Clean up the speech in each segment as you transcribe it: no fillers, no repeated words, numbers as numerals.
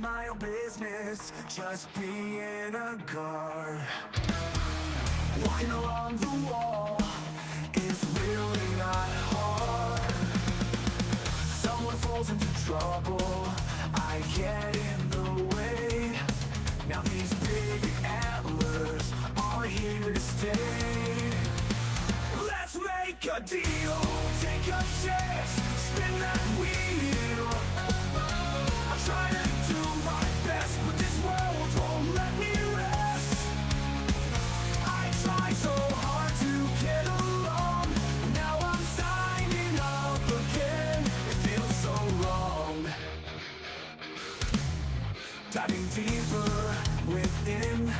my own business, just being a guard. Walking along the wall is really not hard. Someone falls into trouble, I get in the way. Now these big antlers are here to stay. Let's make a deal, take a chance, spin that wheel. I'm trying to do my best, but this world won't let me rest. I try so hard to get along, now I'm signing up again. It feels so wrong. Diving deeper within,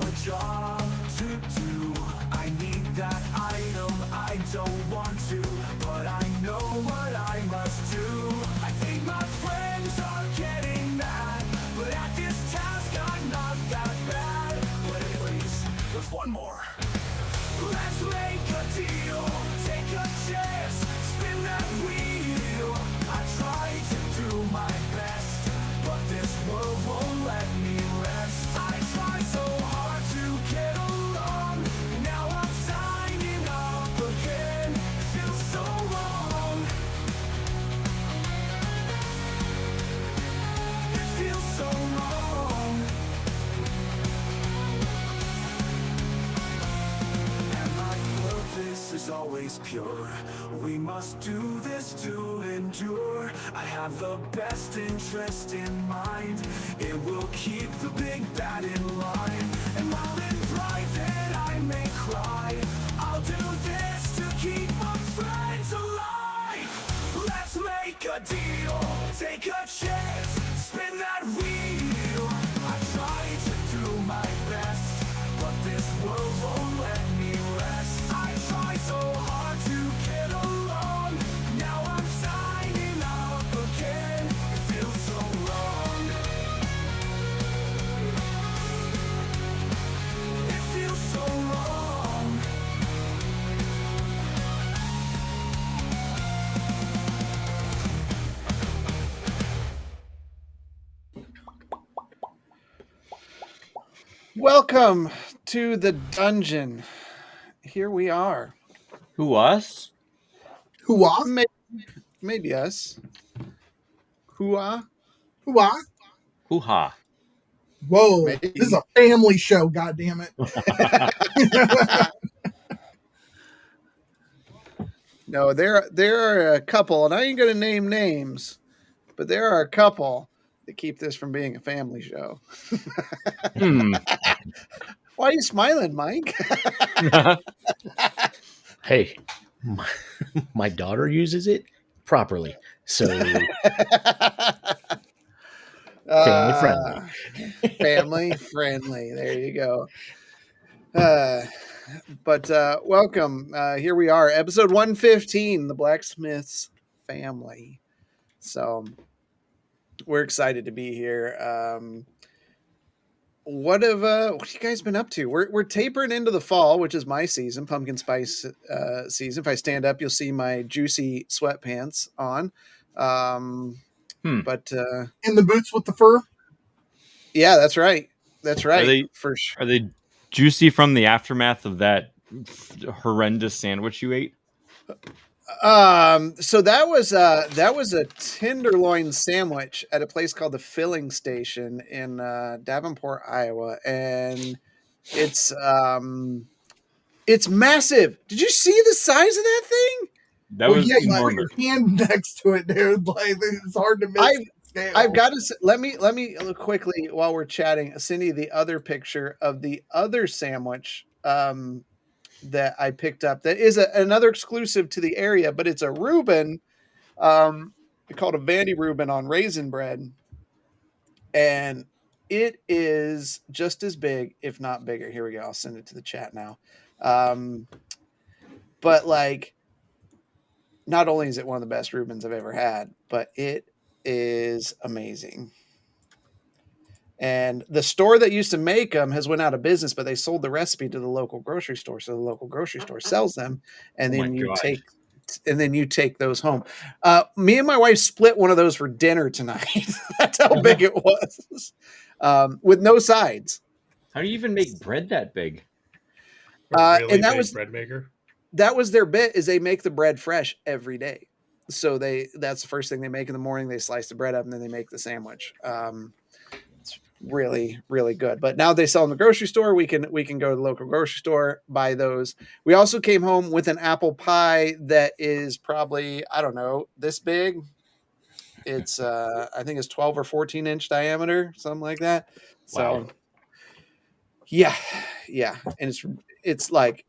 a job to do. I need that item, I don't want to, but I know what I must do. I think my friends are getting mad, but at this task I'm not that bad. But anyways, there's one more. Let's make a deal, take a chance, spin that wheel. I try to do my best, but this world won't let me rest. I try so hard to get along, now I'm signing up again. It feels so wrong. It feels so wrong. And my purpose is always pure. We must do this to endure. I have the best interest in mind. It will keep the big bad in line. And while in private I may cry, I'll do this to keep my friends alive. Let's make a deal, take a chance, spin that wheel. I try to do my best, but this world won't let me rest. I try so hard to get along, now I'm signing up again. It feels so wrong. It feels so wrong. Welcome to the dungeon. Here we are. Who, us? Hoo-ah? Maybe us. Hoo-ah? Hoo-ah? Hoo-ha. Whoa, Maybe. this is a family show, goddammit. No, there are a couple, and I ain't gonna name names, but there are a couple that keep this from being a family show. Why are you smiling, Mike? Hey, my daughter uses it properly, so family friendly. Family friendly. There you go. But welcome. Here we are, episode 115, the Blacksmith's family. So we're excited to be here. What have you guys been up to? We're tapering into the fall, which is my season, pumpkin spice season. If I stand up, you'll see my juicy sweatpants on. But In the boots with the fur? yeah, that's right. That's right. For sure. Are they juicy from the aftermath of that horrendous sandwich you ate? So that was a tenderloin sandwich at a place called the Filling Station in Davenport, Iowa, and it's massive. Did you see the size of that thing? That was yeah, you put enormous. your hand next to it, dude. Like, it's hard to miss. I've got to let me look quickly while we're chatting. Cindy, the other picture of the other sandwich that I picked up that is another exclusive to the area, but it's a Reuben, called a Vandy Reuben on raisin bread, and it is just as big, if not bigger. Here we go. I'll send it to the chat now. But like, not only is it one of the best Reubens I've ever had, but it is amazing. And the store that used to make them has went out of business, but they sold the recipe to the local grocery store. So the local grocery store sells them, and then you and then you take those home. Me and my wife split one of those for dinner tonight. That's how big it was, with no sides. How do you even make bread that big? A really and that big was bread maker. that was their bit, is they make the bread fresh every day. So that's the first thing they make in the morning. They slice the bread up and then they make the sandwich. It's really, really good. But now they sell in the grocery store. We can go to the local grocery store, buy those. We also came home with an apple pie that is probably, I don't know, this big. It's I think it's 12 or 14 inch diameter, something like that. So Wow. yeah. And it's like,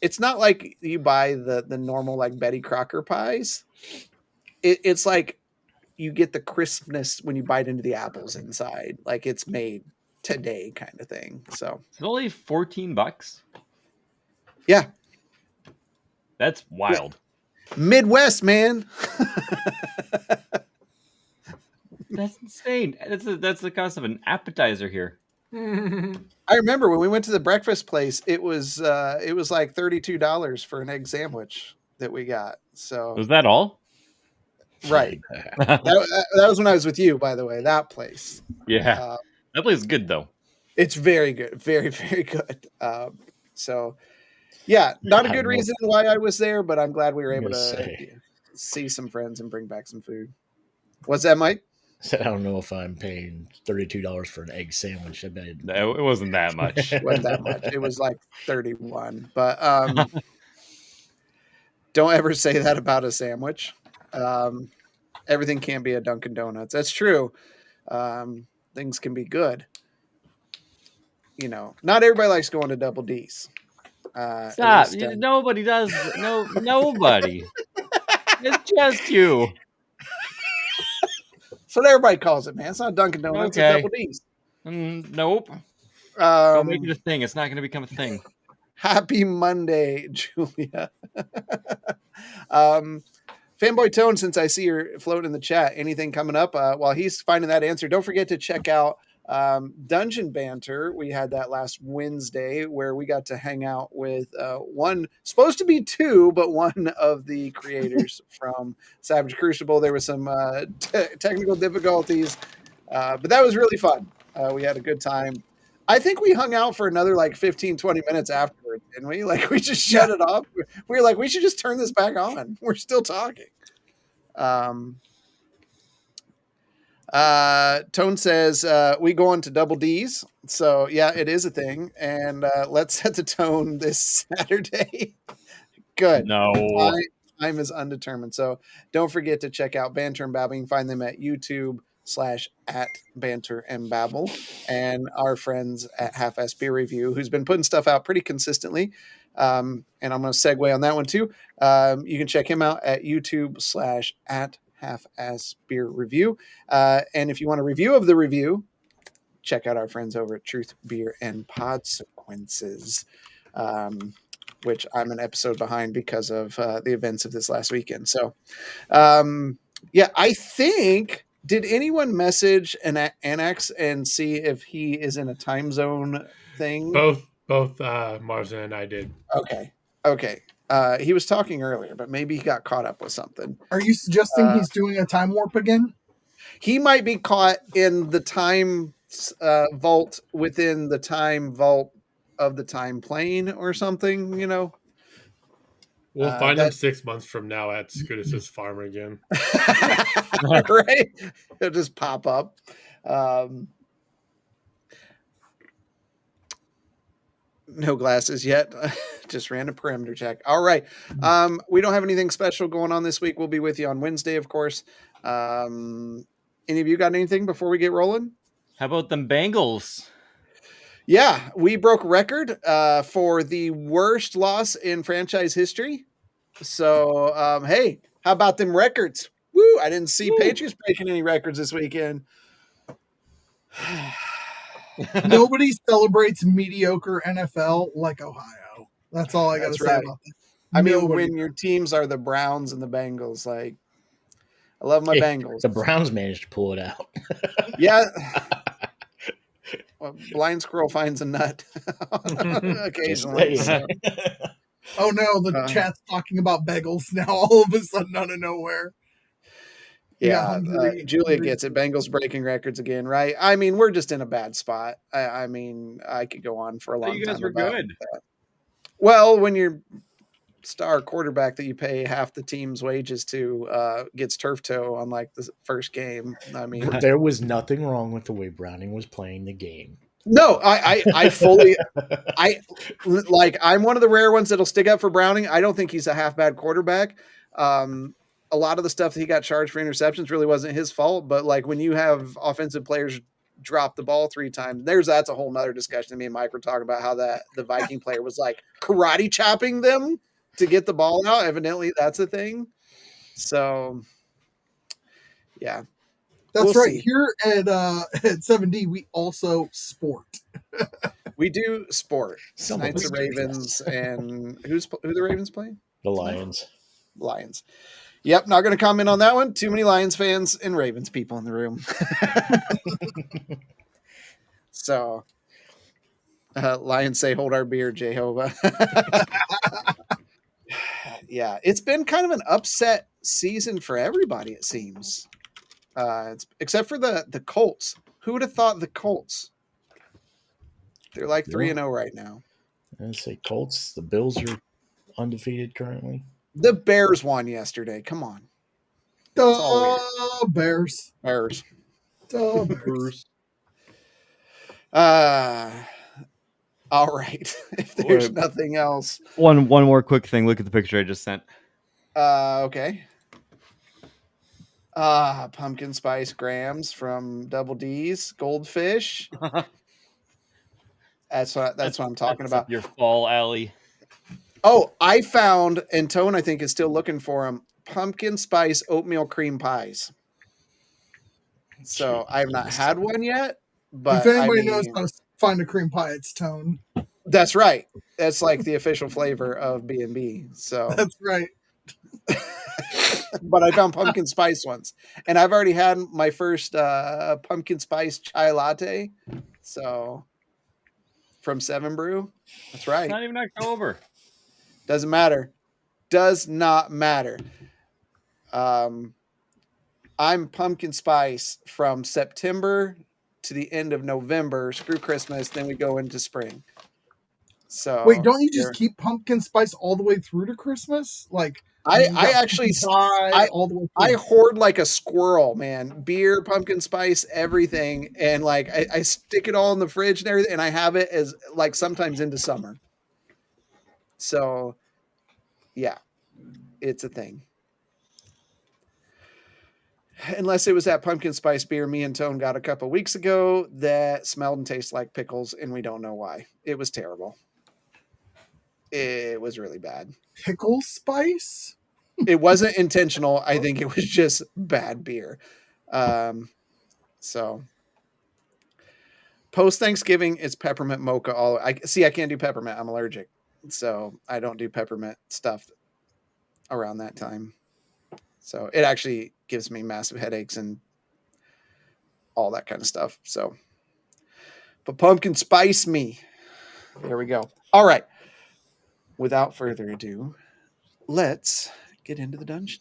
it's not like you buy the normal like Betty Crocker pies. It's like you get the crispness when you bite into the apples inside, like it's made today kind of thing. So It's only $14. yeah, That's wild. Midwest, man. That's insane. That's the cost of an appetizer here. I remember when we went to the breakfast place, it was like $32 for an egg sandwich that we got. So Was that all? right, that was when I was with you, by the way. That place, Yeah. That place is good though. it's very good, very very good. So yeah, not a good reason why I was there, but I'm glad we were able to see some friends and bring back some food. What's that, Mike? Said I don't know if I'm paying $32 for an egg sandwich. I bet No, it wasn't that much. It wasn't that much. It was like 31. But don't ever say that about a sandwich. Everything can't be a Dunkin' Donuts. That's true. Things can be good. You know, not everybody likes going to Double D's. Stop. Nobody does. No, nobody. It's just you. That's what everybody calls it, man. It's not Dunkin' Donuts. Okay. It's Double D's. Nope. Don't make it a thing. It's not going to become a thing. Happy Monday, Julia. Fanboy Tone, since I see her floating in the chat, anything coming up? While he's finding that answer, don't forget to check out Dungeon Banter. We had that last Wednesday where we got to hang out with one, supposed to be two, but one of the creators from Savage Crucible. There was some technical difficulties, but that was really fun. We had a good time. I think we hung out for another like 15, 20 minutes afterwards, didn't we? Like we just shut it off. We were like, we should just turn this back on. We're still talking. Tone says we go on to Double D's. So yeah, it is a thing. And let's set the tone this Saturday. Good. No. Time is undetermined. So don't forget to check out Banter and Babble. You can find them at YouTube/@Banter and Babble, and our friends at Half-Ass Beer Review, who's been putting stuff out pretty consistently. And I'm going to segue on that one too. You can check him out at YouTube/@Half-Ass Beer Review. And if you want a review of the review, check out our friends over at Truth Beer and Podsequences, which I'm an episode behind because of the events of this last weekend. So, yeah, I think. Did anyone message an Annex and see if he is in a time zone thing? Both Marsden and I did. Okay. He was talking earlier, but maybe he got caught up with something. Are you suggesting he's doing a time warp again? He might be caught in the time vault within the time vault of the time plane or something, you know? We'll find him 6 months from now at Scudis's farm again. Right? It'll just pop up. No glasses yet. Just ran a perimeter check. All right. We don't have anything special going on this week. We'll be with you on Wednesday, of course. Any of you got anything before we get rolling? How about them Bengals? Yeah, we broke record for the worst loss in franchise history. So, hey, how about them records? Woo! I didn't see Patriots breaking any records this weekend. Nobody celebrates mediocre NFL like Ohio. That's all I got to say about that. I mean, when your teams are the Browns and the Bengals, like, I love my Bengals. The Browns managed to pull it out. Yeah. Well, blind squirrel finds a nut occasionally. So. Oh no, the chat's talking about bagels now all of a sudden out of nowhere. Yeah, Julia gets it. Bengals breaking records again, right? I mean, we're just in a bad spot. I mean, I could go on for a long You guys time were about good. that. Well, when your star quarterback that you pay half the team's wages to gets turf toe on like the first game, I mean, There was nothing wrong with the way Browning was playing the game. no, I fully, I'm one of the rare ones that'll stick up for Browning. I don't think he's a half bad quarterback. A lot of the stuff that he got charged for interceptions really wasn't his fault, but like when you have offensive players drop the ball 3 times, that's a whole nother discussion. Me and Mike were talking about how the Viking player was like karate chopping them to get the ball out. Evidently that's a thing. So yeah. That's right. See. Here at 7D, we also sport. We do sport. Tonight's the Ravens, and who the Ravens playing? The Lions. Lions. Yep, not going to comment on that one. Too many Lions fans and Ravens people in the room. So, Lions say, "Hold our beer, Jehovah." Yeah, it's been kind of an upset season for everybody. It seems, except for the Colts. Who would have thought the Colts? They're like 3-0 right now. I say Colts. The Bills are undefeated currently. The Bears won yesterday. Come on. Bears. Bears. Bears. All right. If there's nothing else. One more quick thing. Look at the picture I just sent. Okay. Pumpkin spice grams from Double D's Goldfish. That's what I'm talking about. Your fall alley. Oh, I found, and Tone, I think, is still looking for them, pumpkin spice oatmeal cream pies. So I have not had one yet, but if anybody knows how to find a cream pie, it's Tone. That's right. That's like the official flavor of B&B. So that's right. But I found pumpkin spice ones, and I've already had my first pumpkin spice chai latte. So from 7 Brew. That's right. It's not even October. Doesn't matter. Does not matter. I'm pumpkin spice from September to the end of November. Screw Christmas. Then we go into spring. So wait, don't you just keep pumpkin spice all the way through to Christmas? Like I hoard like a squirrel, man. Beer, pumpkin spice, everything, and like I stick it all in the fridge and everything, and I have it as like sometimes into summer. So, yeah, it's a thing. Unless it was that pumpkin spice beer me and Tone got a couple weeks ago that smelled and tasted like pickles, and we don't know why. It was terrible. It was really bad. Pickle spice? It wasn't intentional. I think it was just bad beer. So post Thanksgiving, it's peppermint mocha. I can't do peppermint. I'm allergic. So I don't do peppermint stuff around that time. So it actually gives me massive headaches and all that kind of stuff. So, but pumpkin spice me. There we go. All right. Without further ado, let's get into the dungeon.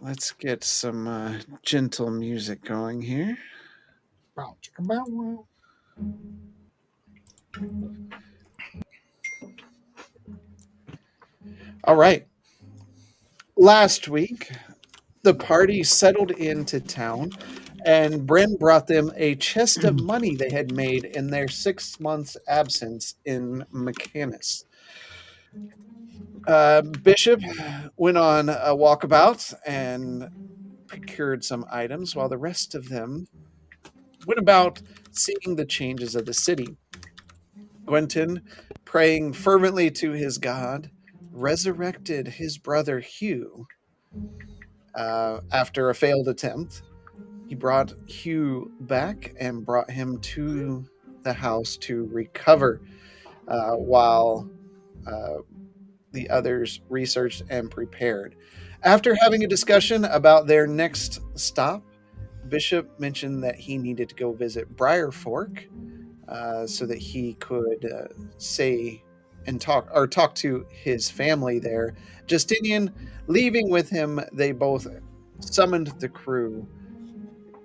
let's get some gentle music going here. Bow, chicka, bow, wow. All right. Last week, the party settled into town, and Bren brought them a chest of money they had made in their 6 months absence in McCannis. Bishop went on a walkabout and procured some items, while the rest of them went about seeing the changes of the city. Gwenton, praying fervently to his God, resurrected his brother Hugh. After a failed attempt, he brought Hugh back and brought him to the house to recover, while the others researched and prepared. After having a discussion about their next stop, Bishop mentioned that he needed to go visit Briar Fork, so that he could say and talk to his family there. Justinian leaving with him, they both summoned the crew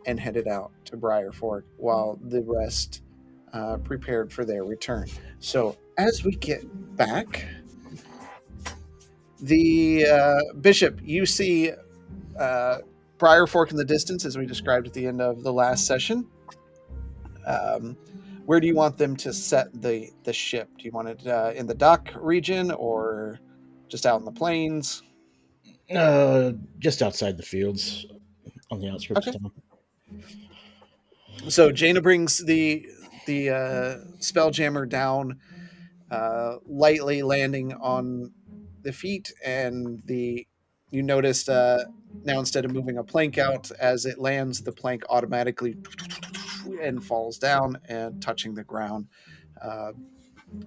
and headed out to Briar Fork, while the rest prepared for their return. So as we get back, the Bishop, you see Briar Fork in the distance, as we described at the end of the last session. Where do you want them to set the ship? Do you want it in the dock region or just out in the plains? Just outside the fields, on the outskirts of town. So Jaina brings the Spelljammer down, lightly landing on the feet, and you noticed now instead of moving a plank out as it lands, the plank automatically and falls down and touching the ground,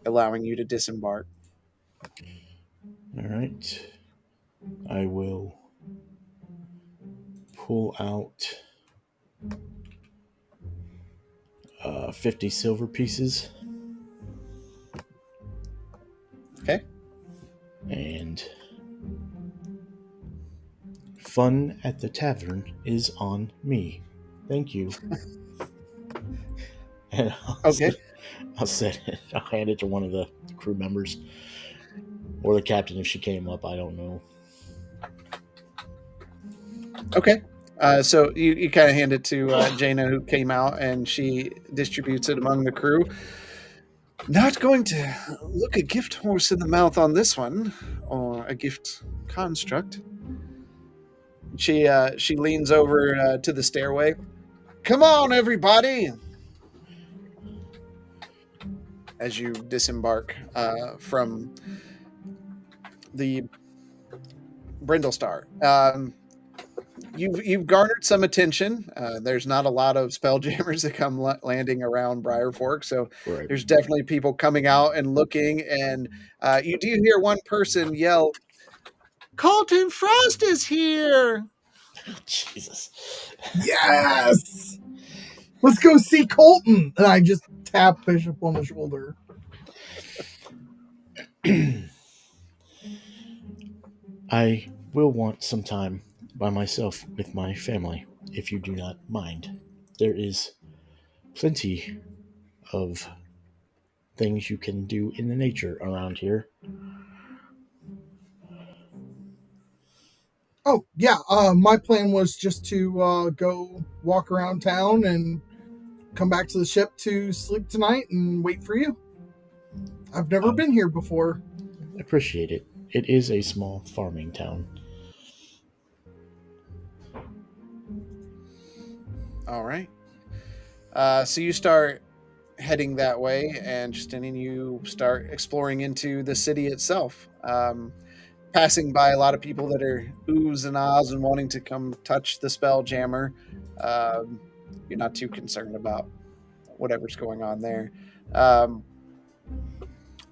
allowing you to disembark. All right. I will pull out 50 silver pieces. Okay. And fun at the tavern is on me. Thank you. And Okay. I'll hand it to one of the crew members or the captain if she came up. I don't know. Okay. So you kind of hand it to Jaina, who came out, and she distributes it among the crew. Not going to look a gift horse in the mouth on this one, or a gift construct. She leans over to the stairway. Come on, everybody! As you disembark from the Brindle Star. You've garnered some attention. There's not a lot of spelljammers that come landing around Briar Fork, so Right. there's definitely people coming out and looking. And you do hear one person yell, "Colton Frost is here!" Jesus. Yes! Let's go see Colton! And I just tap Bishop on the shoulder. I will want some time by myself with my family, if you do not mind. There is plenty of things you can do in the nature around here. Oh, yeah. My plan was just to go walk around town and come back to the ship to sleep tonight and wait for you. I've never been here before. Appreciate it. It is a small farming town. All right. So you start heading that way, and Justinian, you start exploring into the city itself. Passing by a lot of people that are oohs and ahs and wanting to come touch the Spelljammer. You're not too concerned about whatever's going on there. All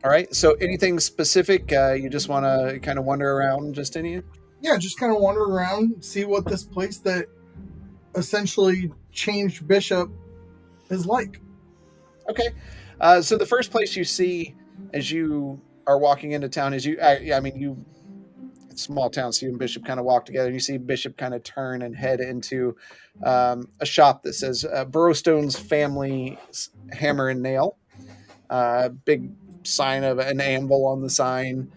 right. So anything specific you just want to kind of wander around, Justinian? Yeah, just kind of wander around, see what this place that essentially changed Bishop is like. Okay. So the first place you see as you are walking into town is small town. So you and Bishop kind of walk together, and you see Bishop kind of turn and head into a shop that says Burrowstone's Family Hammer and Nail. Big sign of an anvil on the sign.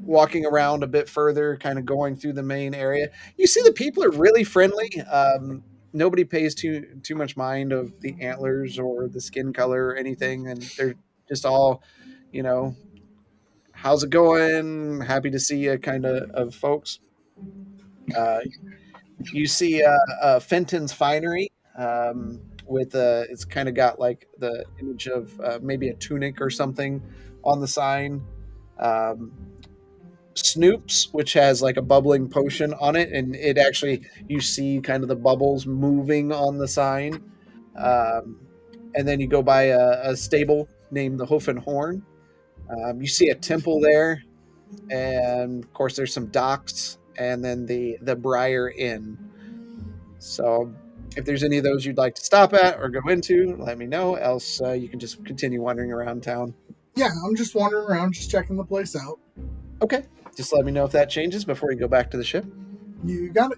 Walking around a bit further, kind of going through the main area, you see the people are really friendly. Nobody pays too much mind of the antlers or the skin color or anything, and they're just all, you know, how's it going? Happy to see you, kind of folks. Uh, you see Fenton's Finery. With it's kind of got like the image of maybe a tunic or something on the sign. Um, Snoop's, which has like a bubbling potion on it, and it actually you see kind of the bubbles moving on the sign. Um, and then you go by a stable named the Hoof and Horn. You see a temple there, and of course there's some docks, and then the Briar Inn. So if there's any of those you'd like to stop at or go into, let me know. Else you can just continue wandering around town. Yeah, I'm just wandering around, just checking the place out. Okay. Just let me know if that changes before you go back to the ship. You got it.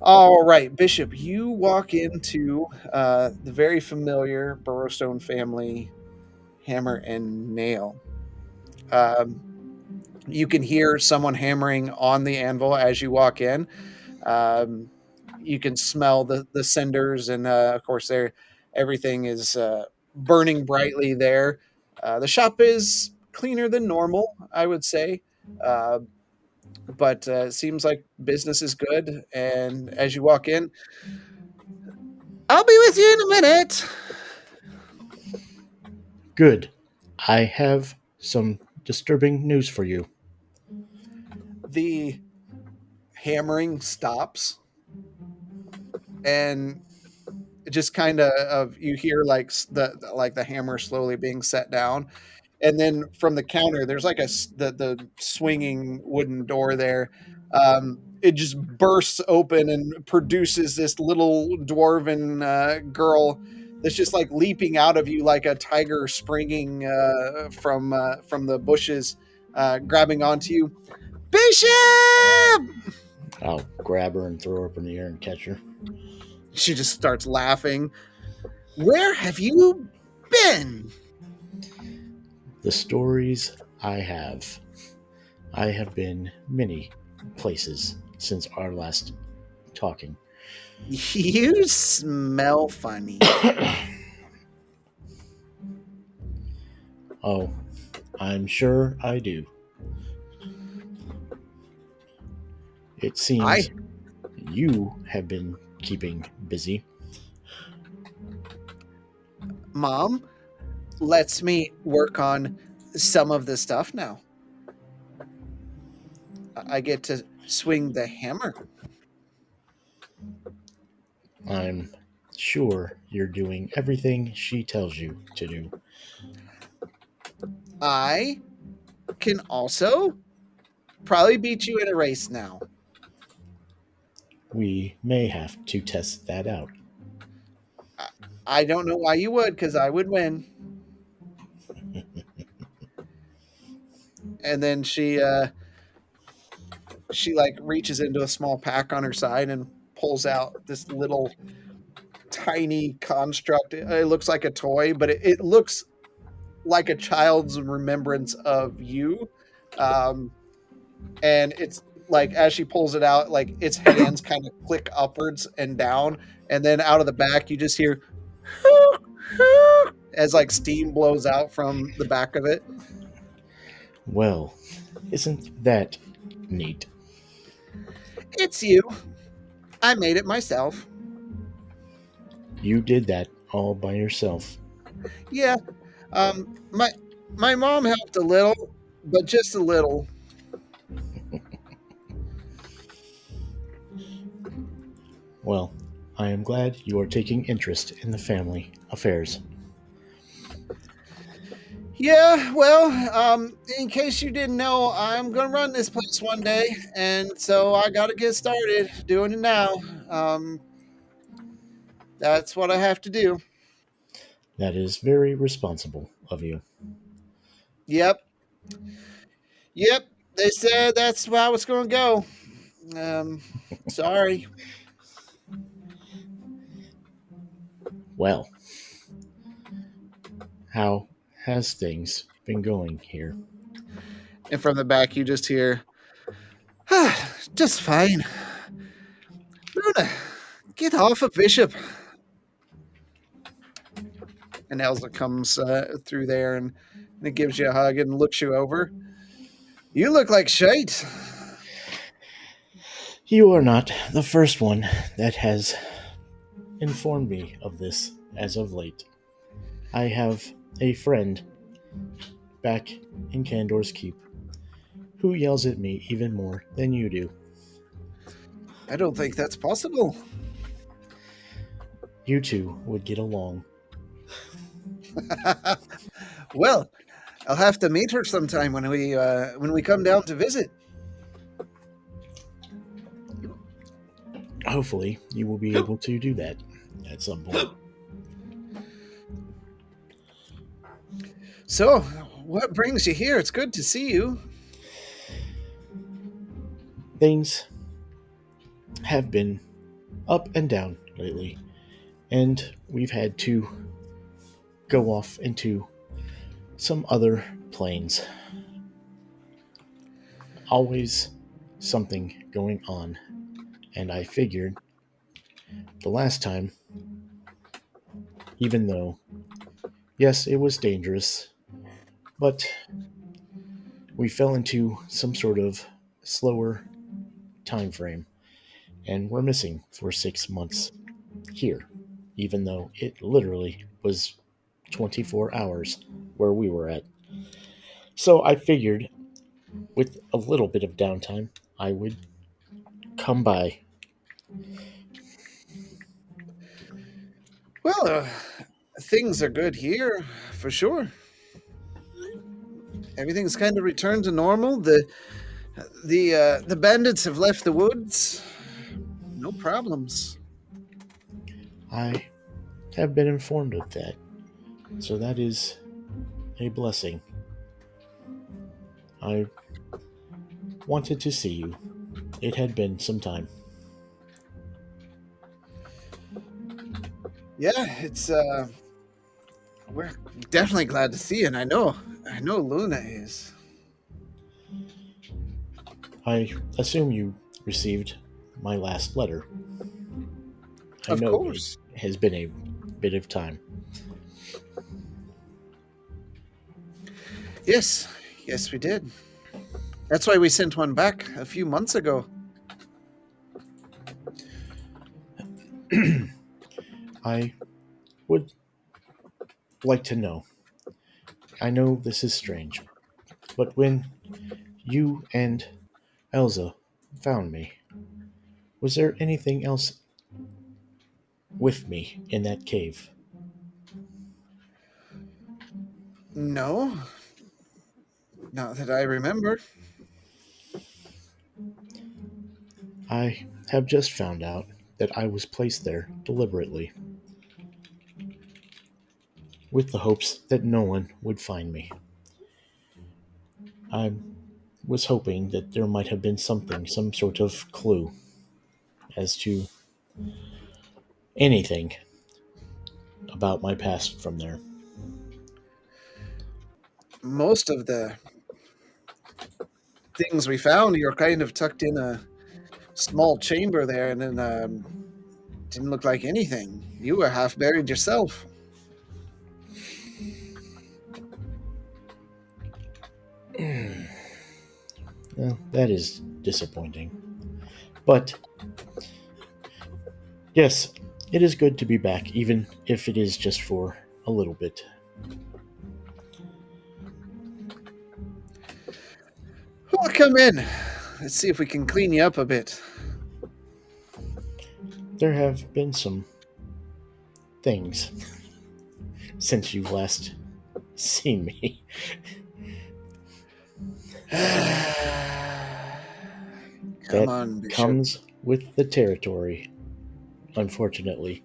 All right, Bishop, you walk into the very familiar Burrowstone Family Hammer and Nail. You can hear someone hammering on the anvil as you walk in. You can smell the cinders, and of course, everything is burning brightly there. The shop is cleaner than normal, I would say. But it seems like business is good. And as you walk in, I'll be with you in a minute. Good. I have some disturbing news for you. The hammering stops, and just kind of you hear like the hammer slowly being set down, and then from the counter there's like the swinging wooden door there. It just bursts open and produces this little dwarven girl that's just like leaping out of you like a tiger springing from the bushes, grabbing onto you. Bishop! I'll grab her and throw her up in the air and catch her. She just starts laughing. Where have you been? The stories I have been many places since our last talking. You smell funny. Oh, I'm sure I do. It seems you have been keeping busy. Mom lets me work on some of the stuff now. I get to swing the hammer. I'm sure you're doing everything she tells you to do. I can also probably beat you in a race now. We may have to test that out. I don't know why you would, because I would win. And then she like reaches into a small pack on her side and pulls out this little tiny construct. It looks like a toy, but it looks like a child's remembrance of you. And it's like as she pulls it out, like its hands kind of click upwards and down, and then out of the back you just hear as like steam blows out from the back of it. Well, isn't that neat? It's you. I made it myself. You did that all by yourself. Yeah. My mom helped a little, but just a little. Well, I am glad you are taking interest in the family affairs. Yeah, well, in case you didn't know, I'm gonna run this place one day, and so I gotta get started doing it now. That's what I have to do. That is very responsible of you. Yep. They said that's how it's going to go. Sorry. Well, how has things been going here? And from the back, you just hear, just fine. Luna, get off of Bishop. And Elsa comes through there and it gives you a hug and looks you over. You look like shite. You are not the first one that has informed me of this as of late. I have a friend back in Candor's Keep who yells at me even more than you do. I don't think that's possible. You two would get along. Well, I'll have to meet her sometime when we come down to visit. Hopefully, you will be able to do that at some point. So, what brings you here? It's good to see you. Things have been up and down lately, and we've had to go off into some other planes. Always something going on, and I figured the last time, even though, yes, it was dangerous, but we fell into some sort of slower time frame, and we're missing for 6 months here, even though it literally was 24 hours where we were at. So I figured with a little bit of downtime, I would come by. Well, things are good here, for sure. Everything's kind of returned to normal. The bandits have left the woods. No problems. I have been informed of that, so that is a blessing. I wanted to see you. It had been some time. Yeah, it's we're definitely glad to see you, and I know Luna is. I assume you received my last letter. I Of know course. it has been a bit of time. Yes, we did. That's why we sent one back a few months ago. I would like to know. I know this is strange, but when you and Elsa found me, was there anything else with me in that cave? No, not that I remember. I have just found out that I was placed there deliberately, with the hopes that no one would find me. I was hoping that there might have been something, some sort of clue as to anything about my past from there. Most of the things we found, you're kind of tucked in a small chamber there, and then didn't look like anything. You were half buried yourself. Well, that is disappointing. But, yes, it is good to be back, even if it is just for a little bit. Well, come in. Let's see if we can clean you up a bit. There have been some things since you've last seen me. Come on, Bishop. Comes with the territory, unfortunately.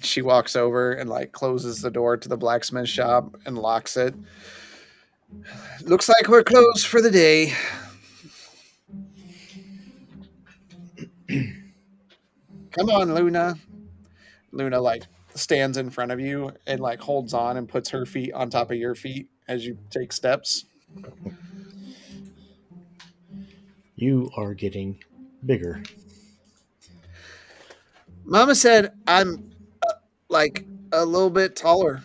She walks over and closes the door to the blacksmith shop and locks it. Looks like we're closed for the day. Come on, Luna. Luna like stands in front of you and like holds on and puts her feet on top of your feet as you take steps. You are getting bigger. Mama said I'm like a little bit taller.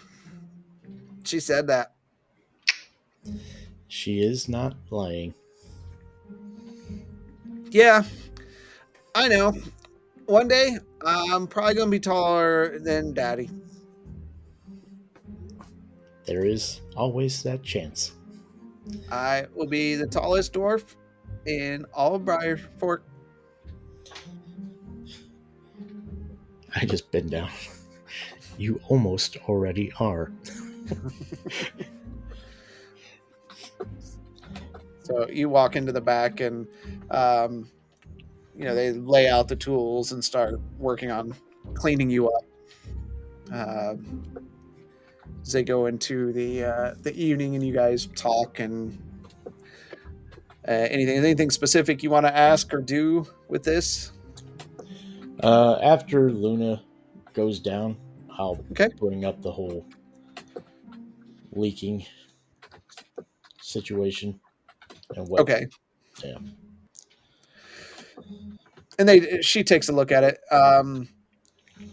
She said that. She is not lying. Yeah, I know. One day I'm probably gonna be taller than Daddy. There is always that chance. I will be the tallest dwarf in all of Briar Fork. I just bend down. You almost already are. So you walk into the back and they lay out the tools and start working on cleaning you up. As they go into the evening and you guys talk and anything specific you want to ask or do with this? After Luna goes down, I'll Okay. bring up the whole leaking situation and what. Okay. Yeah. And she takes a look at it.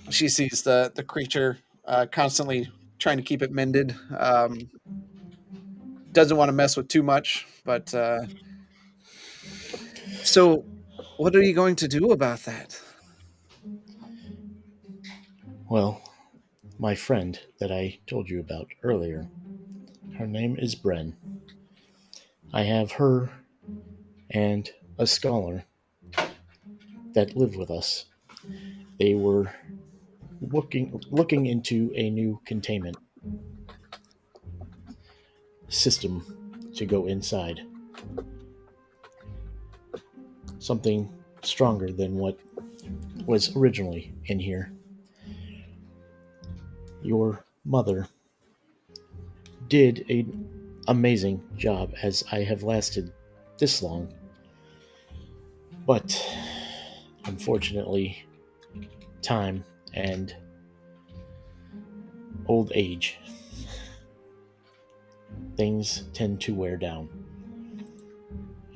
She sees the creature constantly trying to keep it mended. Doesn't want to mess with too much, but so what are you going to do about that? Well, my friend that I told you about earlier, her name is Bren. I have her and a scholar that live with us. They were looking into a new containment system to go inside. Something stronger than what was originally in here. Your mother did an amazing job as I have lasted this long. But unfortunately, time and old age, things tend to wear down.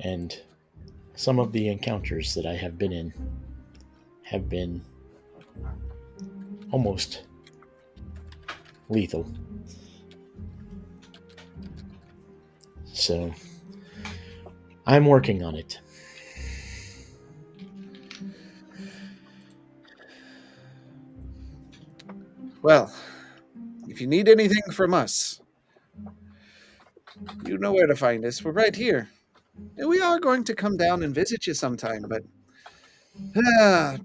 And some of the encounters that I have been in have been almost lethal. So, I'm working on it. Well, if you need anything from us, you know where to find us. We're right here. And we are going to come down and visit you sometime, but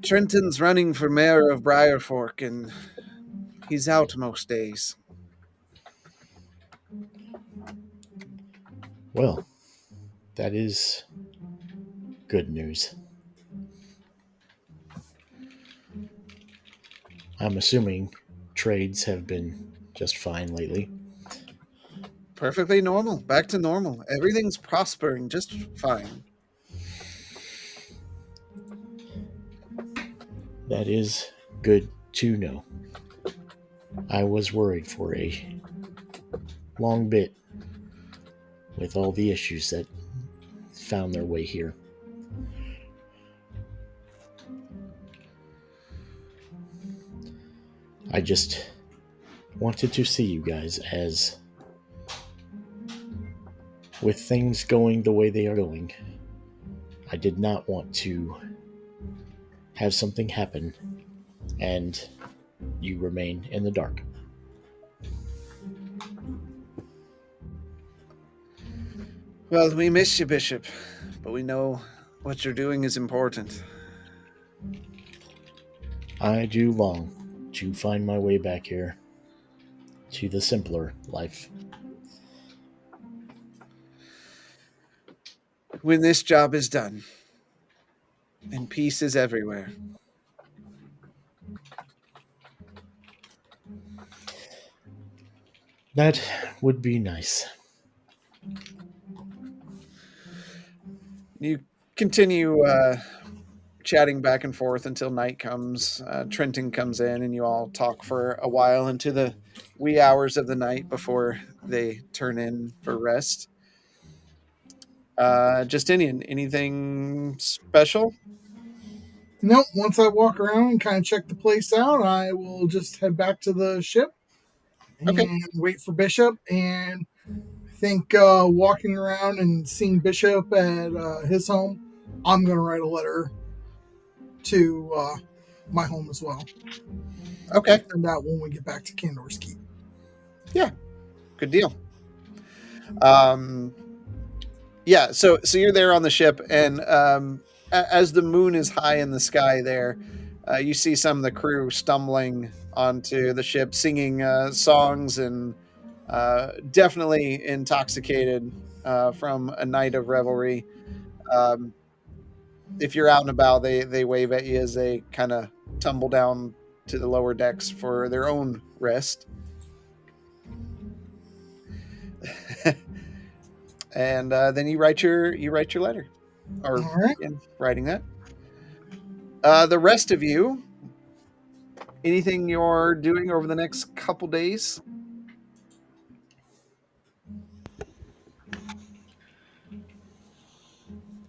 Trenton's running for mayor of Briarfork, and he's out most days. Well, that is good news. I'm assuming trades have been just fine lately. Perfectly normal. Back to normal. Everything's prospering just fine. That is good to know. I was worried for a long bit with all the issues that found their way here. I just wanted to see you guys as, with things going the way they are going, I did not want to have something happen and you remain in the dark. Well, we miss you, Bishop, but we know what you're doing is important. I do long to find my way back here to the simpler life. When this job is done, and peace is everywhere. That would be nice. You continue chatting back and forth until night comes. Trenton comes in, and you all talk for a while into the wee hours of the night before they turn in for rest. Justinian, anything special? Nope. Once I walk around and kind of check the place out, I will just head back to the ship Okay. and wait for Bishop. And I think walking around and seeing Bishop at his home, I'm going to write a letter to my home as well. Okay. And that when we get back to Candor's Keep. Good deal. Yeah, so you're there on the ship, and as the moon is high in the sky there, you see some of the crew stumbling onto the ship, singing songs, and definitely intoxicated from a night of revelry. If you're out and about, they wave at you as they kind of tumble down to the lower decks for their own rest. And then you write your letter, or All right. begin writing that. The rest of you, anything you're doing over the next couple days?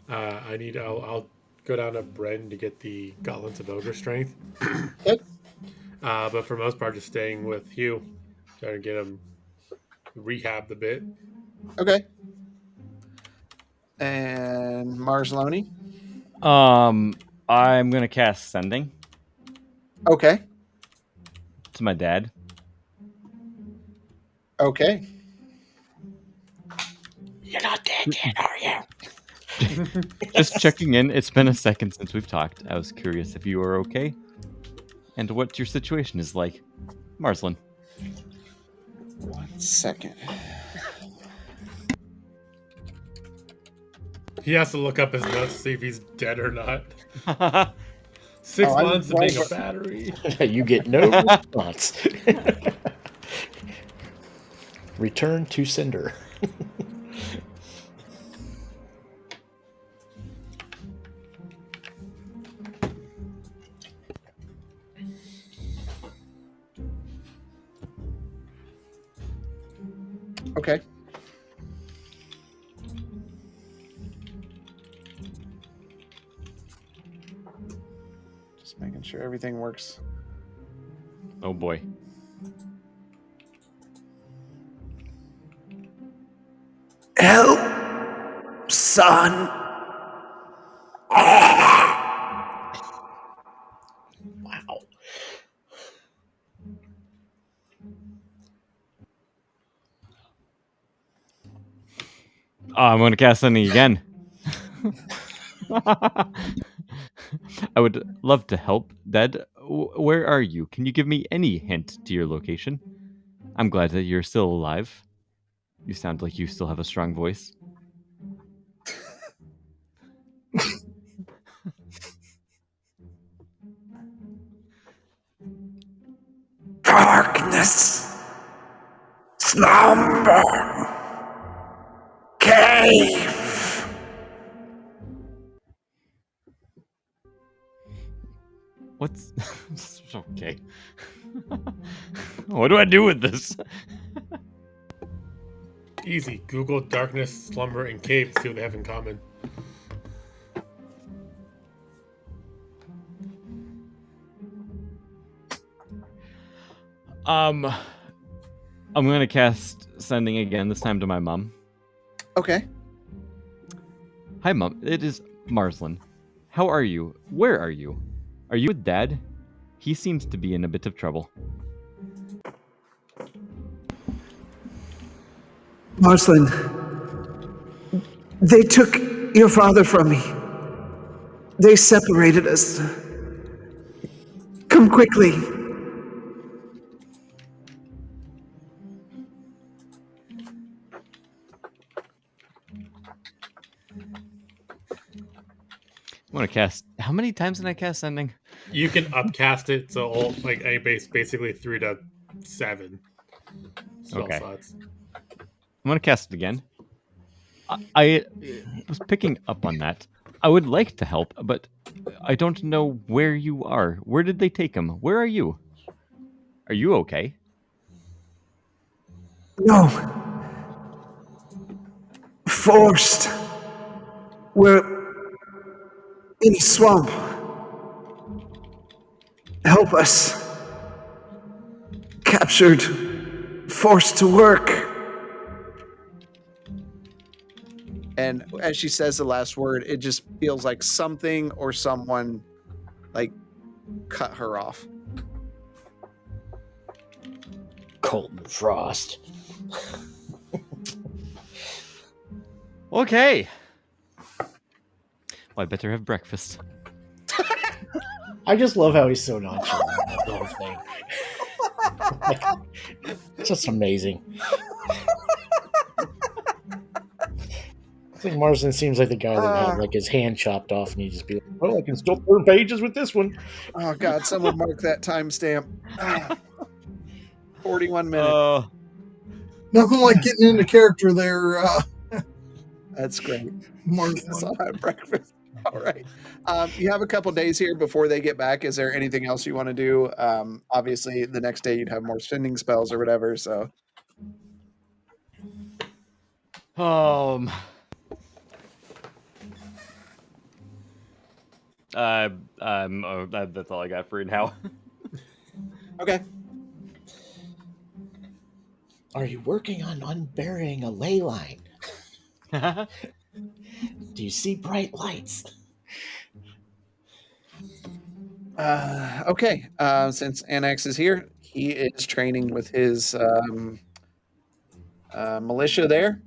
I'll go down to Bren to get the Gauntlets of Ogre Strength. Okay. But for the most part, just staying with Hugh, trying to get him rehabbed a bit. Okay. And Marsloni? I'm gonna cast Sending Okay. to my dad. Okay. You're not dead yet, are you? Just checking in. It's been a second since we've talked. I was curious if you were okay and what your situation is like. Marslin. 1 second. He has to look up his notes to see if he's dead or not. 6 months of being a battery. You get no response. Return to sender. Okay. Just making sure everything works. Oh boy. Help, son. Wow. I'm going to cast Sending again. I would love to help, Dad. Where are you? Can you give me any hint to your location? I'm glad that you're still alive. You sound like you still have a strong voice. Darkness. Slumber. Cave. What's okay? What do I do with this? Easy. Google darkness, slumber, and cave to see what they have in common. I'm gonna cast Sending again, this time to my mom. Okay. Hi, Mom. It is Marslin. How are you? Where are you? Are you with Dad? He seems to be in a bit of trouble. Marslin, they took your father from me. They separated us. Come quickly. I'm gonna cast. How many times did I cast Sending? You can upcast it so all like a base basically 3 to 7 spell Okay. slots. I'm gonna cast it again. I was picking up on that. I would like to help, but I don't know where you are. Where did they take him? Where are you? Are you okay? No. Forced. We're in a swamp. Help us. Captured. Forced to work. And as she says the last word, it just feels like something or someone like cut her off. Colton Frost. Okay. Well, I better have breakfast. I just love how he's so nonchalant about the whole thing. Like, it's just amazing. I think Marsden seems like the guy that had like his hand chopped off, and he just be like, "Well, I can still turn pages with this one." Oh God! Someone mark that timestamp. 41 minutes. Nothing like getting into character there, That's great. Marsden. I'll have breakfast. All right. You have a couple days here before they get back. Is there anything else you want to do? Obviously, the next day you'd have more spending spells or whatever. So, that's all I got for you now. okay. Are you working on unburying a ley line? Do you see bright lights? Okay. Since Annex is here, he is training with his militia there.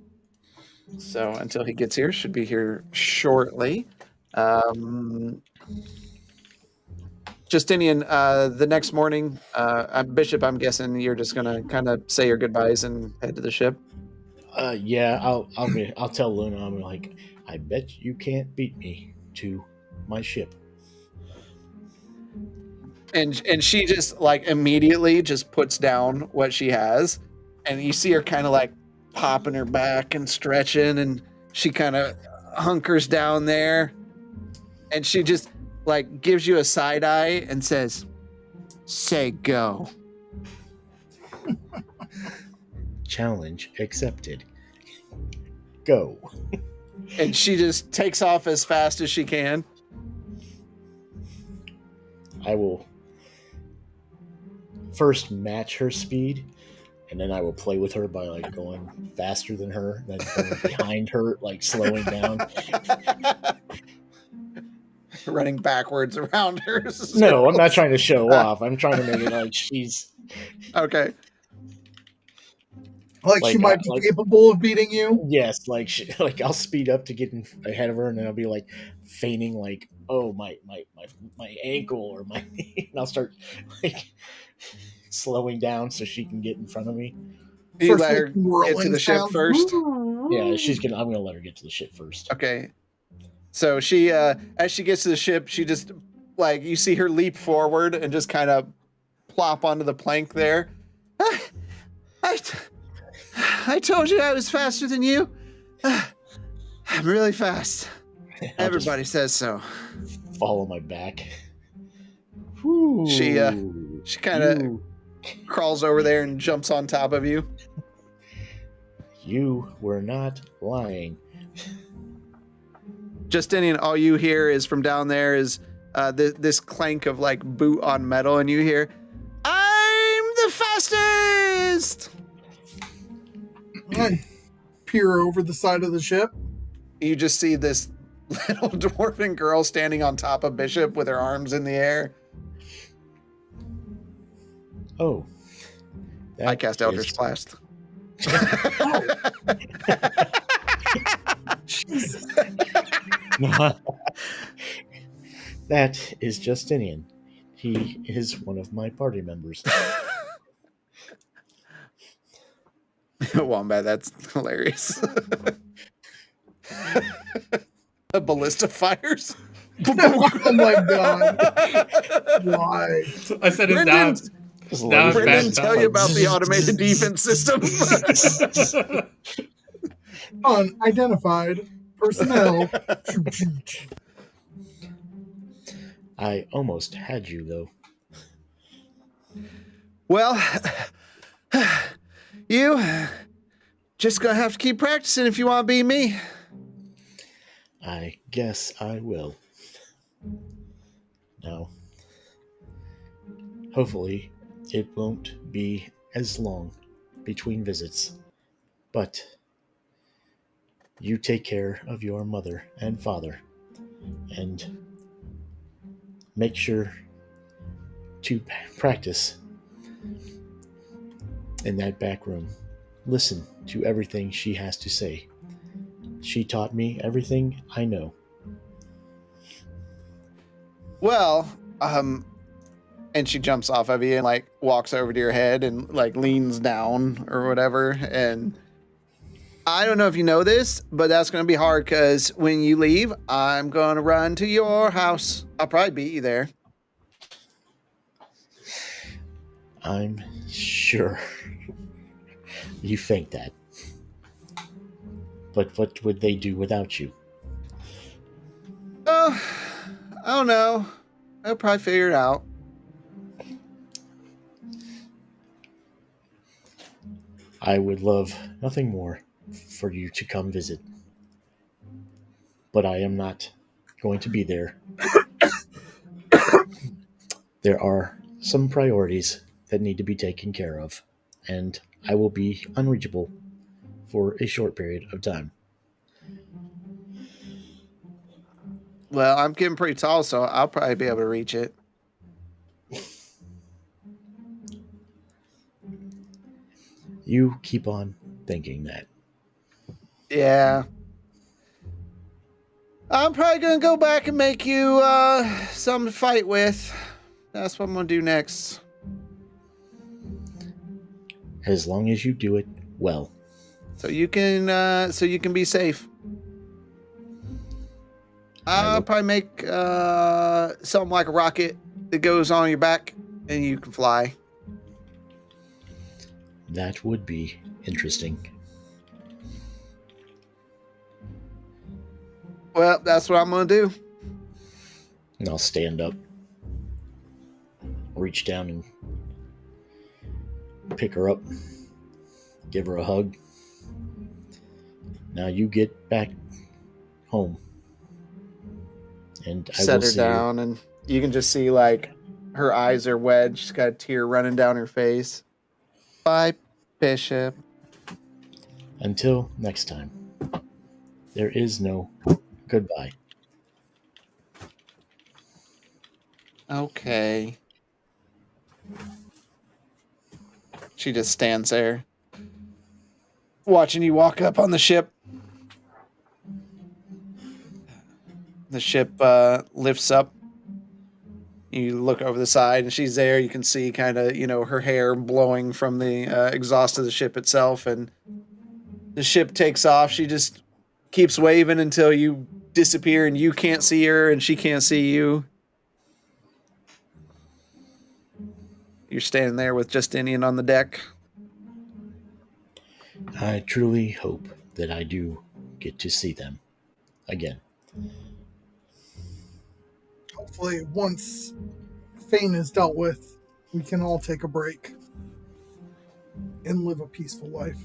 So until he gets here, should be here shortly. Justinian, the next morning, Bishop, I'm guessing you're just gonna kind of say your goodbyes and head to the ship. Yeah, I'll tell Luna. I'm like, I bet you can't beat me to my ship. And she just like immediately just puts down what she has, and you see her kind of like popping her back and stretching, and she kind of hunkers down there, and she just like gives you a side eye and says, "Say go." Challenge accepted. Go. And she just takes off as fast as she can. I will first match her speed, and then I will play with her by like going faster than her, then going behind her, like slowing down. Running backwards around her. No, I'm not trying to show off. I'm trying to make it like she's okay. Like she might be capable of beating you. Yes, like I'll speed up to get ahead of her, and then I'll be like feigning like, oh my ankle or my knee, and I'll start like slowing down so she can get in front of me. You let her get to the ship first. Yeah, I'm gonna let her get to the ship first. Okay. So she, as she gets to the ship, she just like you see her leap forward and just kind of plop onto the plank there. I told you I was faster than you. I'm really fast. Everybody says so. Follow my back. Whew. She kind of crawls over there and jumps on top of you. You were not lying. Justinian, all you hear is from down there is this clank of like boot on metal, and you hear, "I'm the fastest!" I peer over the side of the ship. You just see this little dwarven girl standing on top of Bishop with her arms in the air. Oh. I cast Eldritch Blast. Jesus. That is Justinian. He is one of my party members. Wombat, that's hilarious. A ballista fires. Oh my god. Why? I said it's Brendan, down Brendan, bad tell you times. about the automated defense system. Unidentified personnel. I almost had you, though. Well, you just gonna have to keep practicing if you want to be me. I guess I will. Now, hopefully, it won't be as long between visits. But you take care of your mother and father, and make sure to practice in that back room. Listen to everything she has to say. She taught me everything I know. Well, and she jumps off of you and like walks over to your head and like leans down or whatever. And I don't know if you know this, but that's going to be hard because when you leave, I'm going to run to your house. I'll probably beat you there. I'm sure you think that. But what would they do without you? Oh, I don't know. I'll probably figure it out. I would love nothing more for you to come visit. But I am not going to be there. There are some priorities that need to be taken care of, and I will be unreachable for a short period of time. Well, I'm getting pretty tall, so I'll probably be able to reach it. You keep on thinking that. Yeah. I'm probably going to go back and make you something to fight with. That's what I'm going to do next. As long as you do it well. So you can be safe. I'll probably make something like a rocket that goes on your back and you can fly. That would be interesting. Well, that's what I'm going to do. And I'll stand up, reach down and pick her up, give her a hug. Now you get back home. And I will Set her see down, and you can just see like her eyes are wet. She's got a tear running down her face. Bye, Bishop. Until next time, there is no goodbye. Okay. She just stands there, watching you walk up on the ship. The ship lifts up. You look over the side, and she's there. You can see kind of, her hair blowing from the exhaust of the ship itself. And the ship takes off. She just keeps waving until you disappear, and you can't see her, and she can't see you. You're standing there with Justinian on the deck. I truly hope that I do get to see them again. Hopefully, once Fane is dealt with, we can all take a break and live a peaceful life.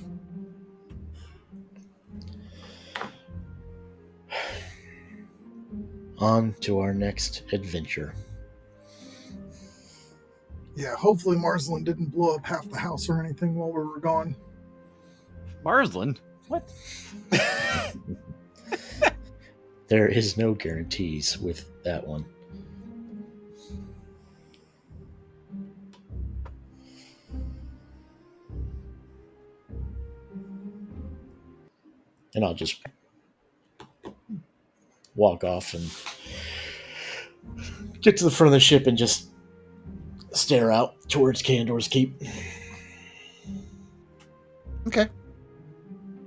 On to our next adventure. Yeah, hopefully Marsland didn't blow up half the house or anything while we were gone. Marsland? What? There is no guarantees with that one. And I'll just walk off and get to the front of the ship and just stare out towards Candor's Keep. Okay.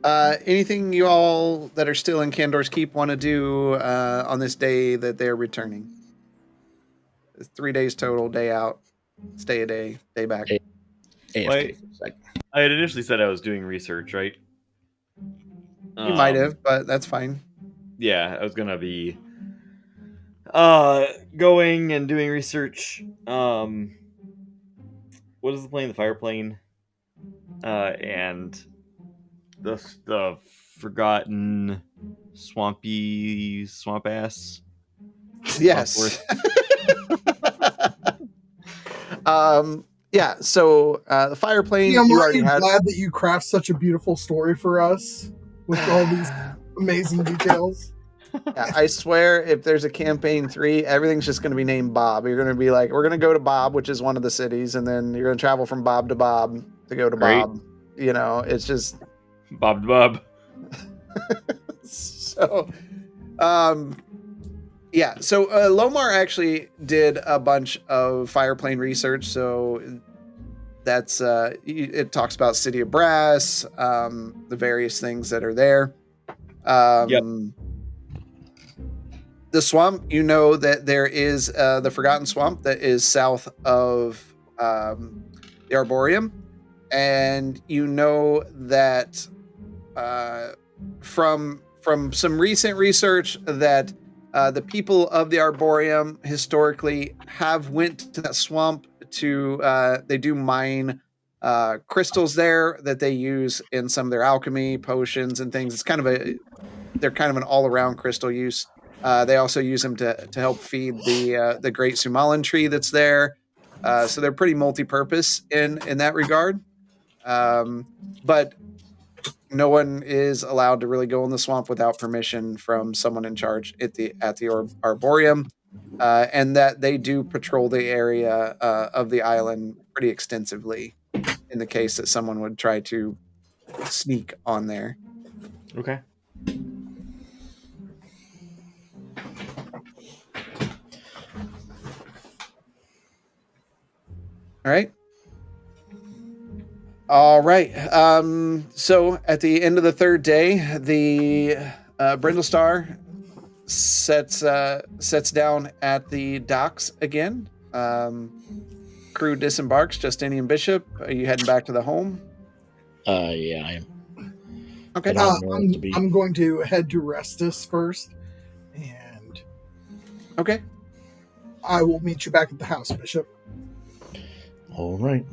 Anything you all that are still in Candor's Keep want to do on this day that they're returning? It's 3 days total, day out, stay a day, day back. AFK Wait. for a sec. I had initially said I was doing research, right? You might have, but that's fine. Yeah, I was gonna be going and doing research. What is the plane? The fire plane. And the forgotten swampy swamp ass. Yes. Yeah. So the fire plane. Yeah, I'm You already already had. glad that you craft such a beautiful story for us with all these amazing details. Yeah, I swear, if there's a campaign 3, everything's just going to be named Bob. You're going to be like, we're going to go to Bob, which is one of the cities, and then you're going to travel from Bob to go to Great. Bob. You know, it's just Bob to Bob. so. Yeah, so Lomar actually did a bunch of fireplane research. So that's it talks about City of Brass, the various things that are there. Yep. The swamp, you know that there is the Forgotten Swamp that is south of the Arboreum, and you know that from some recent research that the people of the Arboreum historically have went to that swamp to they do mine crystals there that they use in some of their alchemy potions and things. It's kind of they're kind of an all-around crystal use. They also use them to help feed the great Sumalan tree that's there. So they're pretty multi-purpose in that regard. But no one is allowed to really go in the swamp without permission from someone in charge at the Arboreum, and that they do patrol the area of the island pretty extensively in the case that someone would try to sneak on there. Okay. All right. All right. So at the end of the third day, the Brindle Star sets down at the docks again. Crew disembarks. Justinian Bishop, are you heading back to the home? Yeah, I am. Okay. I don't know it to be. I'm going to head to Restus first, and Okay. I will meet you back at the house, Bishop. All right.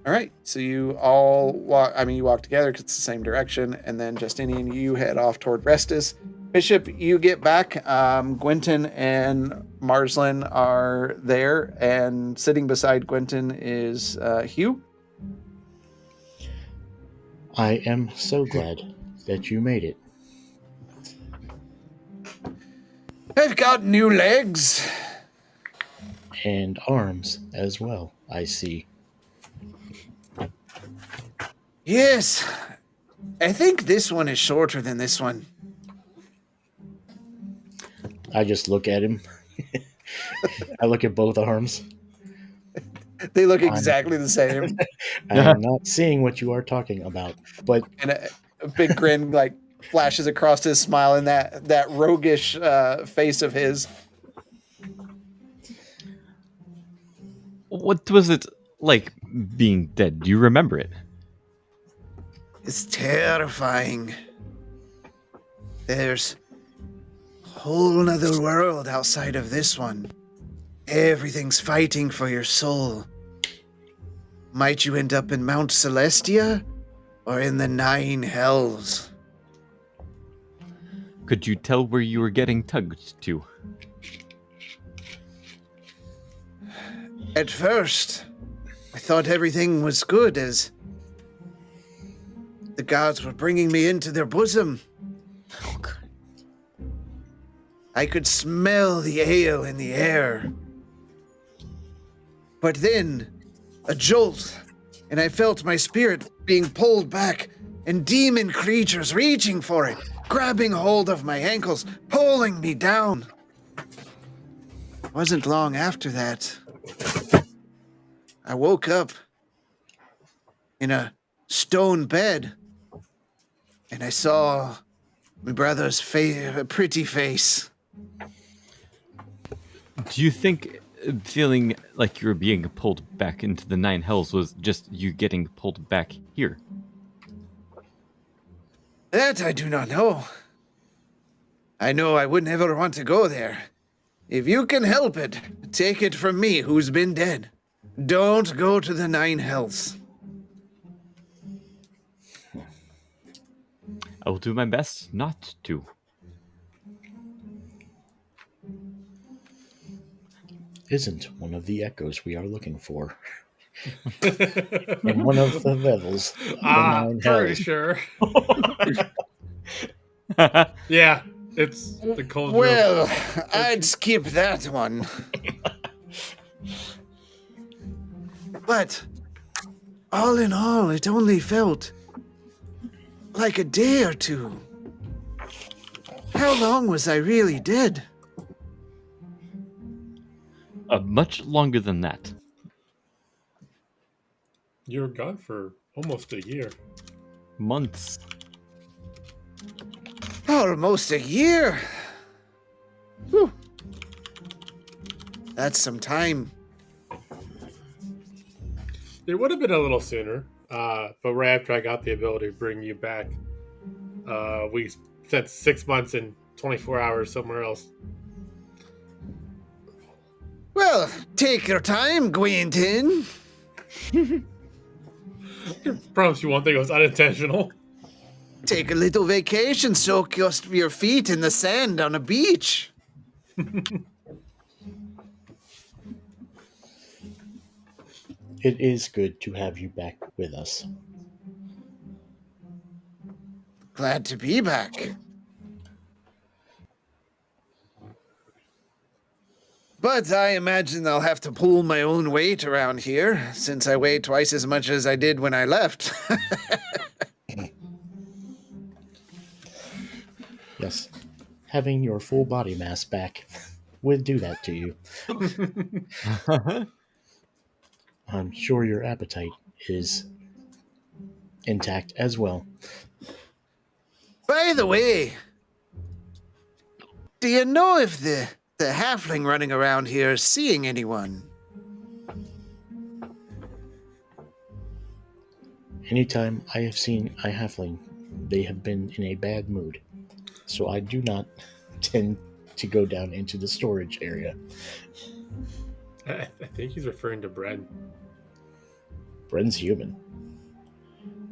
All right. So you all walk. I mean, you walk together because it's the same direction, and then Justinian, you head off toward Restus. Bishop, you get back. Gwynton and Marslin are there, and sitting beside Gwynton is Hugh. I am so glad that you made it. I've got new legs. And arms as well, I see. Yes. I think this one is shorter than this one. I just look at him. I look at both arms. They look exactly the same. I am not seeing what you are talking about, but And a big grin like flashes across his smile in that roguish face of his. What was it like being dead? Do you remember it? It's terrifying. There's a whole nother world outside of this one. Everything's fighting for your soul. Might you end up in Mount Celestia or in the 9 hells? Could you tell where you were getting tugged to? At first, I thought everything was good as the gods were bringing me into their bosom. I could smell the ale in the air. But then, a jolt, and I felt my spirit being pulled back, and demon creatures reaching for it, grabbing hold of my ankles, pulling me down. It wasn't long after that I woke up in a stone bed, and I saw my brother's pretty face. Do you think feeling like you were being pulled back into the 9 hells was just you getting pulled back here? That I do not know. I know I would never want to go there. If you can help it, take it from me who's been dead. Don't go to the 9 hells. I will do my best not to. Isn't one of the echoes we are looking for. And one of the levels. The 9 pretty hells. sure. Yeah, it's the cold. Well, I'd skip that one. But, all in all, it only felt like a day or two. How long was I really dead? Much longer than that. You were gone for almost a year. Months. Almost a year. Whew. That's some time. It would have been a little sooner, but right after I got the ability to bring you back, we spent 6 months and 24 hours somewhere else. Well, take your time, Gwynton. I promise you one thing, it was unintentional. Take a little vacation, soak your feet in the sand on a beach. It is good to have you back with us. Glad to be back. But I imagine I'll have to pull my own weight around here, since I weigh twice as much as I did when I left. Yes. Having your full body mass back would do that to you. I'm sure your appetite is intact as well. By the way, do you know if the halfling running around here is seeing anyone? Anytime I have seen a halfling, they have been in a bad mood. So I do not tend to go down into the storage area. I think he's referring to Bren. Bren's human.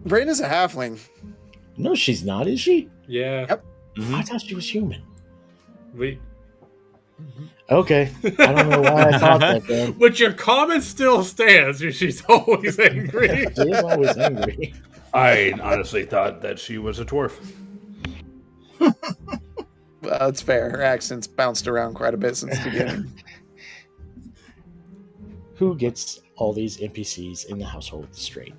Brain is a halfling. No, she's not, is she? Yeah. Yep. I thought she was human. We. Okay. I don't know why I thought that then. But your comment still stands. She's always angry. She is always angry. I honestly thought that she was a dwarf. Well, it's fair. Her accent's bounced around quite a bit since the beginning. Who gets all these NPCs in the household straight?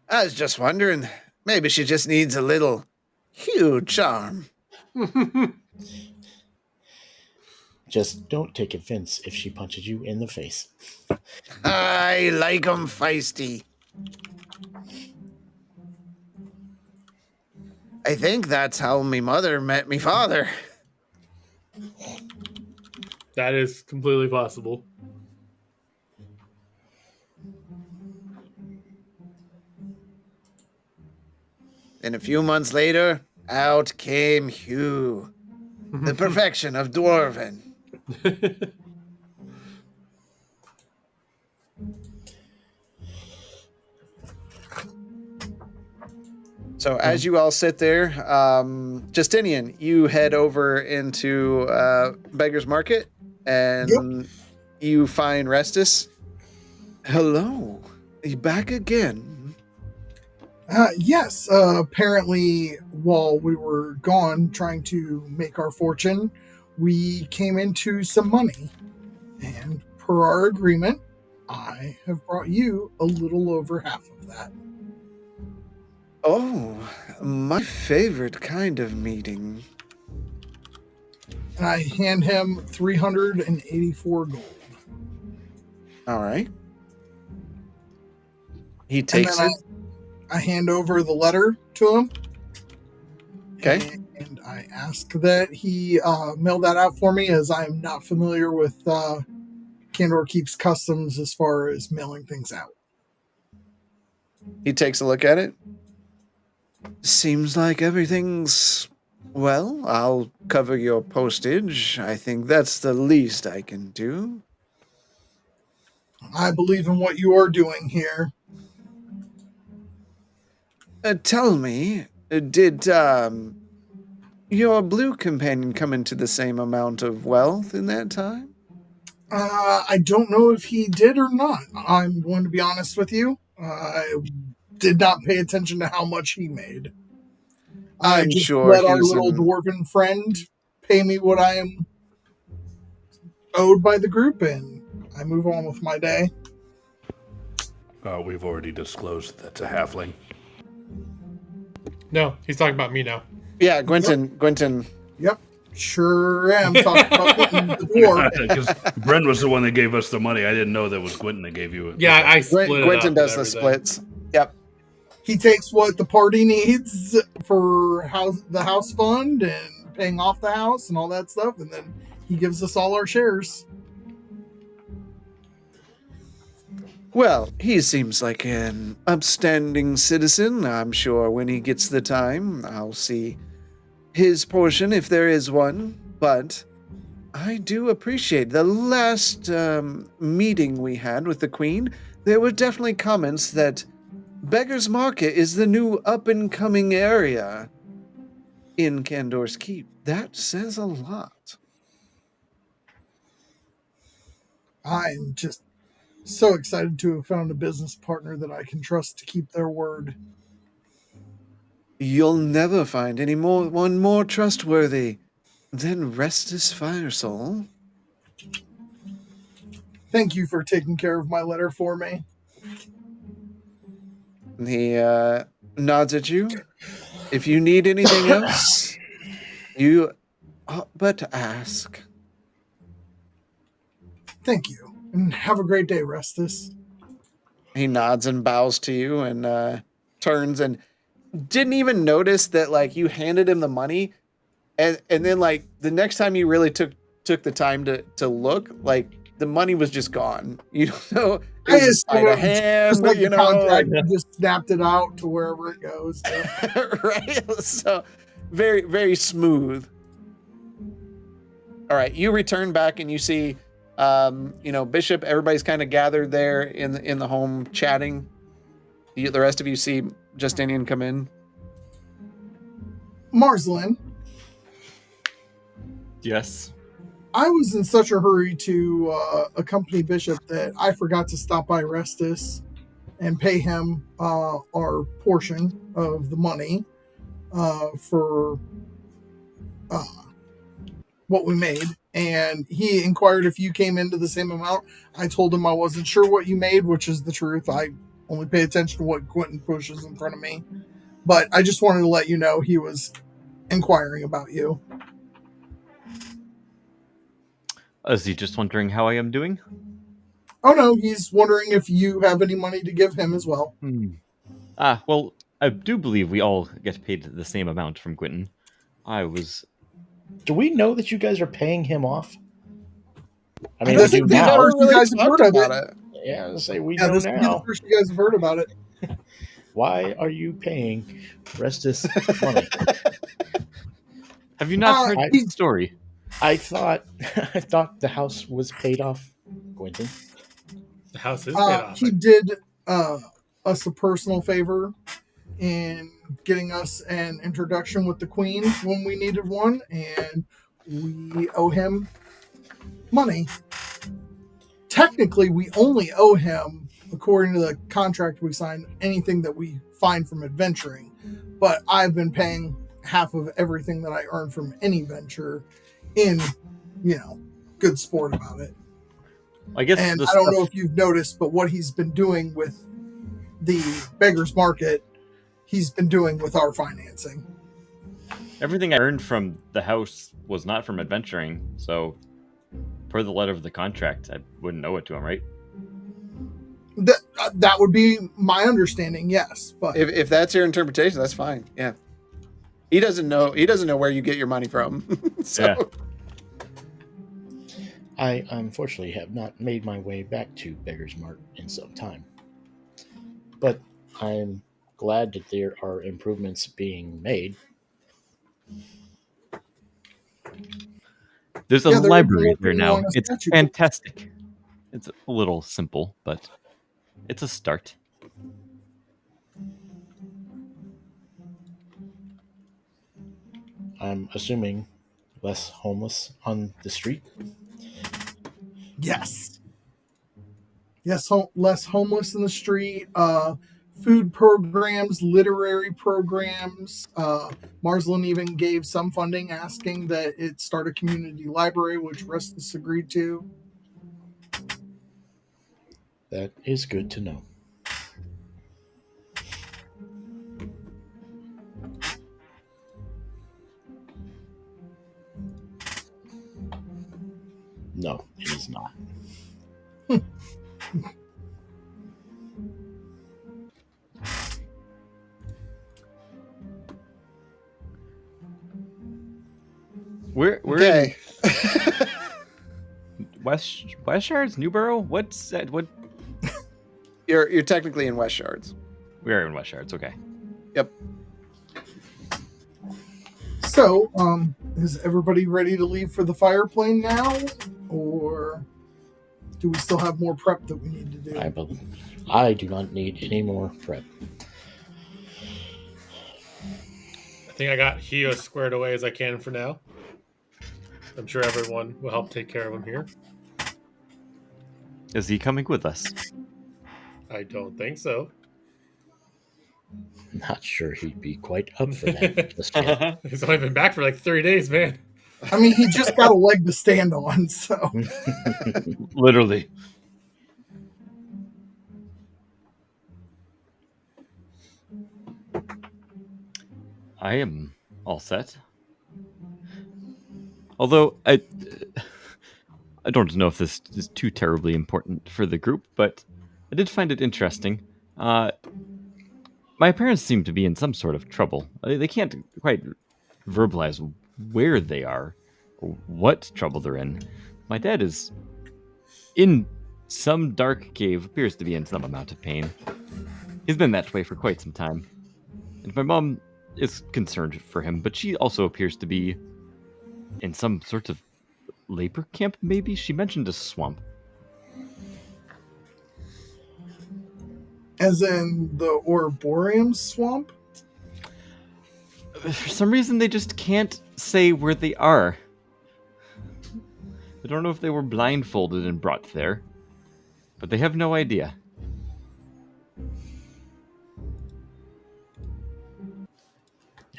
I was just wondering, maybe she just needs a little huge charm. Just don't take offense if she punches you in the face. I like 'em feisty. I think that's how me mother met me father. That is completely possible. And a few months later, out came Hugh, the perfection of dwarven. So as you all sit there, Justinian, you head over into Beggar's Market, and you find Restus. Hello, you back again? Yes, apparently while we were gone trying to make our fortune, we came into some money. And per our agreement, I have brought you a little over half of that. Oh, my favorite kind of meeting. And I hand him 384 gold. All right. He takes And it. then I hand over the letter to him. Okay. And I ask that he mail that out for me, as I'm not familiar with Candor keeps customs as far as mailing things out. He takes a look at it. Seems like everything's well. I'll cover your postage. I think that's the least I can do. I believe in what you are doing here. Tell me, did your blue companion come into the same amount of wealth in that time? I don't know if he did or not. I'm going to be honest with you. I did not pay attention to how much he made. I I'm just sure let our he's little an- dwarven friend pay me what I am owed by the group, and I move on with my day. We've already disclosed that's a halfling. No, he's talking about me now. Yeah, Gwenton. Yep, sure am talking about the dwarf. Because Bren was the one that gave us the money. I didn't know that was Quentin that gave you it. Yeah, I split it up. Gwenton does and the everything. splits. Yep. He takes what the party needs for the house fund and paying off the house and all that stuff, and then he gives us all our shares. Well, he seems like an upstanding citizen. I'm sure when he gets the time, I'll see his portion if there is one. But I do appreciate the last meeting we had with the Queen. There were definitely comments that Beggar's Market is the new up-and-coming area in Candor's Keep. That says a lot. I'm just so excited to have found a business partner that I can trust to keep their word. You'll never find one more trustworthy than Restus Firesoul. Thank you for taking care of my letter for me. He nods at you. If you need anything else, you but ask. Thank you, and have a great day, Restus. He nods and bows to you and turns and didn't even notice that like you handed him the money, and then like the next time you really took the time to look, like the money was just gone. You don't know. It was just by the hand, just like you the know, contract, like- you just snapped it out to wherever it goes. So. right? So very, very smooth. All right, you return back and you see, Bishop. Everybody's kind of gathered there in the home chatting. The rest of you see Justinian come in. Marslin, Yes. I was in such a hurry to accompany Bishop that I forgot to stop by Restus and pay him our portion of the money for what we made. And he inquired if you came into the same amount. I told him I wasn't sure what you made, which is the truth. I only pay attention to what Quentin pushes in front of me. But I just wanted to let you know he was inquiring about you. Is he just wondering how I am doing? Oh no, he's wondering if you have any money to give him as well. Well, I do believe we all get paid the same amount from Quentin. Do we know that you guys are paying him off? I I mean, guess we we do never now. really guys have heard talked of about it. Yeah, I say we Yeah, know this will be the now. first you guys have heard about it. Why are you paying Restus money? Have you not heard he- the story? I thought the house was paid off, Quentin. The house is paid off. He did us a personal favor in getting us an introduction with the Queen when we needed one, and we owe him money. Technically, we only owe him, according to the contract we signed, anything that we find from adventuring. But I've been paying half of everything that I earn from any venture in, good sport about it. I guess And the I don't know stuff- if you've noticed, but what he's been doing with the Beggar's Market, he's been doing with our financing. everything I earned from the house was not from adventuring, so per the letter of the contract, I wouldn't owe it to him, right? That would be my understanding, yes. But If that's your interpretation, that's fine. Yeah. He doesn't know where you get your money from. So Yeah. I unfortunately have not made my way back to Beggar's Mart in some time. But I'm glad that there are improvements being made. There's a Yeah, they're even library there working now. on a It's statue. fantastic. It's a little simple, but it's a start. I'm assuming less homeless on the street. Yes. Yes, less homeless in the street. Food programs, literary programs. Marsland even gave some funding, asking that it start a community library, which Rustus agreed to. That is good to know. No, it is not. We're Okay. in Westshards, Newborough. What's that? What? You're technically in West Shards. We are in Westshards. Okay. Yep. So, is everybody ready to leave for the fire plane now? Or do we still have more prep that we need to do? I do not need any more prep. I think I got Hio as squared away as I can for now. I'm sure everyone will help take care of him here. Is he coming with us? I don't think so. Not sure he'd be quite up for that just yet. He's only been back for like 30 days, man. I mean, he just got a leg to stand on, so. Literally. I am all set. Although I don't know if this is too terribly important for the group, but I did find it interesting. My parents seem to be in some sort of trouble. They can't quite verbalize where they are or what trouble they're in. My dad is in some dark cave, appears to be in some amount of pain. He's been that way for quite some time. And my mom is concerned for him, but she also appears to be in some sort of labor camp, maybe? She mentioned a swamp. As in the Arboreum swamp? For some reason, they just can't say where they are. I don't know if they were blindfolded and brought there, but they have no idea.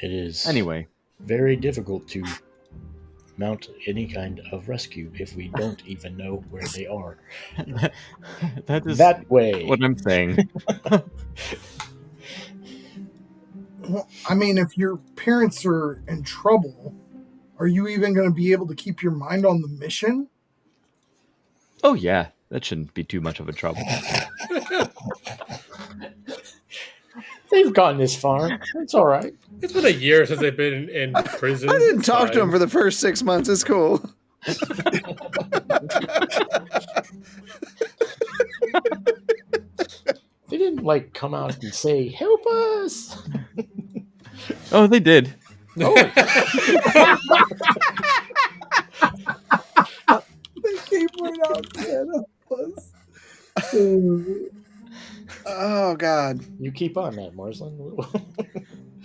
It is Anyway, very difficult to mount any kind of rescue if we don't even know where they are. that is That way. what I'm saying. Well, I mean, if your parents are in trouble, are you even going to be able to keep your mind on the mission? Oh yeah, that shouldn't be too much of a trouble. They've gotten this far. It's all right. It's been a year since they've been in prison. I didn't talk to him for the first 6 months. It's cool. They didn't like come out and say, "Help us." Oh, they did. They came right out and help us. Oh God. You keep on that, Marsland.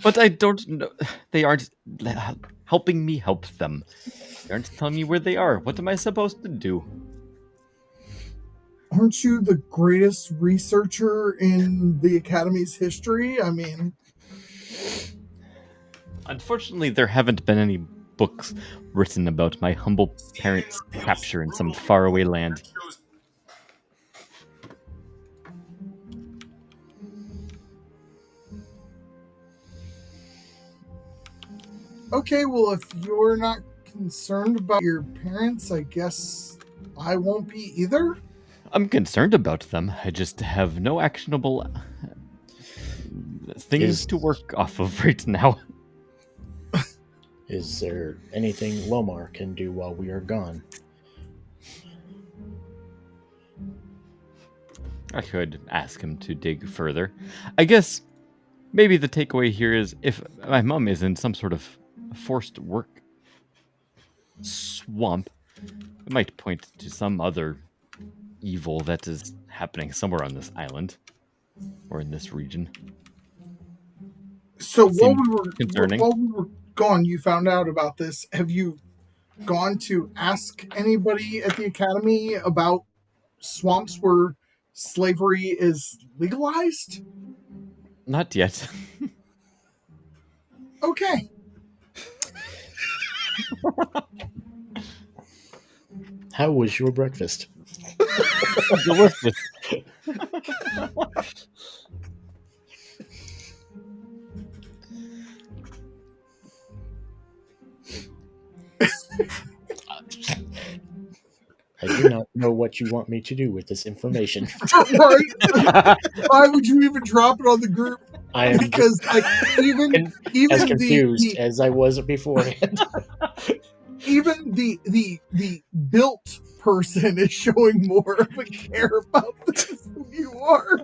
But I don't know. They aren't helping me help them. They aren't telling me where they are. What am I supposed to do? Aren't you the greatest researcher in the Academy's history? I mean, Unfortunately, there haven't been any books written about my humble parents' capture in some faraway land. okay, well, if you're not concerned about your parents, I guess I won't be either. I'm concerned about them. I just have no actionable things to work off of right now. Is there anything Lomar can do while we are gone? I could ask him to dig further. I guess maybe the takeaway here is if my mom is in some sort of forced work swamp, it might point to some other evil that is happening somewhere on this island or in this region. So Seemed concerning. while we were gone, you found out about this. Have you gone to ask anybody at the academy about swamps where slavery is legalized? Not yet. Okay. How was your breakfast? Delicious. I do not know what you want me to do with this information. Right? Why would you even drop it on the group? I am Because like even as confused the as I was beforehand. even the built person is showing more of a care about this than you are.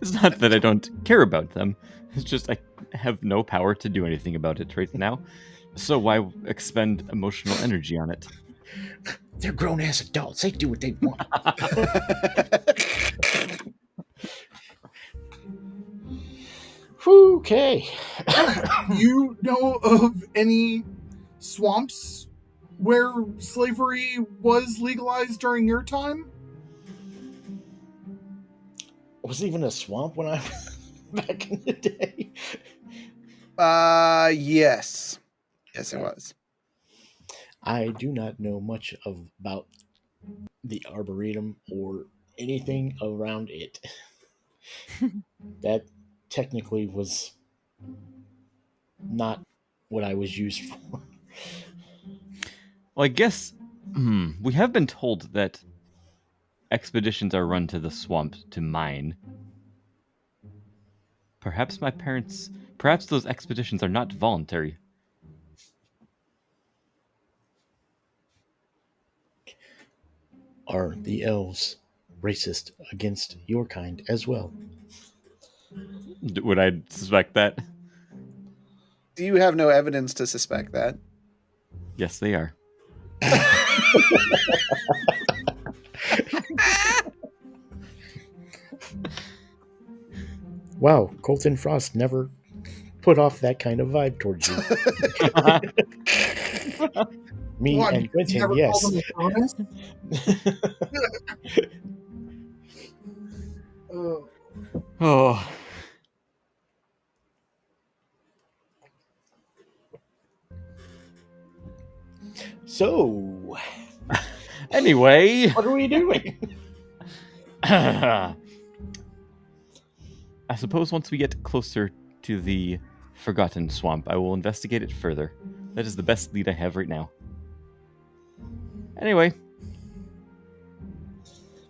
It's not that I don't care about them. It's just I have no power to do anything about it right now. So why expend emotional energy on it? They're grown-ass adults. They do what they want. Okay. You know of any swamps where slavery was legalized during your time? Was it even a swamp when I was back in the day? Yes. Yes, it was. I do not know much about the Arboretum or anything around it. That technically was not what I was used for. Well, I guess we have been told that expeditions are run to the swamp to mine. Perhaps those expeditions are not voluntary. Are the elves racist against your kind as well? Would I suspect that? Do you have no evidence to suspect that? Yes, they are. Wow, Colton Frost never put off that kind of vibe towards you. Me What, and you Quentin, never yes. called him a communist? Oh. So, Anyway, what are we doing? I suppose once we get closer to the Forgotten Swamp, I will investigate it further. That is the best lead I have right now. Anyway,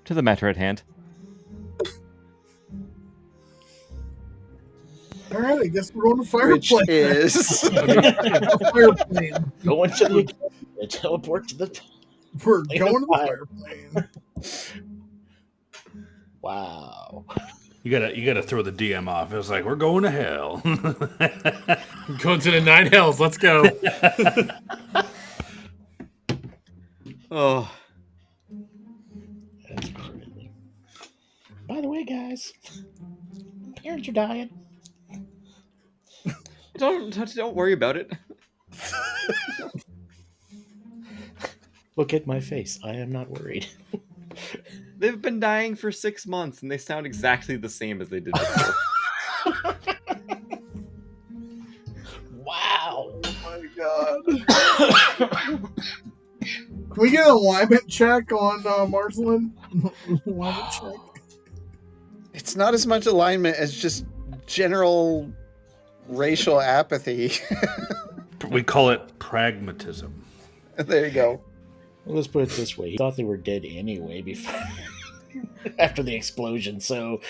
to the matter at hand. All right, I guess we're going to Which fireplace. is A fireplane. Going to the teleport to the. We're Plane going of to the fire. fireplane. Wow. You gotta throw the DM off. It was like, we're going to hell. Going to the 9 hells. Let's go. Oh, That's crazy. By the way, guys, parents are dying. don't worry about it. Look at my face. I am not worried. They've been dying for 6 months, and they sound exactly the same as they did before. Wow. oh my god. Can we get an alignment check on Marceline? Alignment check. It's not as much alignment as just general racial apathy. We call it pragmatism. There you go. Well, let's put it this way. He thought they were dead anyway before after the explosion, so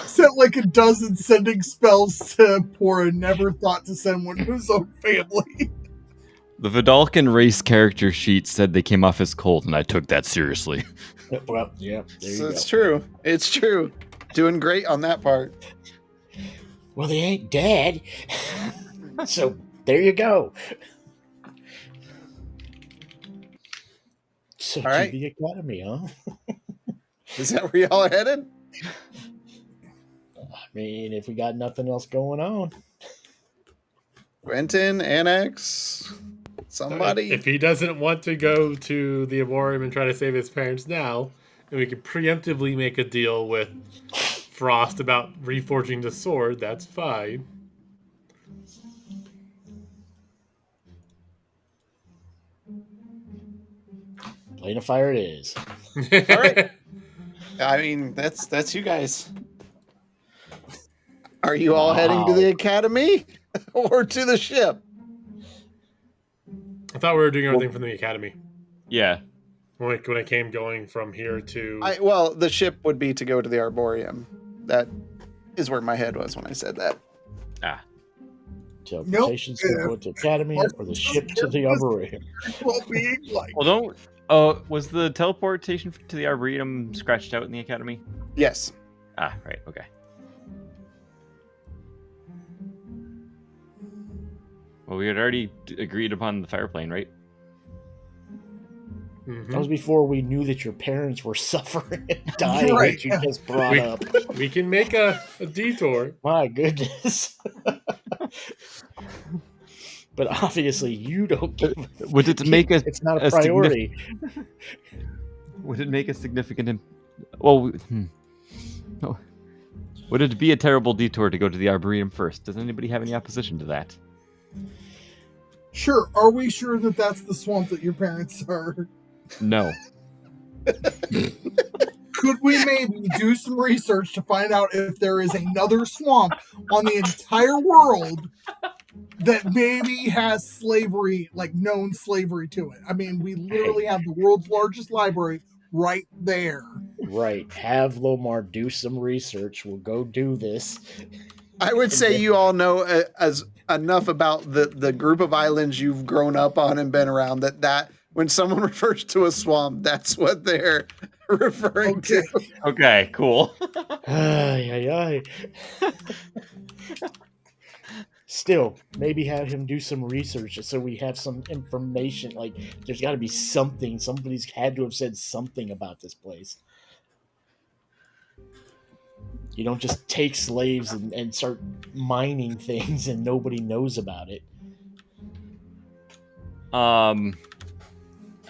Sent like a dozen sending spells to Pora, never thought to send one to his own family. The Vidalcan race character sheet said they came off as cold, and I took that seriously. Well, yeah, there you go. It's true. It's true. Doing great on that part. Well, they ain't dead. So there you go. So All right. to the academy, huh? Is that where y'all are headed? I mean, if we got nothing else going on. Quentin, Annex, somebody. If he doesn't want to go to the Arboreum and try to save his parents now, then we could preemptively make a deal with Frost about reforging the sword. That's fine. Lane of Fire it is. All right. I mean, that's you guys. Are you all heading to the academy or to the ship? I thought we were doing everything from the academy. Yeah. When I came going from here to... Well, the ship would be to go to the Arboreum. That is where my head was when I said that. Ah. Teleportation to the academy or the ship to the Arboreum. Well, being like, Well, don't. Was the teleportation to the Arboreum scratched out in the academy? Yes. Ah, right. Okay. Well, we had already agreed upon the fireplane, right? That was before we knew that your parents were suffering and dying, Right. that you just brought up. We can make a detour. My goodness. But obviously you don't give Would it make a? it's not a priority. Would it make a significant? Well, oh. Would it be a terrible detour to go to the Arboreum first? Does anybody have any opposition to that? sure, are we sure that that's the swamp that your parents are? No. Could we maybe do some research to find out if there is another swamp on the entire world that maybe has slavery, like known slavery to it? I mean, we literally have the world's largest library right there. Right. Have Lomar do some research. We'll go do this. I would say you all know as enough about the group of islands you've grown up on and been around that when someone refers to a swamp, that's what they're referring to. Okay. Cool. Ay, ay, ay. Still, maybe have him do some research so we have some information. Like, there's got to be something. Somebody's had to have said something about this place. You don't just take slaves and start mining things and nobody knows about it. I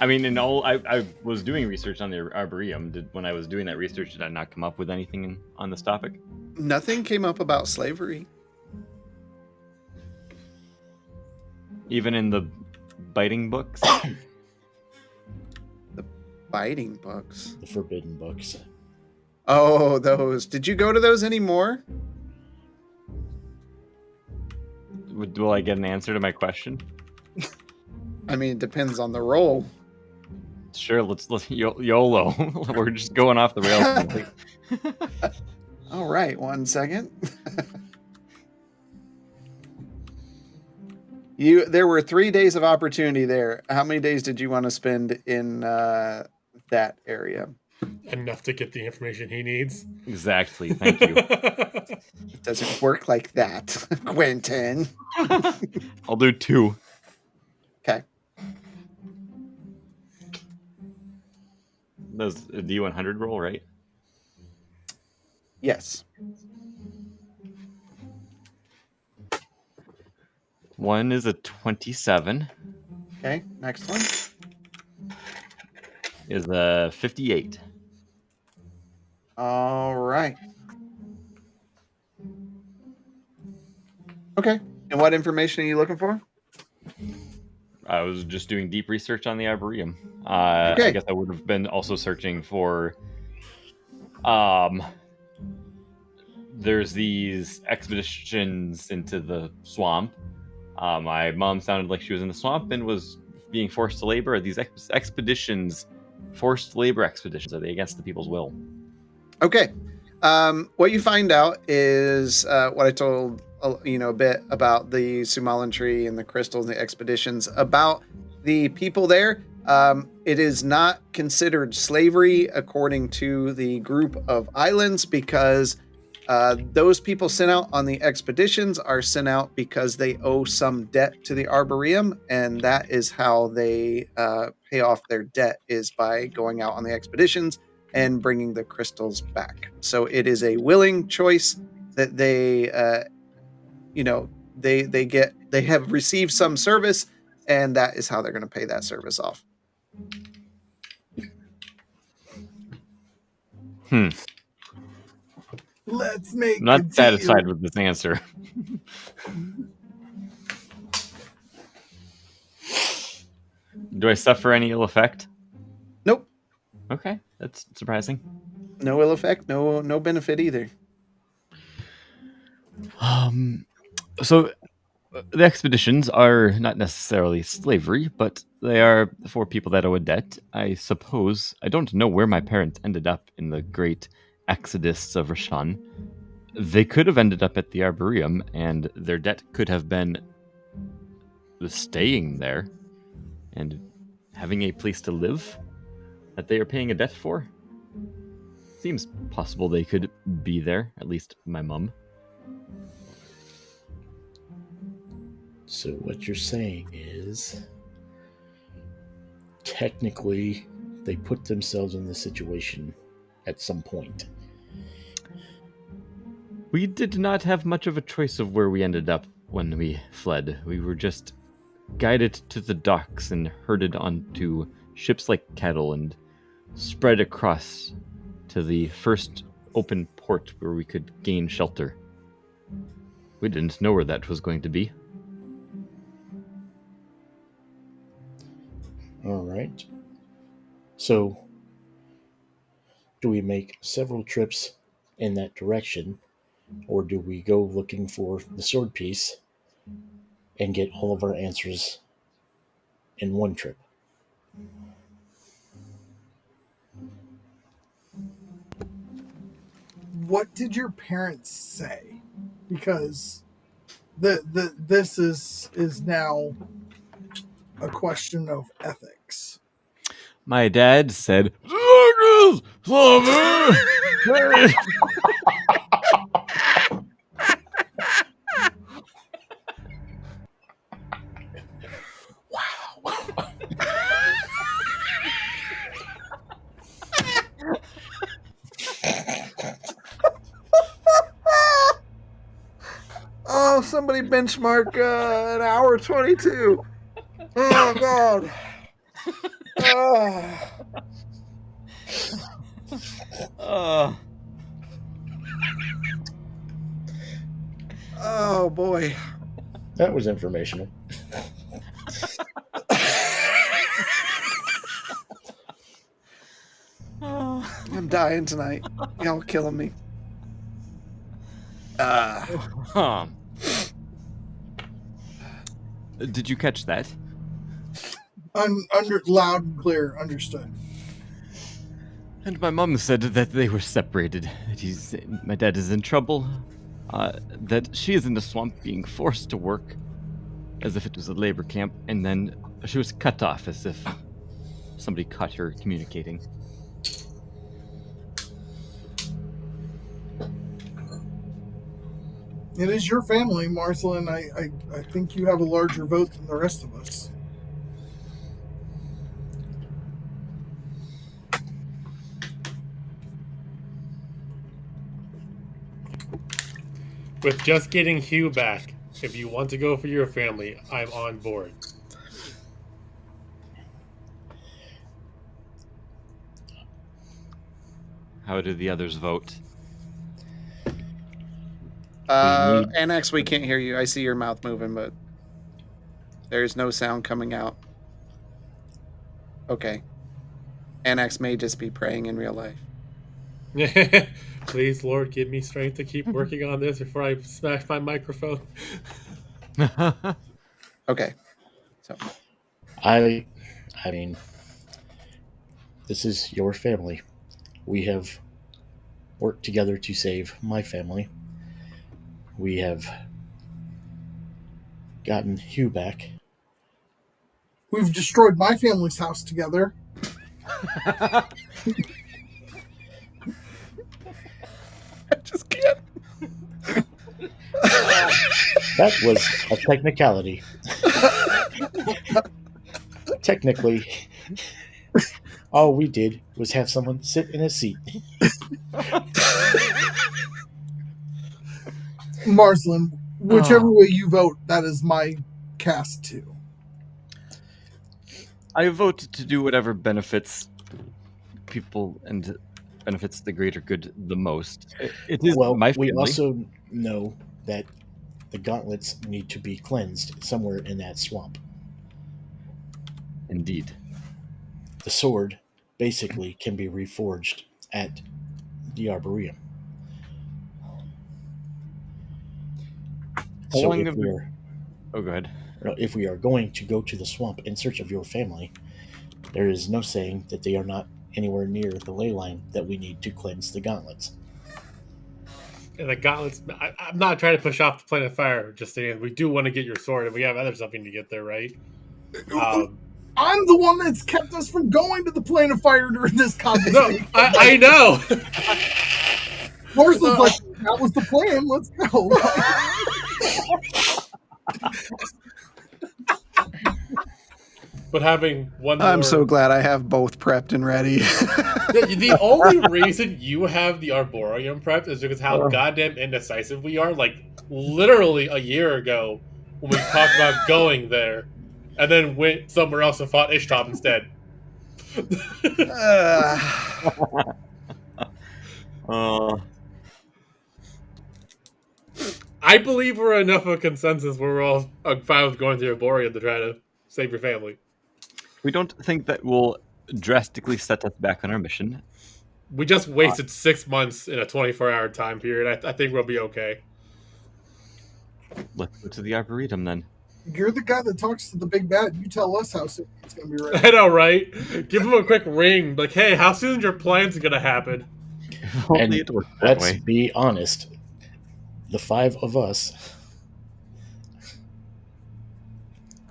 mean, I was doing research on the Arboreum. When I was doing that research, did I not come up with anything on this topic? Nothing came up about slavery. Even in the biting books? The biting books. The forbidden books. Oh, those. Did you go to those anymore? Will I get an answer to my question? I mean, it depends on the role. Sure, let's YOLO. We're just going off the rails. All right, 1 second. There were 3 days of opportunity there. How many days did you want to spend in that area? Enough to get the information he needs. Exactly. Thank you. It doesn't work like that, Quentin. I'll do 2. Okay. That's a D100 roll, right? Yes. 1 is a 27. Okay, next one. Is a 58. All right. Okay. And what information are you looking for? I was just doing deep research on the Arboreum. Okay. I guess I would have been also searching for. There's these expeditions into the swamp. My mom sounded like she was in the swamp and was being forced to labor. Are these expeditions forced labor expeditions? Are they against the people's will? Okay. What you find out is what I told a bit about the Sumalan tree and the crystals and the expeditions. About the people there, it is not considered slavery according to the group of islands because those people sent out on the expeditions are sent out because they owe some debt to the Arboreum, and that is how they pay off their debt, is by going out on the expeditions and bringing the crystals back. So it is a willing choice that they they have received some service, and that is how they're going to pay that service off. Let's make I'm not a satisfied deal. with this answer. Do I suffer any ill effect? Nope, Okay, that's surprising. no ill effect, no benefit either. So the expeditions are not necessarily slavery, but they are for people that owe a debt. I suppose I don't know where my parents ended up in the great exodus of Rashan. They could have ended up at the Arboreum, and their debt could have been staying there and having a place to live that they are paying a debt for. Seems possible they could be there, at least my mom. So what you're saying is, technically, they put themselves in this situation at some point. We did not have much of a choice of where we ended up when we fled. We were just guided to the docks and herded onto ships like cattle and spread across to the first open port where we could gain shelter. We didn't know where that was going to be. All right. So, do we make several trips in that direction, or do we go looking for the sword piece and get all of our answers in one trip? What did your parents say? Because this is now a question of ethics. My dad said, Oh, somebody benchmark an hour 22. Oh God. Oh boy. That was informational. I'm dying tonight. Y'all killing me. Did you catch that? Under loud and clear, understood. And my mom said that they were separated. That my dad is in trouble. That she is in the swamp being forced to work as if it was a labor camp, and then she was cut off as if somebody caught her communicating. It is your family, Marcel, and I think you have a larger vote than the rest of us. With just getting Hugh back, if you want to go for your family, I'm on board. How do the others vote? Annex, we can't hear you. I see your mouth moving, but there's no sound coming out. Okay. Annex may just be praying in real life. Please, Lord, give me strength to keep working on this before I smash my microphone. Okay. So I mean, this is your family. We have worked together to save my family. We have gotten Hugh back. We've destroyed my family's house together. I just can't. That was a technicality. Technically, all we did was have someone sit in a seat. Marsland, whichever way you vote, that is my cast too. I vote to do whatever benefits people and benefits the greater good the most. It is Well, my we family. also know that the gauntlets need to be cleansed somewhere in that swamp. Indeed. The sword basically can be reforged at the Arboreum. How So long if have we we- are Oh, go ahead. if we are going to go to the swamp in search of your family, there is no saying that they are not anywhere near the ley line that we need to cleanse the gauntlets. And the gauntlets. I'm not trying to push off the plane of fire. Just saying, we do want to get your sword, and we have other something to get there, right? I'm the one that's kept us from going to the plane of fire during this No, conversation. I know. Marsland's like, that was the plan. Let's go. But having one I'm more... so glad I have both prepped and ready. The only reason you have the Arboreum prepped is because how goddamn indecisive we are. Like, literally a year ago, when we talked about going there, and then went somewhere else and fought Ishtop instead. I believe we're enough of a consensus where we're all fine with going to the Arboreum to try to save your family. We don't think that will drastically set us back on our mission. We just wasted 6 months in a 24-hour time period. I think we'll be okay. Let's go to the Arboretum then. You're the guy that talks to the big bad. You tell us how soon it's going to be ready. I know, right? Give him a quick ring. Like, hey, how soon is your plans going to happen? Only And it works that let's way. be honest, the five of us,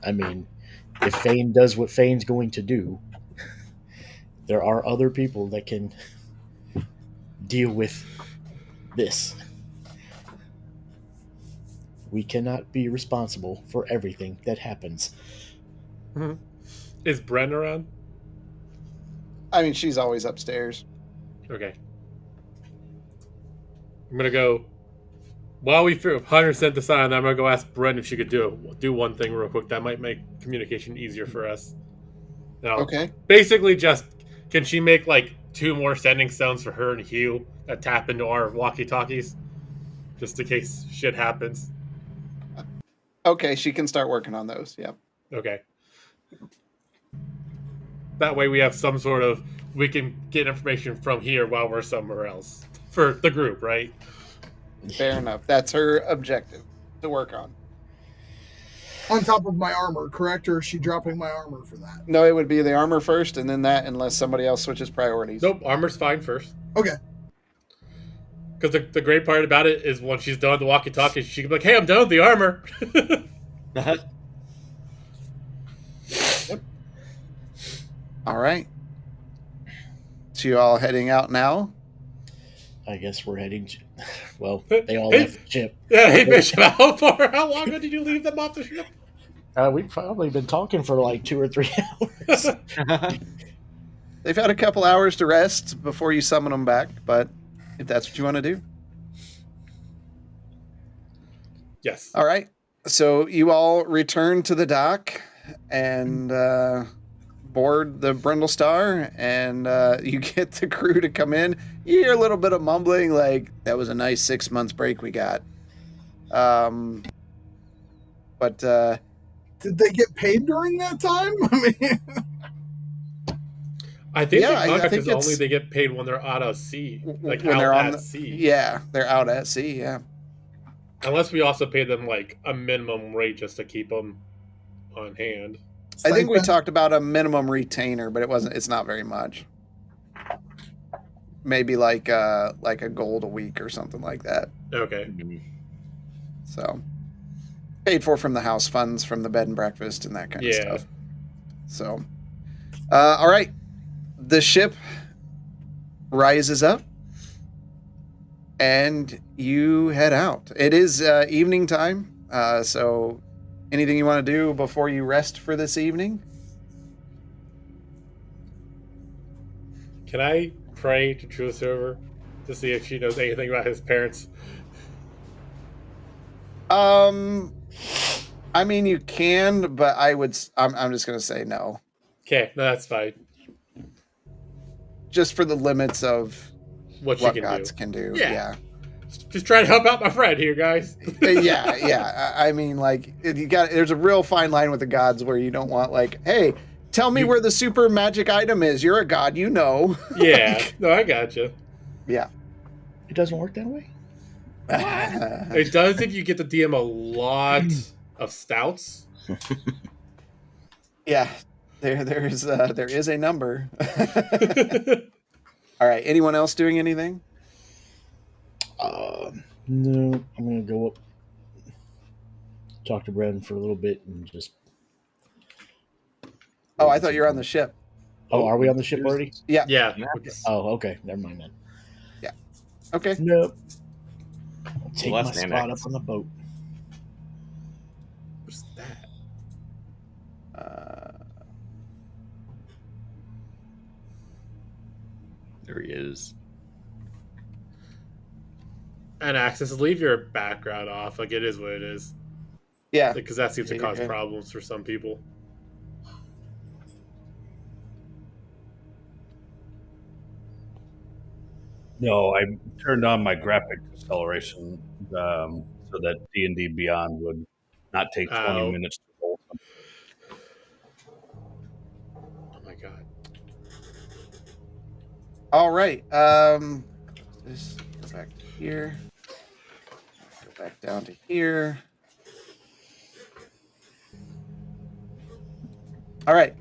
I mean, if Fane does what Fane's going to do, there are other people that can deal with this. We cannot be responsible for everything that happens. Is Bren around? I mean, she's always upstairs. Okay. I'm going to go... While we 100% decide on that, I'm going to go ask Bren if she could do one thing real quick. That might make communication easier for us. Now, Okay. basically just, can she make like 2 more sending stones for her and Hugh that tap into our walkie-talkies? Just in case shit happens. Okay, she can start working on those. Yep. Okay. That way we have some sort of... We can get information from here while we're somewhere else. For the group, right? Fair enough. That's her objective to work on. On top of my armor, correct? Or is she dropping my armor for that? No, it would be the armor first and then that, unless somebody else switches priorities. Nope, armor's fine first. Okay. Because the great part about it is when she's done with the walkie-talkie, she can be like, hey, I'm done with the armor. All right. So you all heading out now? I guess we're heading to... Well, they all left the ship. Yeah, hey, Bishop, how long ago did you leave them off the ship? We've probably been talking for like 2 or 3 hours. They've had a couple hours to rest before you summon them back, but if that's what you want to do. Yes. All right. So you all return to the dock and board the Brindle Star, and you get the crew to come in. You hear a little bit of mumbling, like, that was a nice 6 months break we got. But Did they get paid during that time? I mean, I think Yeah, the I contract think is it's- only they get paid when they're out of sea. Like, when out they're at on the, sea. yeah, they're out at sea. Yeah. Unless we also pay them, like, a minimum rate just to keep them on hand. I think we stipend? talked about a minimum retainer, but it's not very much. Maybe like a gold a week or something like that. Okay. So, paid for from the house funds, from the bed and breakfast and that kind of Yeah. stuff. So, all right. The ship rises up and you head out. It is evening time. So anything you want to do before you rest for this evening? Can I pray to Truth Server to see if she knows anything about his parents? I mean, you can, but I'm just going to say no. Okay, no, that's fine. Just for the limits of What she what can gods do. can do. Yeah. Yeah. Just trying to help out my friend here, guys. Yeah. I mean, like, there's a real fine line with the gods where you don't want, like, hey, tell me where the super magic item is. You're a god, you know. Yeah, no, I gotcha. Yeah. It doesn't work that way? It does if you get to DM a lot of stouts. Yeah. There is a number. All right. Anyone else doing anything? No, I'm going to go up, talk to Brandon for a little bit, and just... Oh, I thought you were on the ship. Oh, are we on the ship already? Yeah. Yeah. Oh, okay. Never mind then. Okay. Nope. I'll take Less my than spot X. up on the boat. What's that? There he is. And Axis, leave your background off. Like, it is what it is. Yeah. Because that seems to Yeah, cause okay. problems for some people. No, I turned on my graphic acceleration so that D&D Beyond would not take 20 Oh. minutes to roll. Oh my god. All right. Just go back to here. Go back down to here. All right.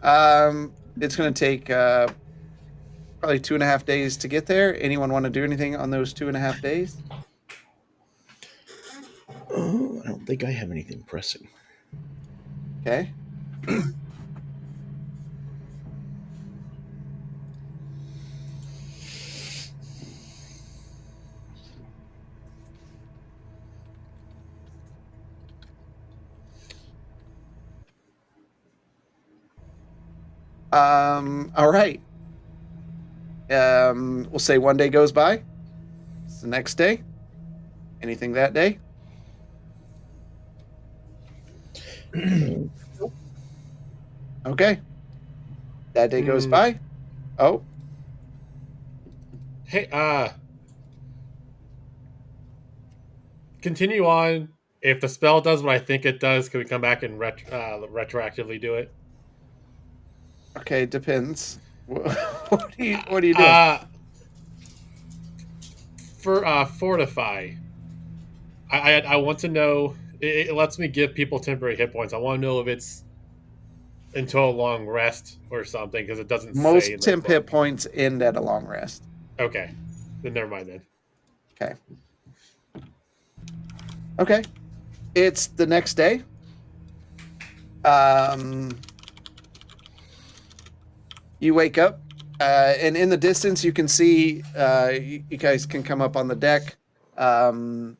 It's going to take probably 2.5 days to get there. Anyone want to do anything on those 2.5 days? Oh, I don't think I have anything pressing. Okay. All right. We'll say 1 day goes by. It's the next day. Anything that day? Okay. That day goes by. Oh, Hey, continue on. If the spell does what I think it does, can we come back and retroactively do it? okay. Depends. What do you do? For fortify, I want to know. It lets me give people temporary hit points. I want to know if it's until a long rest or something because it doesn't Most say in the temp book. hit points end at a long rest. Okay, then never mind then. Okay. Okay. It's the next day. You wake up, and in the distance, you can see. You guys can come up on the deck, and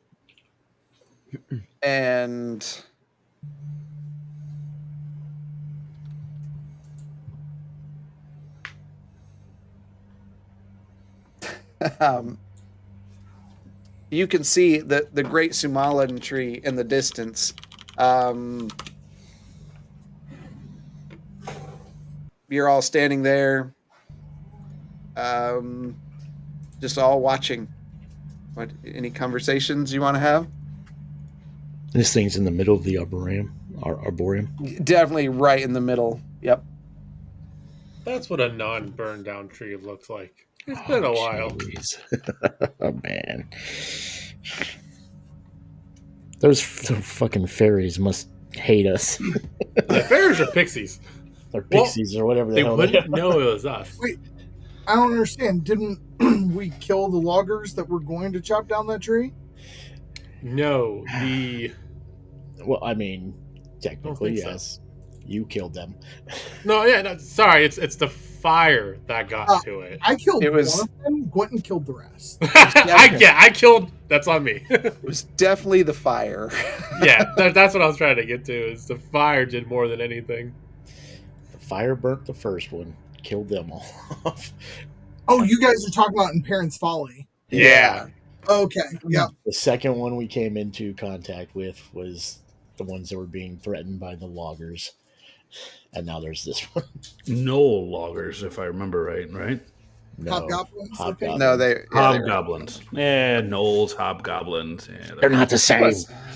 you can see the great Sumalan tree in the distance. You're all standing there, just all watching. Any conversations you want to have? This thing's in the middle of the Arboreum. Arboreum. Definitely right in the middle. Yep. That's what a non-burned down tree looks like. It's been a while. Jeez. Oh, man. Those fucking fairies must hate us. The fairies are pixies. Or pixies or whatever the They hell wouldn't are. know it was us. Wait, I don't understand. Didn't we kill the loggers that were going to chop down that tree? No, Well, I mean, technically, think so. yes. You killed them. No, yeah, no, sorry, it's the fire that got to it. I killed It was- one of them. Quentin killed the rest. I killed. That's on me. It was definitely the fire. Yeah, that's what I was trying to get to. Is the fire did more than anything. The fire burnt the first one, killed them all off. Oh, you guys are talking about in Parents' Folly. Yeah. Okay, yeah. The second one we came into contact with was the ones that were being threatened by the loggers. And now there's this one. No loggers, if I remember right? No, Hobgoblins, I think? No, they were- Hobgoblins. Knolls, hobgoblins. Yeah, they're not the same.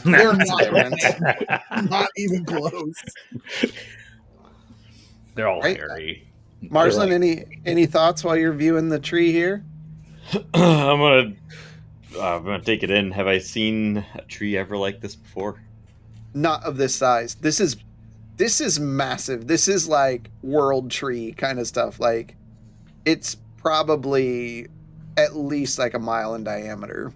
They're Sirens. not even close. They're all Right. hairy. Marsland, any thoughts while you're viewing the tree here? I'm gonna take it in. Have I seen a tree ever like this before? Not of this size. This is massive. This is like world tree kind of stuff. Like, it's probably at least like a mile in diameter.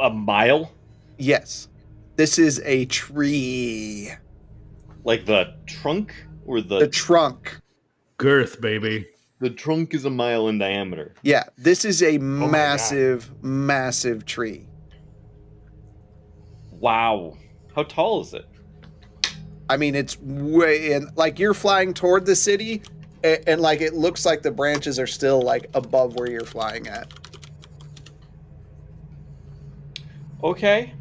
A mile? Yes, this is a tree. Like the trunk or The trunk. Girth, baby. the trunk is a mile in diameter. Yeah, this is a my massive, massive tree. Wow. How tall is it? I mean, it's way in. Like, you're flying toward the city, and like it looks like the branches are still like above where you're flying at. Okay.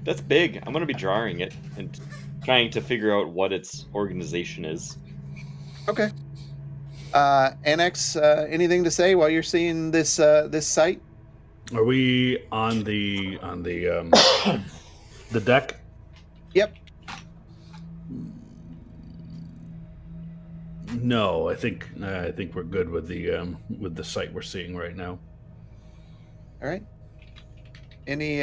That's big. I'm going to be drawing it and trying to figure out what its organization is. Okay. Annex, anything to say while you're seeing this this site? Are we on the the deck? Yep. No, I think we're good with the site we're seeing right now. All right. Any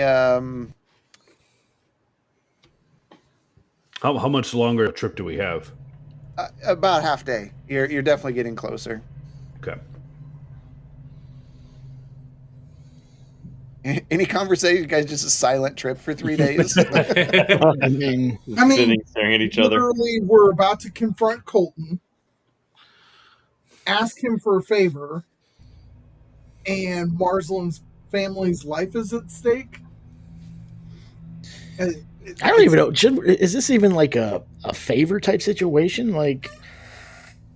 How much longer a trip do we have? about half day. You're definitely getting closer. Okay. Any conversation? You guys just a silent trip for 3 days? I mean, Sitting staring at each other. Literally, we're about to confront Colton, ask him for a favor, and Marsland's family's life is at stake. I don't even know. Is this even like a favor type situation? Like,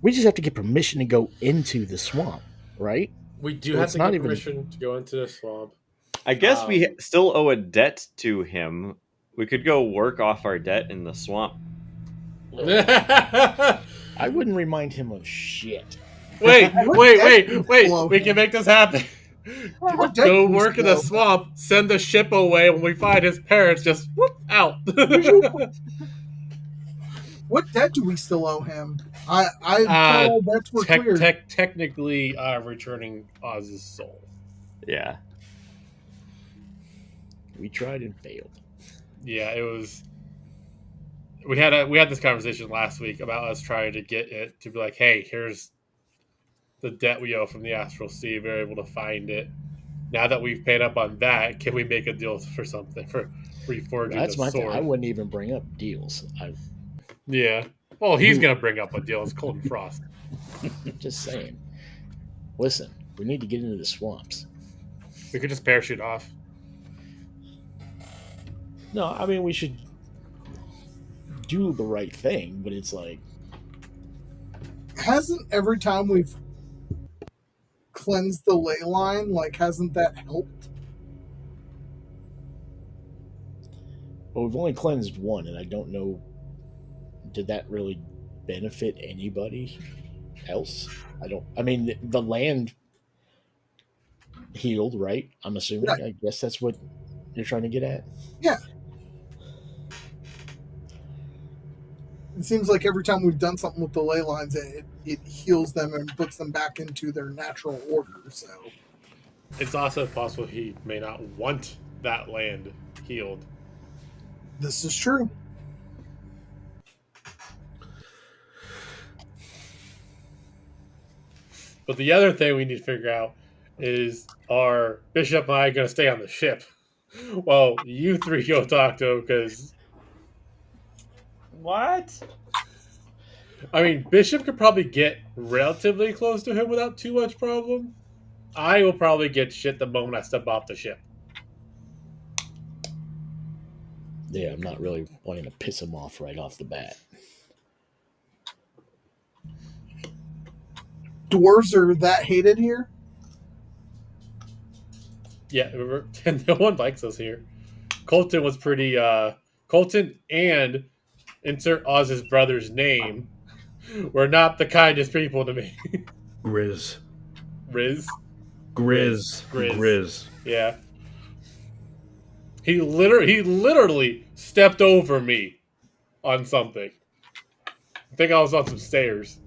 we just have to get permission to go into the swamp, right? We do Well, have it's to not get even- permission to go into the swamp. I guess we still owe a debt to him. We could go work off our debt in the swamp. I wouldn't remind him of shit. wait. Hello. We can make this happen. What deck Go do we work in the still- swamp, send the ship away. When we find his parents, just whoop out. What debt do we still owe him? I Uh, all debts were cleared. Technically, returning Oz's soul. Yeah. We tried and failed. Yeah, it was. We had this conversation last week about us trying to get it to be like, hey, here's the debt we owe from the Astral Sea. We're able to find it. Now that we've paid up on that, can we make a deal for something for reforging That's the my thing. sword? I wouldn't even bring up deals. I'm Yeah. Well, he's gonna bring up a deal. It's Cold and Frost. just saying. Listen, we need to get into the swamps. We could just parachute off. No, I mean, we should do the right thing, but it's like, Hasn't every time we've cleansed the ley line, like, hasn't that helped? well, we've only cleansed one, and I don't know, did that really benefit anybody else? I mean, the land healed, right? I'm assuming. Right. I guess that's what you're trying to get at. Yeah. It seems like every time we've done something with the ley lines, it heals them and puts them back into their natural order. So It's also possible he may not want that land healed. this is true. But the other thing we need to figure out is, are Bishop and I going to stay on the ship? Well, you three go talk to him because What? I mean, Bishop could probably get relatively close to him without too much problem. I will probably get shit the moment I step off the ship. Yeah, I'm not really wanting to piss him off right off the bat. Dwarves are that hated here? Yeah, no one likes us here. Colton was pretty. Colton and insert Oz's brother's name were not the kindest people to me. Grizz. Riz. Grizz. Grizz. Grizz. Yeah. He literally stepped over me on something. I think I was on some stairs.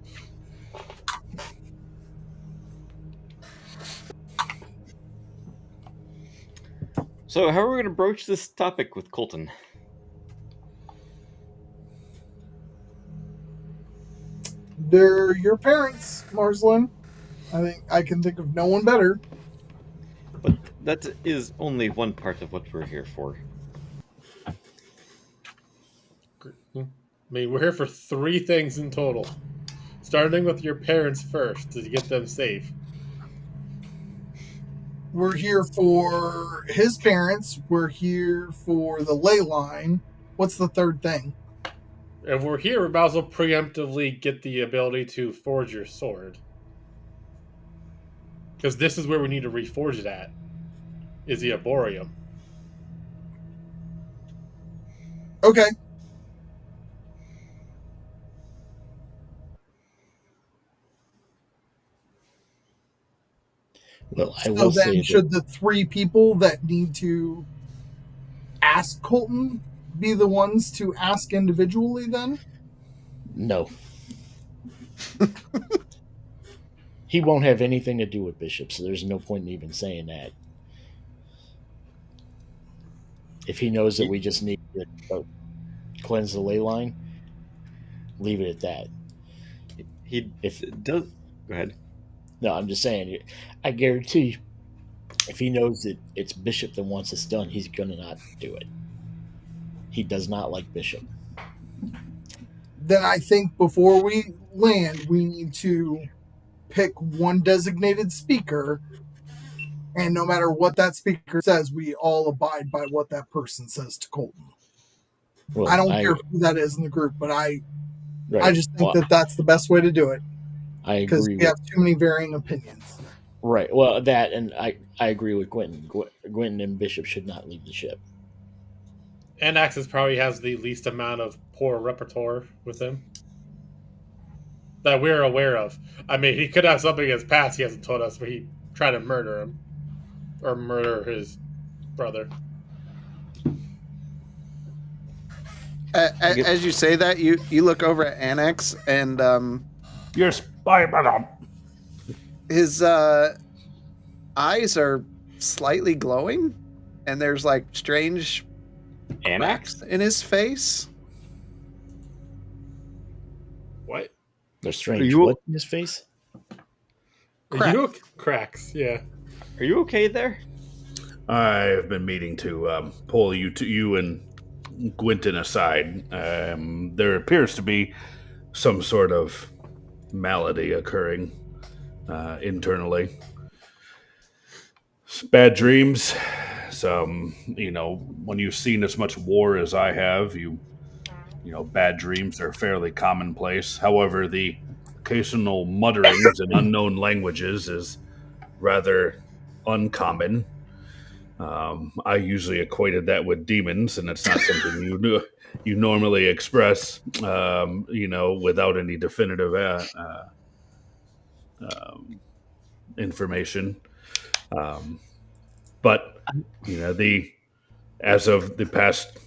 So, how are we going to broach this topic with Colton? They're your parents, Marslin. I think I can think of no one better. But that is only one part of what we're here for. I mean, we're here for 3 things in total. Starting with your parents first to get them safe. We're here for his parents. We're here for the ley line. What's the third thing? If we're here, we might as well preemptively get the ability to forge your sword. Because this is where we need to reforge it at. Is the Arboreum. Okay. Well, I So will say then, that should the 3 people that need to ask Colton be the ones to ask individually then? no. He won't have anything to do with Bishop, so there's no point in even saying that. If he knows that we just need to cleanse the ley line, leave it at that. He If does. Go ahead. No, I'm just saying, I guarantee if he knows that it's Bishop that wants this done, he's going to not do it. He does not like Bishop. Then I think before we land, we need to pick one designated speaker, and no matter what that speaker says, we all abide by what that person says to Colton. Well, I don't care who that is in the group, but I right. just think that that's the best way to do it, I because agree. we have too many varying opinions. Right. Well, that, and I agree with Quentin. Quentin and Bishop should not leave the ship. And Axis probably has the least amount of poor repertoire with him. That we're aware of. I mean, he could have something in his past he hasn't told us, but he tried to murder him. Or murder his brother. As you say that, you look over at Annex, and You're a spy, madam. his eyes are slightly glowing, and there's like strange Annex? cracks in his face. What? There's strange Are you- what in his face? Crack. Cracks, yeah. Are you okay there? I've been meaning to pull you and Gwynton aside. There appears to be some sort of malady occurring internally. Bad dreams. Some, when you've seen as much war as I have, bad dreams are fairly commonplace. However, the occasional mutterings in unknown languages is rather uncommon. I usually equated that with demons, and it's not something you normally express, without any definitive information. But as of the past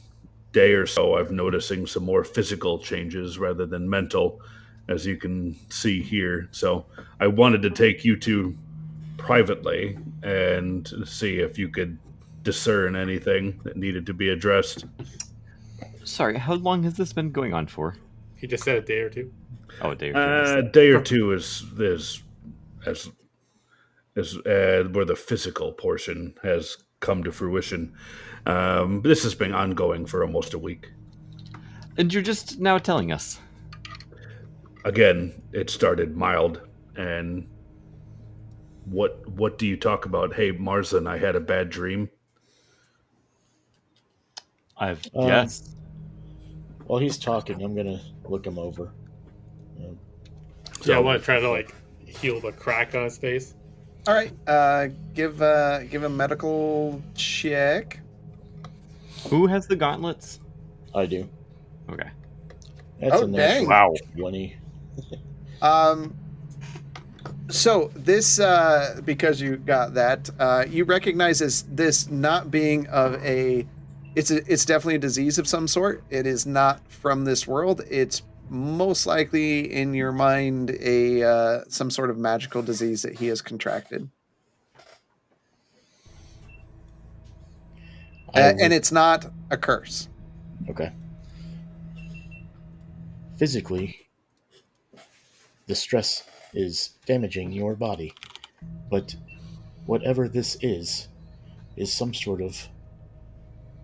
day or so, I've noticing some more physical changes rather than mental, as you can see here. So I wanted to take you two privately and see if you could discern anything that needed to be addressed. Sorry, how long has this been going on for? He just said a day or two. Oh, a day or A two. day or two is where the physical portion has come to fruition. This has been ongoing for almost a week. And you're just now telling us. Again, it started mild, and what do you talk about? Hey, Marsden, I had a bad dream. Yes. While he's talking, I'm gonna look him over. Yeah, I So- want to try to like heal the crack on his face. All right. Give a medical check. Who has the gauntlets? I do. Okay. That's Oh, a natural dang. 20. So this, because you got that, you recognize this not being of it's definitely a disease of some sort. It is not from this world. It's most likely in your mind some sort of magical disease that he has contracted. And it's not a curse. Okay. Physically, the stress is damaging your body, but whatever this is some sort of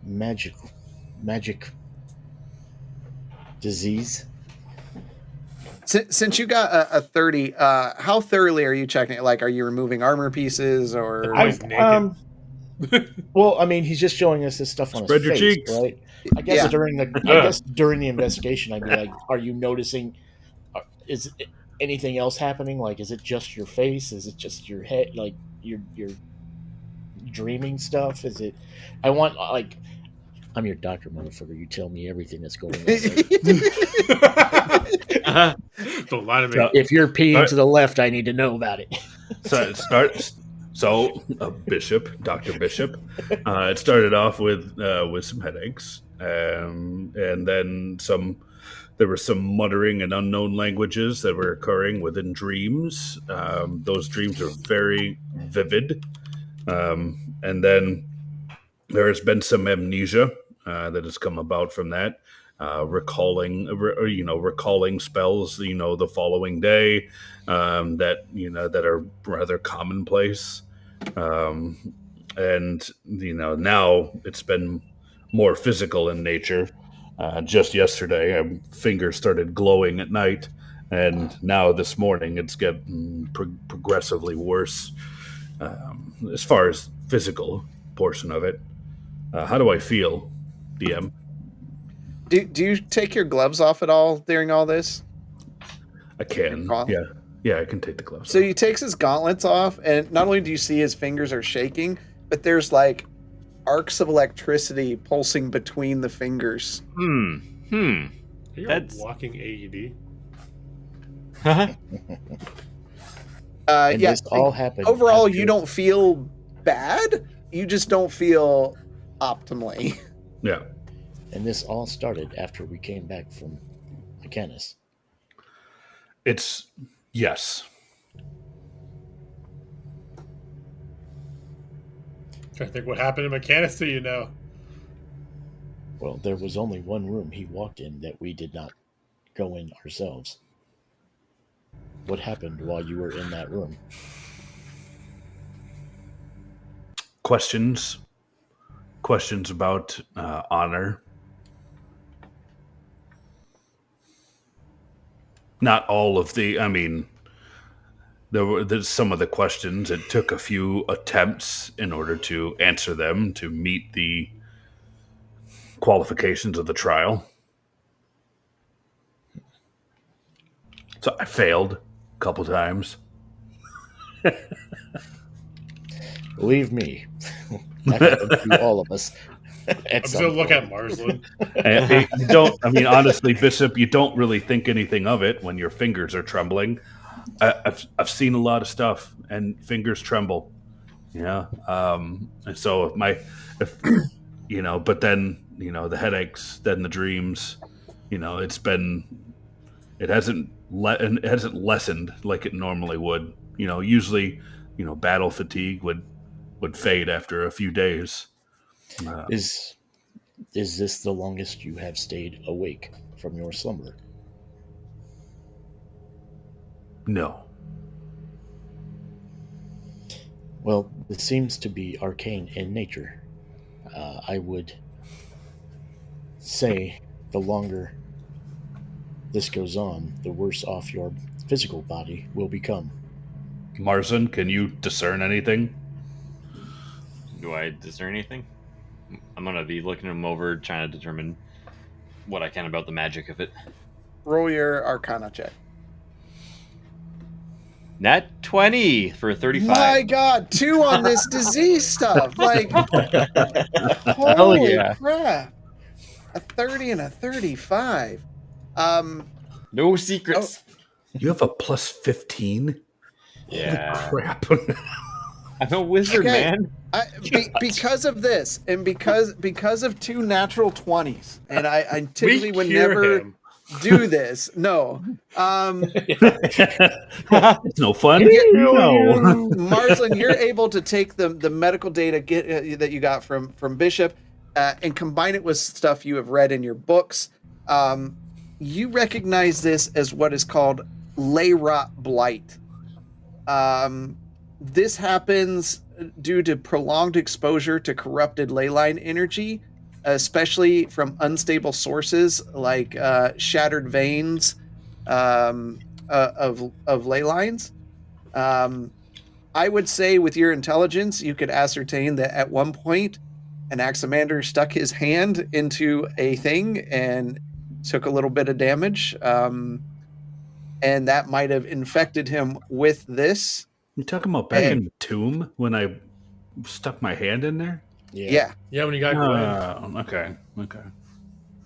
magic disease. Since you got a 30, how thoroughly are you checking it? Like, are you removing armor pieces or? Always naked. Well, I mean, he's just showing us this stuff on Spread his your face, cheeks. right? I guess Yeah. during the investigation, I'd be like, "Are you noticing? Is anything else happening? Like, is it just your face? Is it just your head? Like, your dreaming stuff? Is it? I want like, I'm your doctor, motherfucker. You tell me everything that's going on. Don't lie to me. So- If you're peeing to the left, I need to know about it. So it starts. So Dr. Bishop, it started off with some headaches, and then some. There was some muttering in unknown languages that were occurring within dreams. Those dreams are very vivid, and then there has been some amnesia that has come about from that. Recalling spells, the following day, that are rather commonplace, and now it's been more physical in nature. Just yesterday, my fingers started glowing at night, and now this morning it's getting progressively worse. As far as physical portion of it, how do I feel, DM? Do you take your gloves off at all during all this? I can. Yeah, I can take the gloves So off. he takes his gauntlets off, and not only do you see his fingers are shaking, but there's like arcs of electricity pulsing between the fingers. You're That's- a walking AED. And Yeah. this all happened. Overall, after- you don't feel bad. You just don't feel optimally. Yeah. And this all started after we came back from Mechanus. It's yes. Trying to think what happened to Mechanus to you now. Well, there was only one room he walked in that we did not go in ourselves. What happened while you were in that room? Questions about honor. Not all of the. I mean, there's some of the questions. It took a few attempts in order to answer them to meet the qualifications of the trial. So I failed a couple times. Believe me, that happened to all of us. I'm just gonna look at Marsland. And you don't. I mean, honestly, Bishop, you don't really think anything of it when your fingers are trembling. I've seen a lot of stuff, and fingers tremble. Yeah. And so but then the headaches, then the dreams. It hasn't lessened like it normally would. Usually, battle fatigue would fade after a few days. Is this the longest you have stayed awake from your slumber? No. Well, it seems to be arcane in nature. I would say the longer this goes on, the worse off your physical body will become. Marzin, can you discern anything? Do I discern anything? I'm gonna be looking him over, trying to determine what I can about the magic of it. Roll your Arcana check. Nat 20 for 35. My God, 2 on this disease stuff. Like, Hell holy yeah. crap! A 30 and a 35. No secrets. You have a plus 15? Yeah. Crap. I'm a wizard, Okay. man. Because of this, and because of 2 natural 20s, and I typically would cure never him. do this. No. It's no fun. No. Marsland, you're able to take the medical data that you got from Bishop and combine it with stuff you have read in your books. You recognize this as what is called ley rot blight. This happens due to prolonged exposure to corrupted ley line energy, especially from unstable sources like shattered veins of ley lines. I would say with your intelligence, you could ascertain that at one point, an Axamander stuck his hand into a thing and took a little bit of damage. And that might have infected him with this. You talking about back in the tomb when I stuck my hand in there? Yeah. Yeah, when you got Gwen. Okay.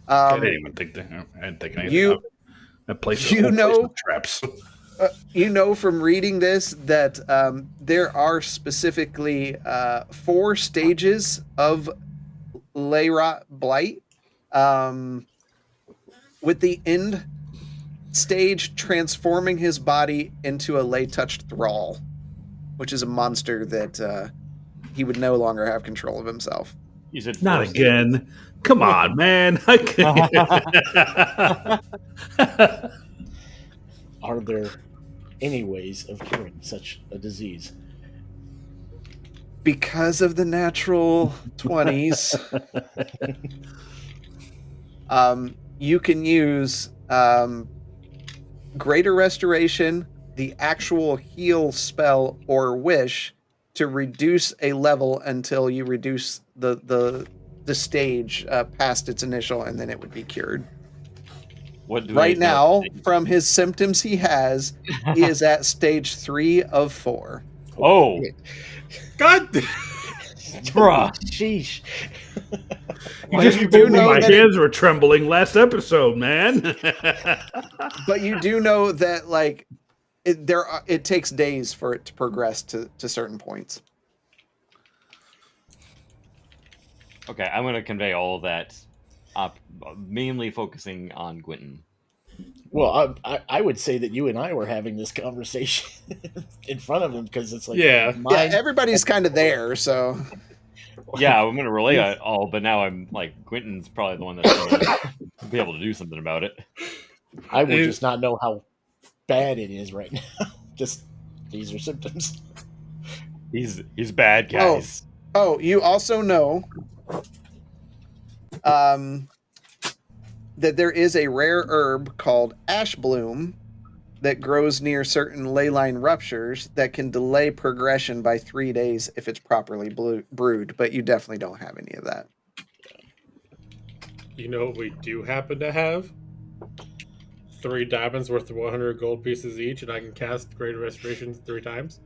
I didn't even think that. I didn't think anything of it. That place is traps. You know from reading this that there are specifically 4 stages of ley rot blight, with the end stage transforming his body into a ley-touched thrall, which is a monster that he would no longer have control of himself. You said Not 4 again. Come on, man. Are there any ways of curing such a disease? Because of the natural 20s, you can use Greater Restoration, the actual heal spell, or wish to reduce a level until you reduce the stage past its initial, and then it would be cured. Right now, from his symptoms he is at stage 3 of 4. Oh, God! bruh. Sheesh. You do know my that hands were trembling last episode, man. But you do know that like it takes days for it to progress to certain points. Okay, I'm going to convey all of that, mainly focusing on Gwynton. Well, I would say that you and I were having this conversation in front of him because it's like, Yeah. Everybody's kind of there, so Yeah, I'm going to relay it all, but now I'm like, Gwynton's probably the one that's going to be able to do something about it. I would just not know how bad it is right now. Just these are symptoms. He's bad, guys. Oh, you also know that there is a rare herb called ash bloom that grows near certain ley line ruptures that can delay progression by 3 days if it's properly brewed, but you definitely don't have any of that. You know what we do happen to have? 3 diamonds worth of 100 gold pieces each, and I can cast Greater Restoration 3 times.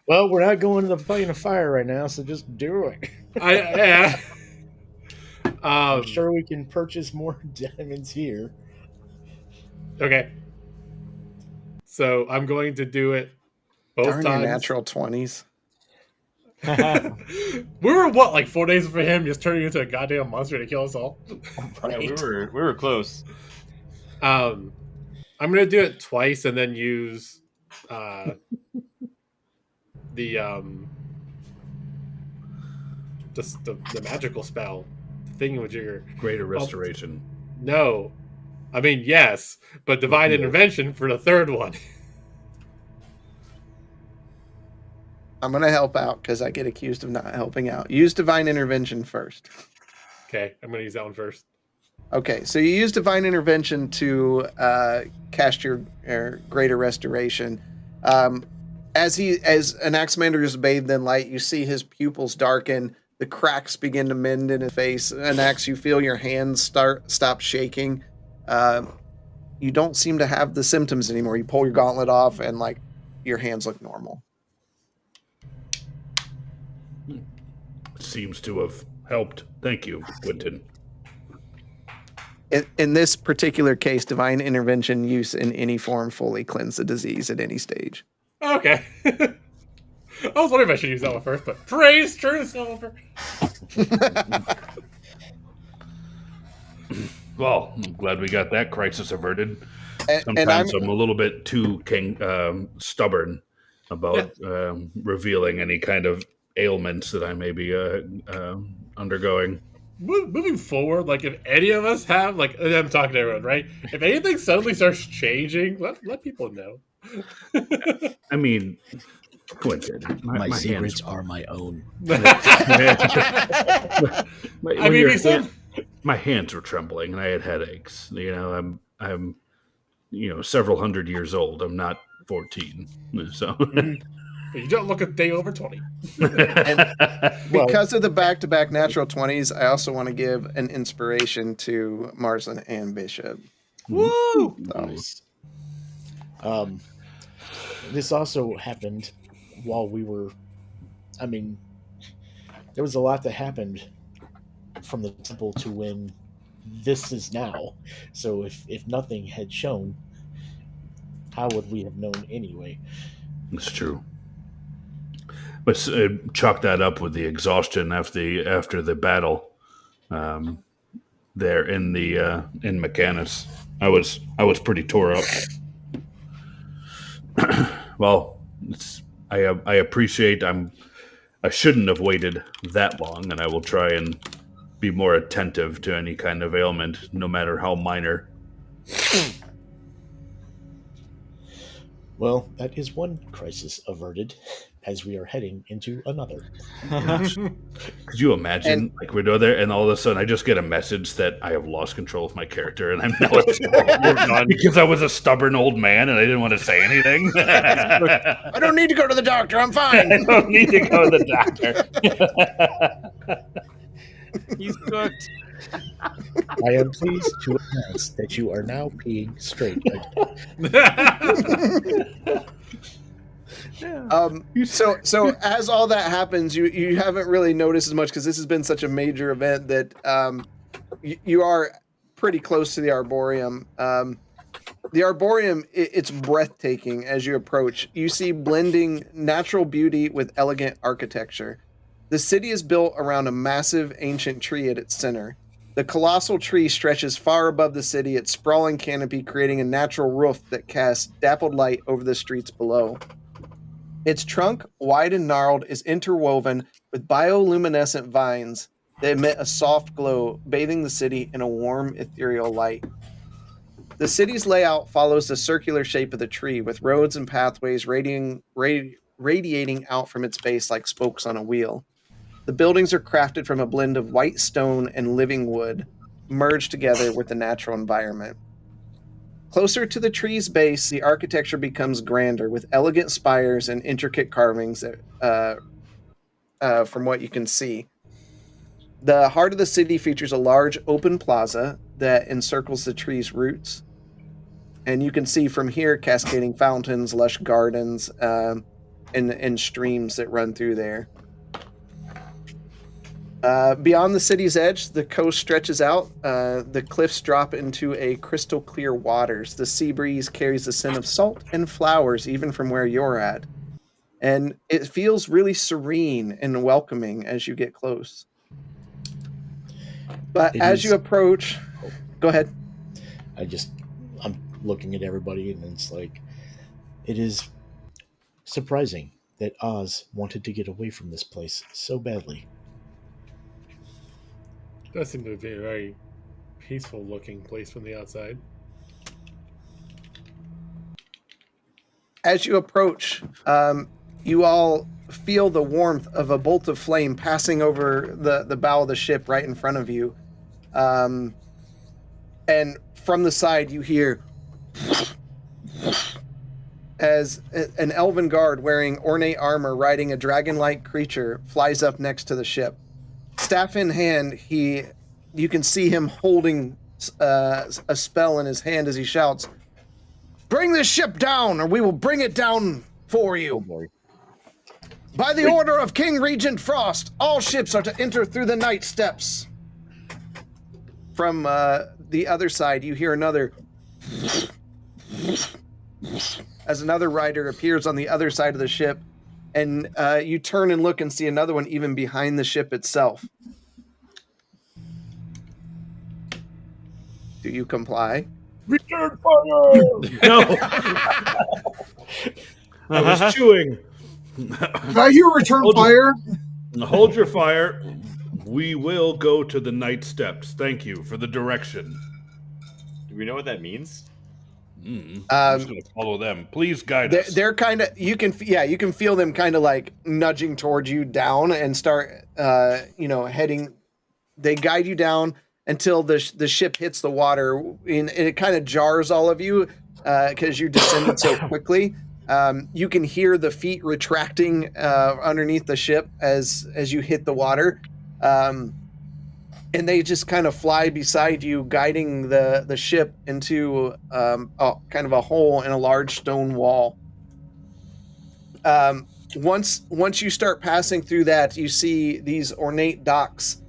Well, we're not going to the fighting a fire right now, so just do it. I'm sure we can purchase more diamonds here. Okay. So I'm going to do it both Darn times. your natural 20s. We were what, like 4 days for him just turning into a goddamn monster to kill us all? Yeah, we were close. I'm gonna do it twice and then use the magical spell, the thingamajigger. Greater Restoration. No, I mean, yes, but divine Yeah. intervention for the third one. I'm gonna help out because I get accused of not helping out. Use divine intervention first. Okay, I'm going to use that one first. Okay, so you use divine intervention to cast your greater restoration. As Anaximander is bathed in light, you see his pupils darken. The cracks begin to mend in his face. Anax, you feel your hands stop shaking. You don't seem to have the symptoms anymore. You pull your gauntlet off, and like your hands look normal. Seems to have helped. Thank you, Quentin. In this particular case, divine intervention use in any form fully cleanse the disease at any stage. Okay. I was wondering if I should use that one first, but praise true silver. Well, I'm glad we got that crisis averted. And Sometimes I'm a little bit too stubborn about revealing any kind of ailments that I may be undergoing. Moving forward, like if any of us have, like I'm talking to everyone, right? If anything suddenly starts changing, let people know. I mean, Quentin, My secrets hands, are my own. my hands were trembling and I had headaches. You know, I'm several hundred years old. I'm not 14, so. You don't look a day over 20. Because of the back-to-back natural 20s, I also want to give an inspiration to Marsland and Bishop. Woo! Nice. This also happened while we were. I mean, there was a lot that happened from the temple to when this is now. So if nothing had shown, how would we have known anyway? It's true. But chalk that up with the exhaustion after the battle there in Mechanus. I was pretty tore up. Well, I appreciate. I shouldn't have waited that long, and I will try and be more attentive to any kind of ailment, no matter how minor. Well, that is one crisis averted, as we are heading into another. Could you imagine, like we go there, and all of a sudden I just get a message that I have lost control of my character, and I'm now because I was a stubborn old man and I didn't want to say anything. I don't need to go to the doctor. I'm fine. I don't need to go to the doctor. He's cooked. I am pleased to announce that you are now peeing straight. So as all that happens, you haven't really noticed as much because this has been such a major event that you are pretty close to the Arboreum. The Arboreum, it's breathtaking as you approach. You see blending natural beauty with elegant architecture. The city is built around a massive ancient tree at its center. The colossal tree stretches far above the city, its sprawling canopy creating a natural roof that casts dappled light over the streets below. Its trunk, wide and gnarled, is interwoven with bioluminescent vines that emit a soft glow, bathing the city in a warm, ethereal light. The city's layout follows the circular shape of the tree, with roads and pathways radiating out from its base like spokes on a wheel. The buildings are crafted from a blend of white stone and living wood, merged together with the natural environment. Closer to the tree's base, the architecture becomes grander, with elegant spires and intricate carvings from what you can see. The heart of the city features a large open plaza that encircles the tree's roots. And you can see from here cascading fountains, lush gardens, and streams that run through there. Beyond the city's edge, the coast stretches out. The cliffs drop into a crystal clear waters. The sea breeze carries the scent of salt and flowers even from where you're at. And it feels really serene and welcoming as you get close. But as you approach... Go ahead. I'm looking at everybody and it's like, it is surprising that Oz wanted to get away from this place so badly. It does seem to be a very peaceful looking place from the outside. as you approach, you all feel the warmth of a bolt of flame passing over the bow of the ship right in front of you. And from the side, you hear as an elven guard wearing ornate armor riding a dragon-like creature flies up next to the ship. Staff in hand, you can see him holding a spell in his hand as he shouts, "Bring this ship down, or we will bring it down for you. Oh boy. By the order of King Regent Frost, all ships are to enter through the night steps." From the other side, you hear another as another rider appears on the other side of the ship, and you turn and look and see another one even behind the ship itself. Do you comply? Return fire! No. I was chewing. Did I hear return fire? Hold your fire. We will go to the night steps. Thank you for the direction. Do we know what that means? I'm just going to follow them. Please guide us. They're kind of you can feel them kind of like nudging towards you down and start heading. They guide you down until the ship hits the water, and it kind of jars all of you because you descended so quickly. You can hear the feet retracting underneath the ship as you hit the water, and they just kind of fly beside you, guiding the ship into kind of a hole in a large stone wall. Once you start passing through that, you see these ornate docks,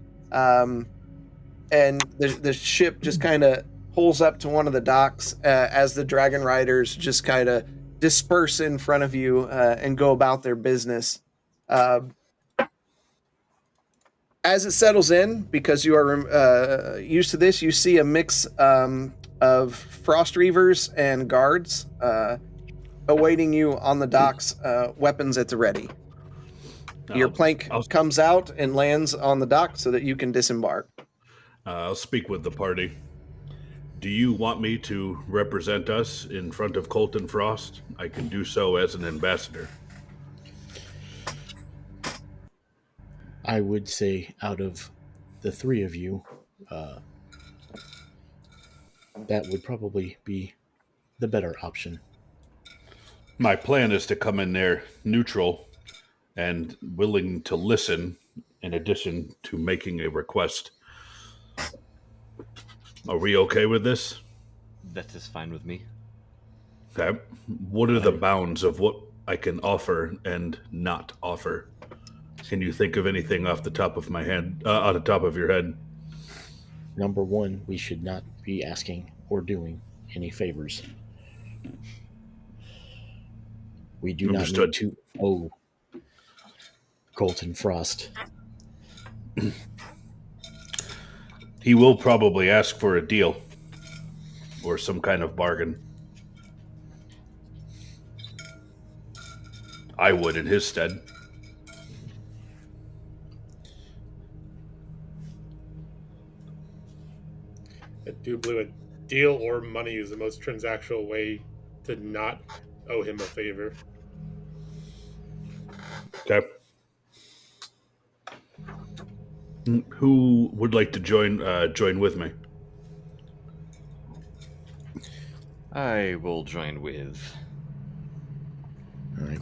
and the ship just kind of pulls up to one of the docks as the dragon riders just kind of disperse in front of you and go about their business. As it settles in, because you are used to this, you see a mix of frost reavers and guards awaiting you on the docks, weapons at the ready. Your plank comes out and lands on the dock so that you can disembark. I'll speak with the party. Do you want me to represent us in front of Colton Frost? I can do so as an ambassador. I would say out of the three of you, that would probably be the better option. My plan is to come in there neutral and willing to listen in addition to making a request. Are we okay with this? That is fine with me. Okay. What are the bounds of what I can offer and not offer? Can you think of anything off the top of my head, on the top of your head? Number one, we should not be asking or doing any favors. We do Understood. not need to owe Colton Frost. He will probably ask for a deal or some kind of bargain. I would in his stead. I do believe a deal or money is the most transactional way to not owe him a favor. Okay. Who would like to join with me? I will join with.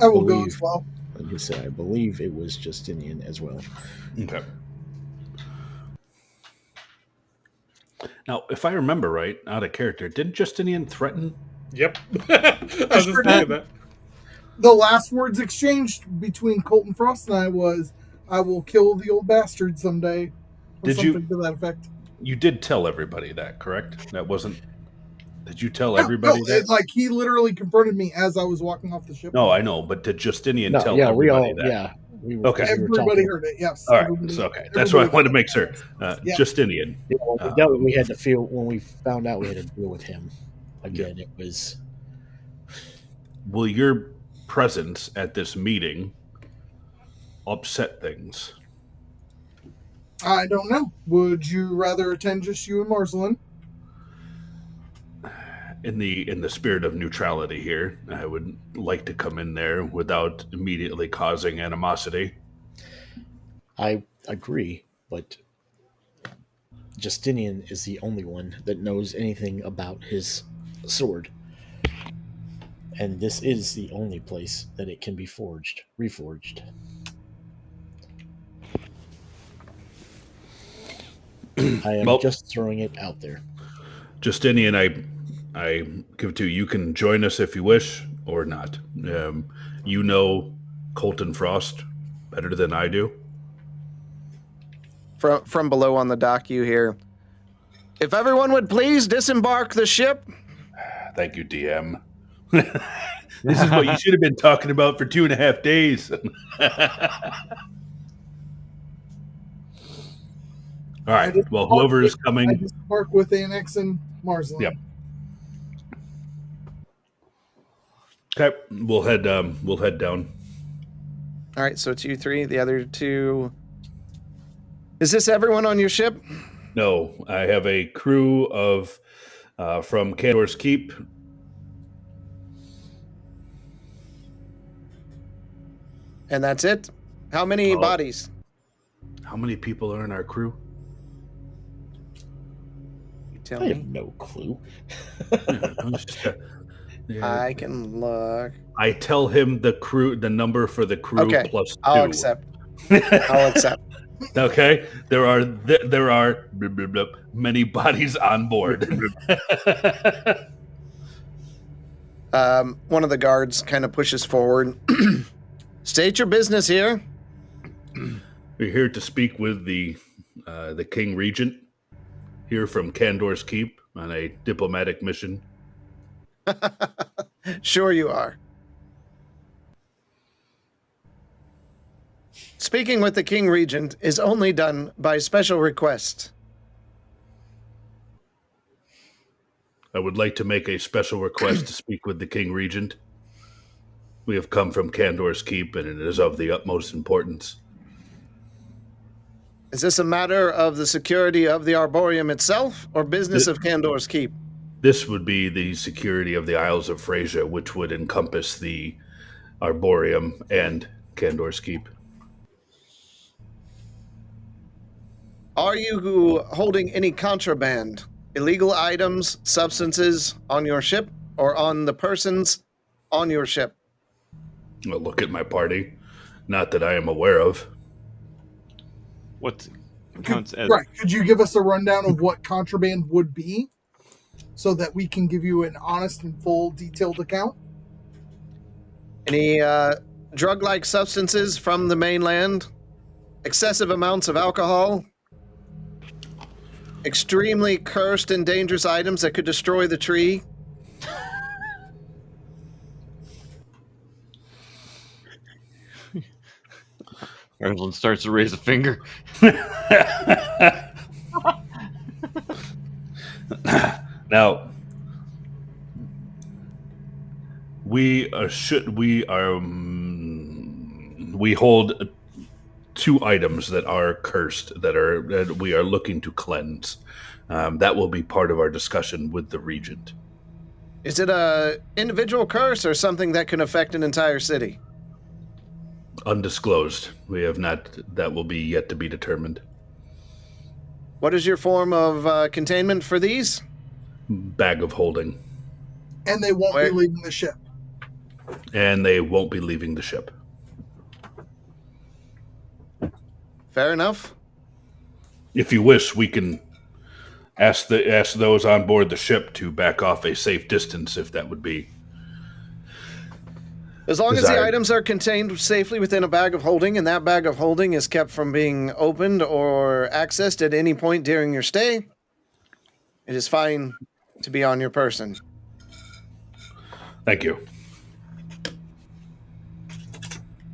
I will go as well. Like I said, I believe it was Justinian as well. Okay. Now, if I remember right, out of character, didn't Justinian threaten? Yep. I was just thinking that. The last words exchanged between Colton Frost and I was, "I will kill the old bastard someday," or Did you- something to that effect. You did tell everybody that, correct? That wasn't. Did you tell everybody that? Like he literally confronted me as I was walking off the ship. No, I know, but did Justinian No, tell yeah, we everybody all, that? yeah. We were, Okay. we were Everybody talking. heard it. Yes. All right, Everybody- so okay, that's what I everybody- wanted to make sure. Yeah. Justinian. Yeah, when we dealt with- we had to feel when we found out we had to deal with him again. It was Will your presence at this meeting upset things? I don't know. Would you rather attend just you and Marcelin? in the spirit of neutrality here, I would like to come in there without immediately causing animosity. I agree, but Justinian is the only one that knows anything about his sword. And this is the only place that it can be reforged. I am just throwing it out there. Justinian, I give it to you. You can join us if you wish or not. You know Colton Frost better than I do. From below on the dock, you hear, "If everyone would please disembark the ship." Thank you, DM. This is what you should have been talking about for 2.5 days. All right. Well, whoever is coming, I disembark with Annex and Marsland. Yep. Okay, we'll head down. All right, so it's you three. The other two. Is this everyone on your ship? No, I have a crew of from Candor's Keep. And that's it? How many bodies? How many people are in our crew? You tell I me. have no clue. I can look. I tell him the number for the crew plus 2. I'll accept. I'll accept. Okay, there are blah, blah, blah, many bodies on board. One of the guards kind of pushes forward. State your business here. We're here to speak with the King Regent here from Candor's Keep on a diplomatic mission. Sure you are. Speaking with the King Regent is only done by special request. I would like to make a special request to speak with the King Regent. We have come from Candor's Keep, and it is of the utmost importance. Is this a matter of the security of the Arboreum itself, or business of Candor's Keep? This would be the security of the Isles of Phrasia, which would encompass the Arboreum and Candor's Keep. Are you holding any contraband, illegal items, substances on your ship, or on the persons on your ship? Well, look at my party. Not that I am aware of. What counts as... Right. Could you give us a rundown of what contraband would be so that we can give you an honest and full detailed account? Any drug-like substances from the mainland? Excessive amounts of alcohol? Extremely cursed and dangerous items that could destroy the tree? Everyone starts to raise a finger. Now, we hold 2 items that are cursed that we are looking to cleanse. That will be part of our discussion with the Regent. Is it a individual curse or something that can affect an entire city? Undisclosed. We have not. That will be yet to be determined. What is your form of containment for these? Bag of holding. And they won't be leaving the ship. And they won't be leaving the ship. Fair enough. If you wish, we can ask those on board the ship to back off a safe distance, if that would be. As long as the items are contained safely within a bag of holding, and that bag of holding is kept from being opened or accessed at any point during your stay, it is fine to be on your person. Thank you.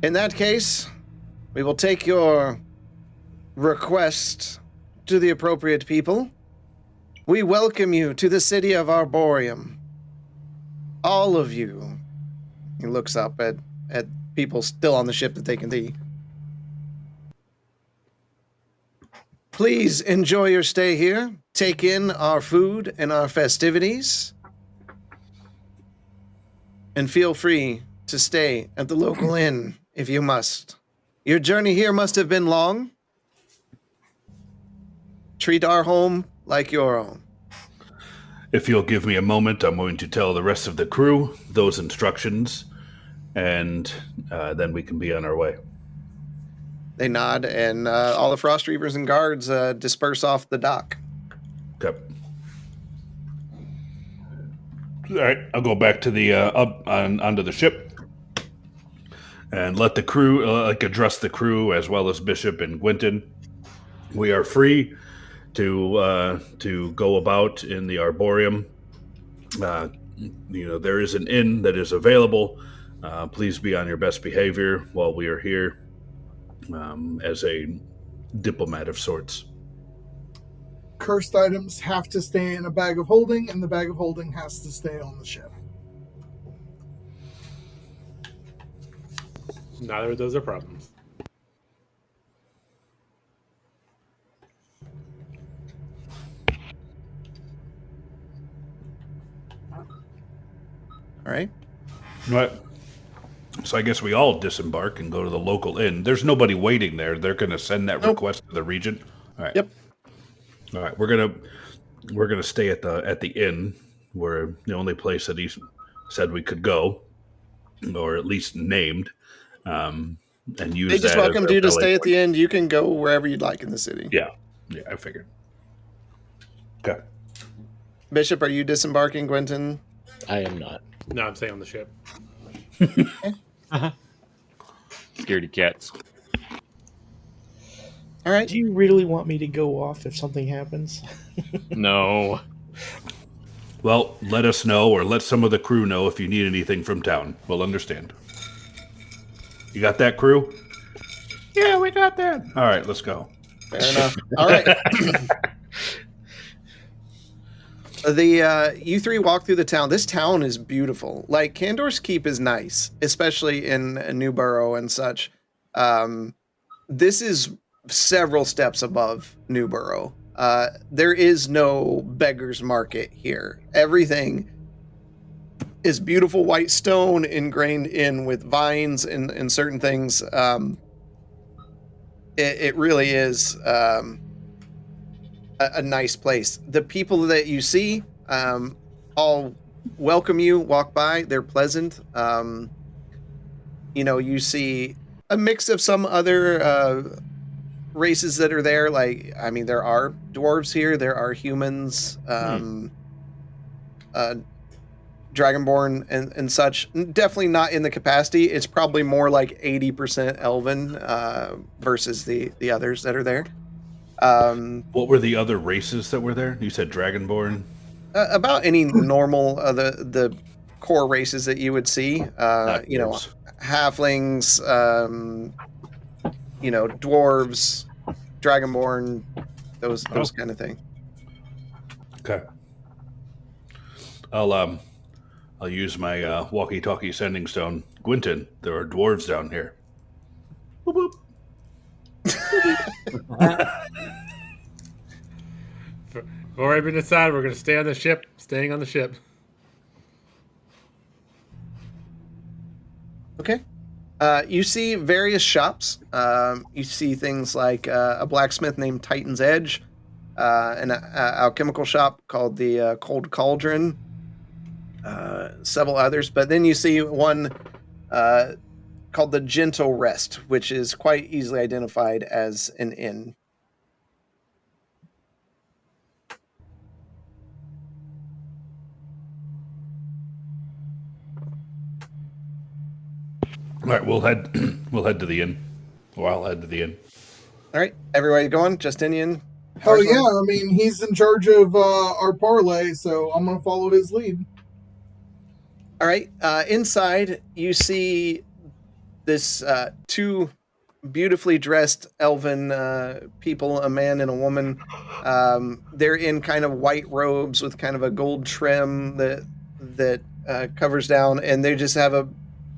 In that case, we will take your request to the appropriate people. We welcome you to the city of Arboreum. All of you. He looks up at people still on the ship that they can see. Please enjoy your stay here. Take in our food and our festivities. And feel free to stay at the local inn if you must. Your journey here must have been long. Treat our home like your own. If you'll give me a moment, I'm going to tell the rest of the crew those instructions, and then we can be on our way. They nod, and all the Frost Reapers and guards disperse off the dock. Okay. All right, I'll go back to the onto the ship, and let the crew address the crew as well as Bishop and Gwynton. We are free to go about in the Arboreum. There is an inn that is available. Please be on your best behavior while we are here, as a diplomat of sorts. Cursed items have to stay in a bag of holding, and the bag of holding has to stay on the ship. Neither of those are problems. All right. Right. So I guess we all disembark and go to the local inn. There's nobody waiting there. They're going to send that request to the regent. All right. Yep. All right. We're gonna stay at the inn. We're the only place that he said we could go, or at least named. And use They just that welcomed as you to our stay belly at the end. You can go wherever you'd like in the city. Yeah, I figured. Okay. Bishop, are you disembarking, Gwynton? I am not. No, I'm staying on the ship. Scaredy cats. All right. Do you really want me to go off if something happens? No. Well, let us know, or let some of the crew know if you need anything from town. We'll understand. You got that, crew? Yeah, we got that. All right, let's go. Fair enough. All right. You three walk through the town. This town is beautiful. Like, Candor's Keep is nice, especially in Newborough and such. This is several steps above Newborough. There is no beggar's market here. Everything is beautiful white stone ingrained in with vines and certain things. It really is a nice place. The people that you see all welcome you, walk by. They're pleasant. You see a mix of some other races that are there. There are dwarves here. There are humans, Dragonborn and such. Definitely not in the capacity. It's probably more like 80% Elven versus the others that are there. What were the other races that were there? You said Dragonborn? About any normal the core races that you would see. Dwarves. Halflings, dwarves, Dragonborn, those kind of thing. Okay. I'll use my walkie-talkie sending stone. Gwynton, there are dwarves down here. Boop, boop. Before I've been decided, we're going to stay on the ship. Staying on the ship. Okay. You see various shops. You see things like a blacksmith named Titan's Edge, an alchemical shop called the Cold Cauldron, several others. But then you see one called the Gentle Rest, which is quite easily identified as an inn. All right, we'll head to the inn. Or I'll head to the inn. All right, everybody going? Justinian? Hell yeah, I mean, he's in charge of our parlay, so I'm going to follow his lead. All right, inside you see this two beautifully dressed elven people, a man and a woman. They're in kind of white robes with kind of a gold trim that covers down, and they just have a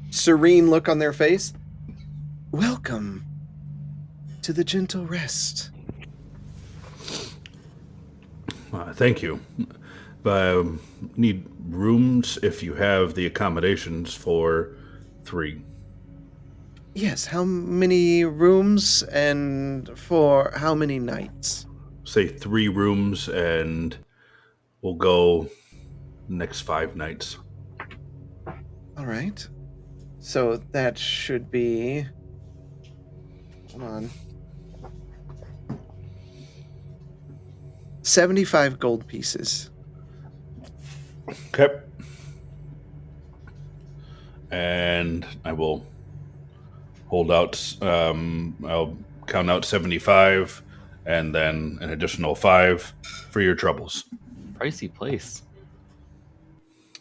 serene look on their face. Welcome to the Gentle Rest. Thank you. Need rooms if you have the accommodations for 3. Yes, how many rooms and for how many nights? Say 3 rooms, and we'll go next 5 nights. All right. So that should be. Hold on. 75 gold pieces. Okay. And I will hold out. I'll count out 75, and then an additional 5 for your troubles. Pricey place.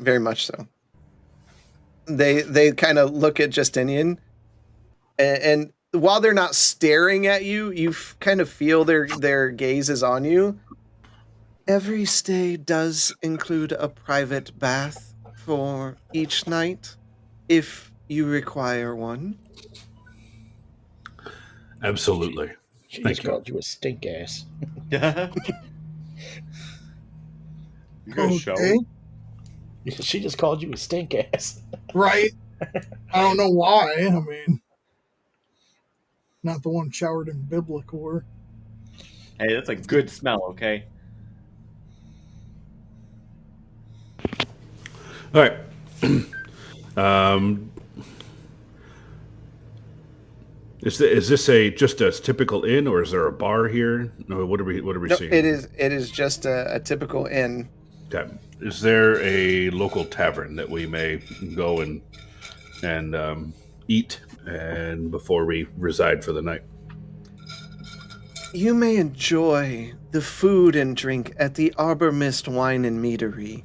Very much so. They kind of look at Justinian, and while they're not staring at you, you kind of feel their gaze is on you. Every stay does include a private bath for each night, if you require one. Absolutely. She Thank just you. called you a stink ass. You guys shower? Okay, She just called you a stink ass. right. I don't know why. I mean, not the one showered in biblical. Hey, that's a good smell, okay? All right. Is this just a typical inn, or is there a bar here? No, what are we No, seeing? it is just a typical inn. Okay. Is there a local tavern that we may go and eat and before we reside for the night? You may enjoy the food and drink at the Arbor Mist Wine and Meadery.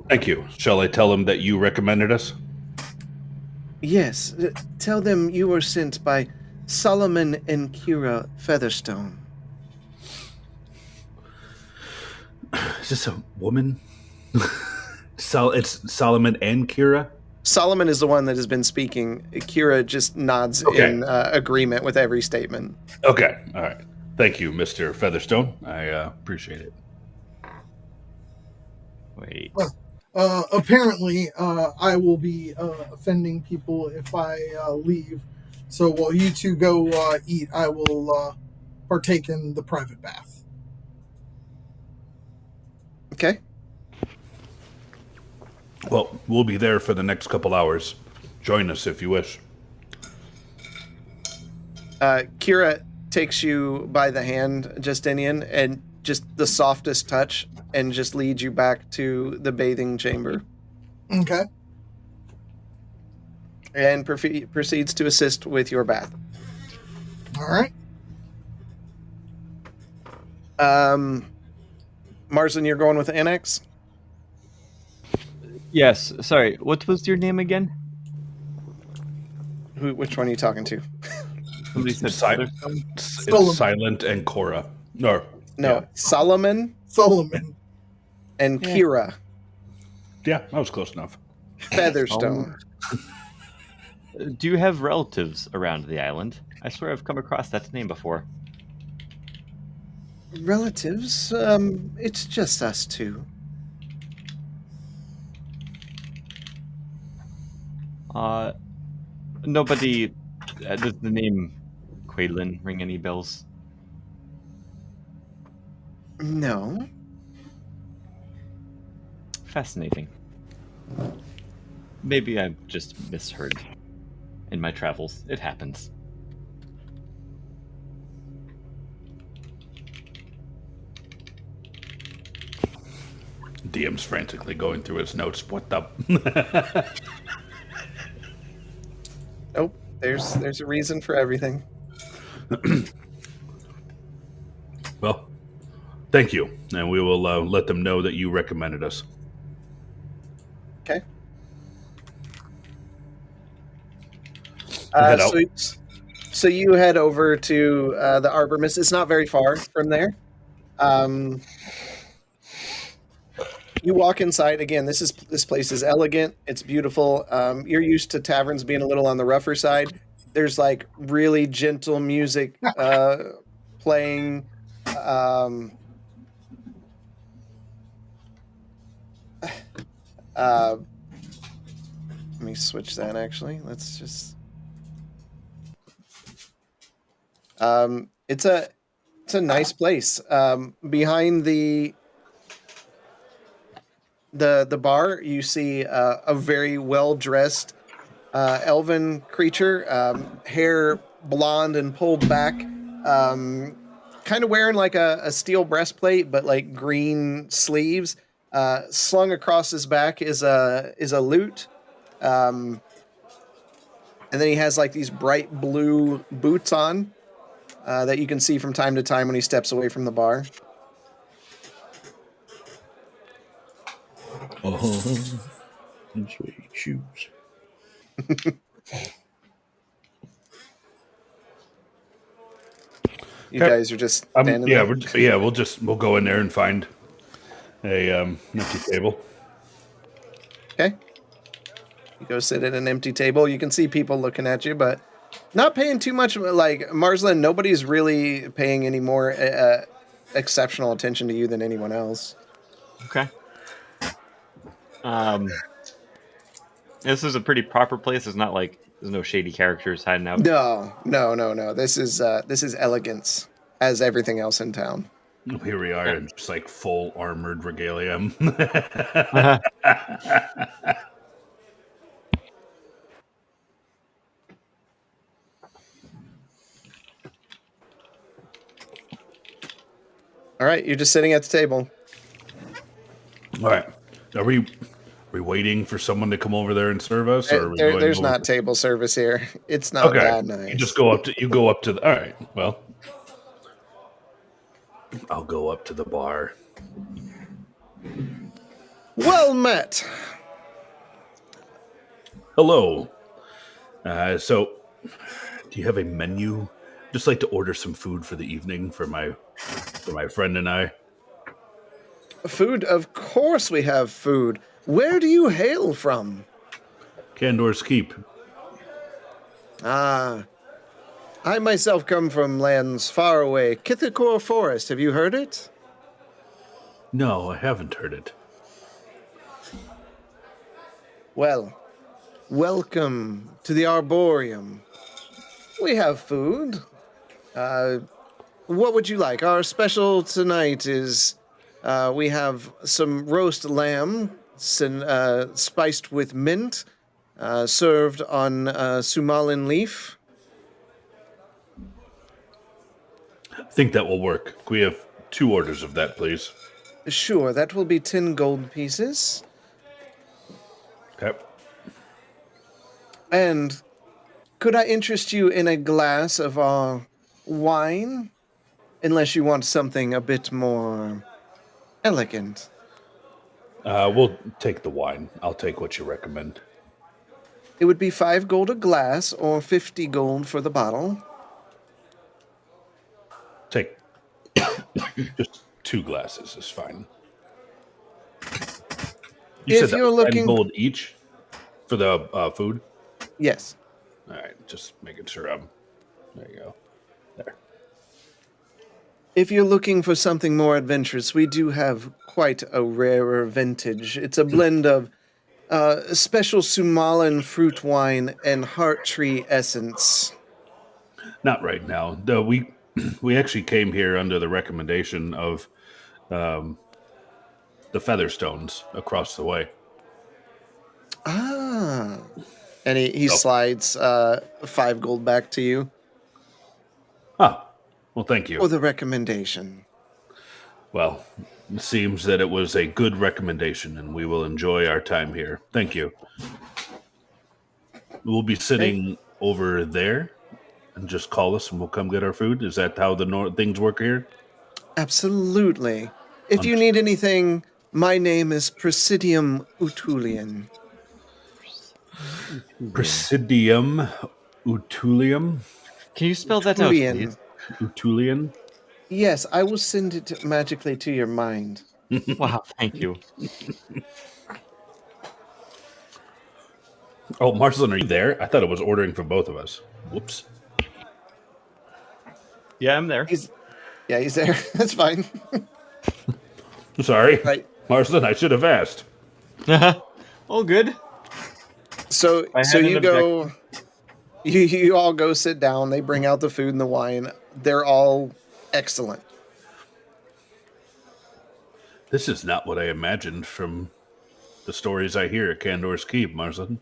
Thank you. Shall I tell them that you recommended us? Yes, tell them you were sent by Solomon and Kira Featherstone. Is this a woman? It's Solomon and Kira? Solomon is the one that has been speaking. Kira just nods in agreement with every statement. Okay. All right. Thank you, Mr. Featherstone. I appreciate it. Wait. Apparently, I will be offending people if I leave. So while you two go eat, I will partake in the private bath. Okay. Well, we'll be there for the next couple hours. Join us if you wish. Kira takes you by the hand, Justinian, and just the softest touch, and just leads you back to the bathing chamber. Okay. And proceeds to assist with your bath. All right. Marsden, you're going with Annex? Yes. Sorry. What was your name again? Which one are you talking to? Somebody said Featherstone? It's Silent and Cora. No. No, Yeah. Solomon Solomon. and Kira Yeah, that was close enough. Featherstone. Do you have relatives around the island? I swear I've come across that name before. Relatives? It's just us two. Nobody. Does the name Quaylin ring any bells? No. Fascinating. Maybe I've just misheard. In my travels, it happens. DM's frantically going through his notes. What the? Nope. There's a reason for everything. Well, thank you. And we will let them know that you recommended us. Okay. Head out. So you head over to the Arbor Mist. It's not very far from there. You walk inside. Again, this place is elegant. It's beautiful. You're used to taverns being a little on the rougher side. There's like really gentle music playing. Let me switch that. Actually, let's just. It's a nice place. Behind the bar, you see a very well dressed elven creature, hair blonde and pulled back, kind of wearing like a steel breastplate, but like green sleeves. Slung across his back is a lute, and then he has like these bright blue boots on that you can see from time to time when he steps away from the bar. Sweet shoes. You guys are just standing yeah, there? we'll go in there and find a empty table. Okay. You go sit at an empty table. You can see people looking at you, but not paying too much. Like, Marsland, nobody's really paying any more exceptional attention to you than anyone else. Okay. This is a pretty proper place. It's not like there's no shady characters hiding out. No. This is elegance, as everything else in town. Here we are in just like full armored regalia. All right, you're just sitting at the table. All right. Are we waiting for someone to come over there and serve us? Or There's not table service here. It's not that nice. You just go up to the. All right. Well, I'll go up to the bar. Well met. Hello. So, do you have a menu? Just like to order some food for the evening for my friend and I. Food? Of course we have food. Where do you hail from? Candor's Keep. Ah. I myself come from lands far away. Kithakor Forest, have you heard it? No, I haven't heard it. Well, welcome to the Arboreum. We have food. What would you like? Our special tonight is we have some roast lamb spiced with mint, served on sumalin leaf. I think that will work. Can we have 2 orders of that, please? Sure, that will be 10 gold pieces. Okay. And could I interest you in a glass of our wine? Unless you want something a bit more elegant. We'll take the wine. I'll take what you recommend. It would be 5 gold a glass or 50 gold for the bottle. Take just 2 glasses is fine. You If said you're looking 10 gold each for the food? Yes. All right, just making sure there you go. There. If you're looking for something more adventurous, we do have quite a rarer vintage. It's a blend of special Sumalan fruit wine and heart tree essence. Not right now. We actually came here under the recommendation of the Featherstones across the way. Ah. And he slides 5 gold back to you. Ah, well, thank you. For the recommendation. Well, it seems that it was a good recommendation, and we will enjoy our time here. Thank you. We'll be sitting over there, and just call us, and we'll come get our food. Is that how the things work here? Absolutely. If you need anything, my name is Presidium Utulian. Presidium Utulium? Can you spell that out, please? Utulian? Yes, I will send it magically to your mind. Wow, thank you. Oh, Marceline, are you there? I thought it was ordering for both of us. Whoops. Yeah, I'm there. He's there. That's fine. Sorry. Right. Marceline, I should have asked. All good. So I so had an you go, you all go sit down. They bring out the food and the wine. They're all excellent. This is not what I imagined from the stories I hear at Candor's Keep, Marsden.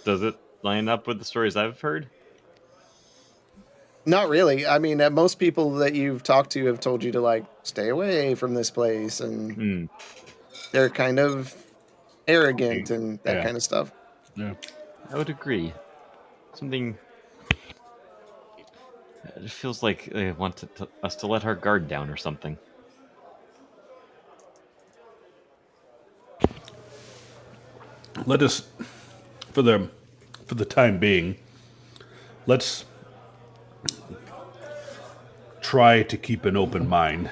Does it line up with the stories I've heard? Not really. I mean, most people that you've talked to have told you to like stay away from this place, and Hmm. they're kind of arrogant and that Yeah. kind of stuff. Yeah. I would agree. Something. It feels like they want us to let our guard down or something. Let us, for the time being, let's try to keep an open mind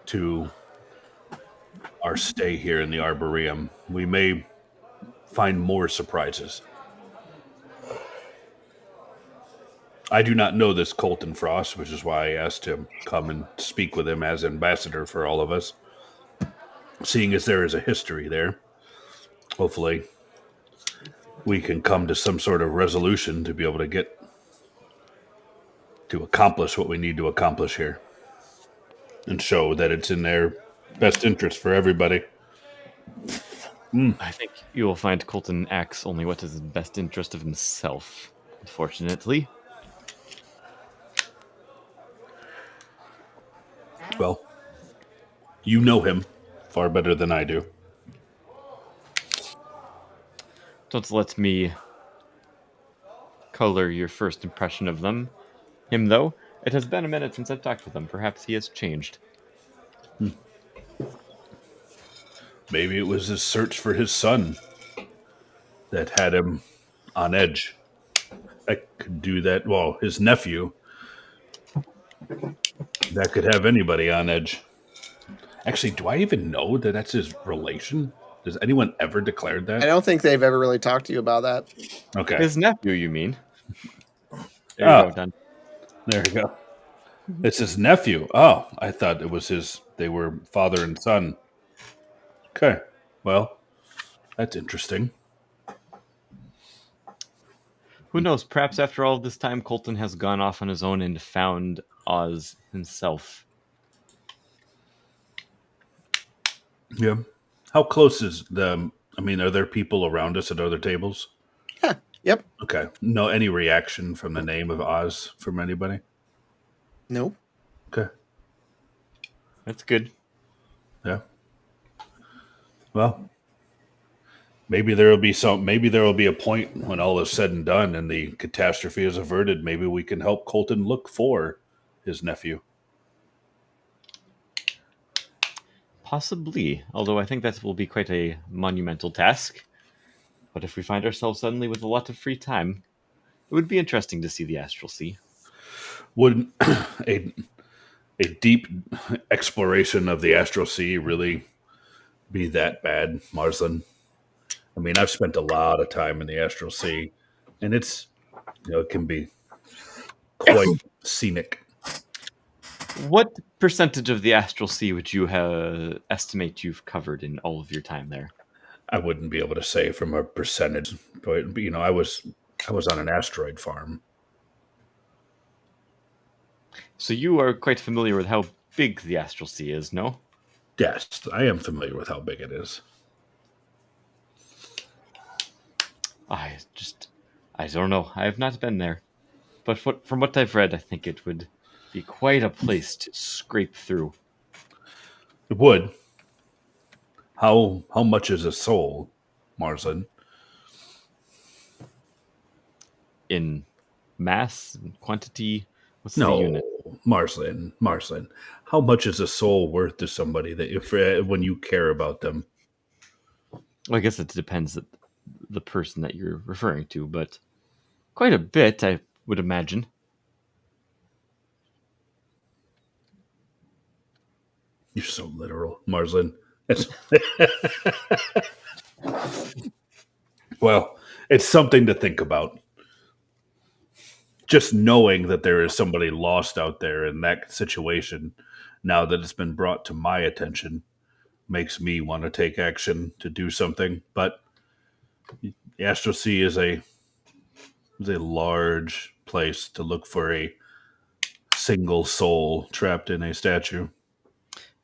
to our stay here in the Arboreum. We may find more surprises. I do not know this Colton Frost, which is why I asked him to come and speak with him as ambassador for all of us. Seeing as there is a history there, hopefully we can come to some sort of resolution to be able to accomplish what we need to accomplish here and show that it's in their best interest for everybody. I think you will find Colton acts only what is in the best interest of himself, unfortunately. Well, you know him far better than I do. Don't let me color your first impression of him, though. It has been a minute since I've talked with him. Perhaps he has changed. Maybe it was his search for his son that had him on edge. I could do that. Well, his nephew. That could have anybody on edge. Actually, do I even know that that's his relation? Does anyone ever declared I that? don't think they've ever really talked to you about that. Okay. His nephew, you mean? There Oh. you go, done. There you go. It's his nephew. Oh, I thought it was they were father and son. Okay. Well, that's interesting. Who knows? Perhaps after all this time, Colton has gone off on his own and found Oz himself. Yeah. How close is are there people around us at other tables? Yeah. Yep. Okay. No, any reaction from the name of Oz from anybody? Nope. Okay. That's good. Yeah. Well, maybe there will be a point when all is said and done and the catastrophe is averted. Maybe we can help Colton look for his nephew. Possibly, although I think that will be quite a monumental task. But if we find ourselves suddenly with a lot of free time, it would be interesting to see the Astral Sea. Would a deep exploration of the Astral Sea really be that bad, Marsland? I mean, I've spent a lot of time in the Astral Sea, and it can be quite scenic. What percentage of the Astral Sea would you estimate you've covered in all of your time there? I wouldn't be able to say from a percentage, but I was on an asteroid farm. So you are quite familiar with how big the Astral Sea is, no? Yes, I am familiar with how big it is. I don't know. I have not been there. But from what I've read, I think it would be quite a place to scrape through. It would. How much is a soul, Marsland? In mass and quantity, what's the No, unit? Marsland. How much is a soul worth to somebody when you care about them? Well, I guess it depends on the person that you're referring to, but quite a bit, I would imagine. You're so literal, Marsland. Well, it's something to think about. Just knowing that there is somebody lost out there in that situation, now that it's been brought to my attention, makes me want to take action to do something. But the Astral Sea is a large place to look for a single soul trapped in a statue.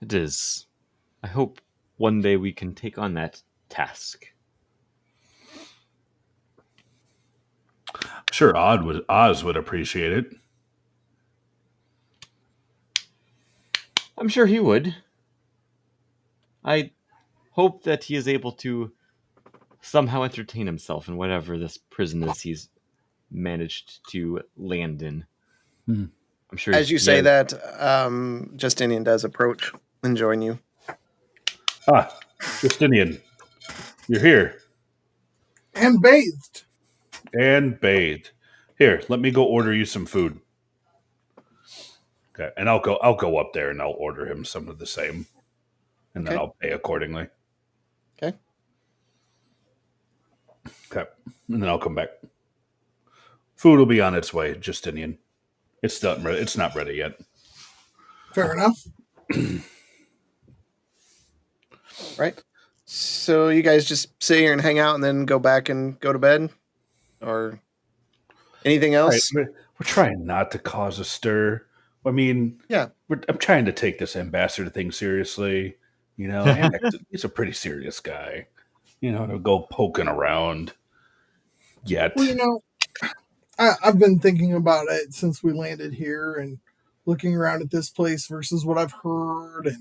It is. I hope one day we can take on that task. Sure, Oz would appreciate it. I'm sure he would. I hope that he is able to somehow entertain himself in whatever this prison is he's managed to land in. I'm sure As you he say has- that, Justinian does approach and join you. Ah, Justinian, you're here And bathed. and bathed. Here, let me go order you some food. Okay, and I'll go up there and I'll order him some of the same, and then Okay. I'll pay accordingly. Okay. Okay, and then I'll come back. Food will be on its way, Justinian. It's not ready yet. Fair enough. Right. So you guys just sit here and hang out and then go back and go to bed? Or anything else? Right, we're trying not to cause a stir. I mean, Yeah. I'm trying to take this ambassador thing seriously. You know, and he's a pretty serious guy. You know, to go poking around yet. Well, I've been thinking about it since we landed here and looking around at this place versus what I've heard and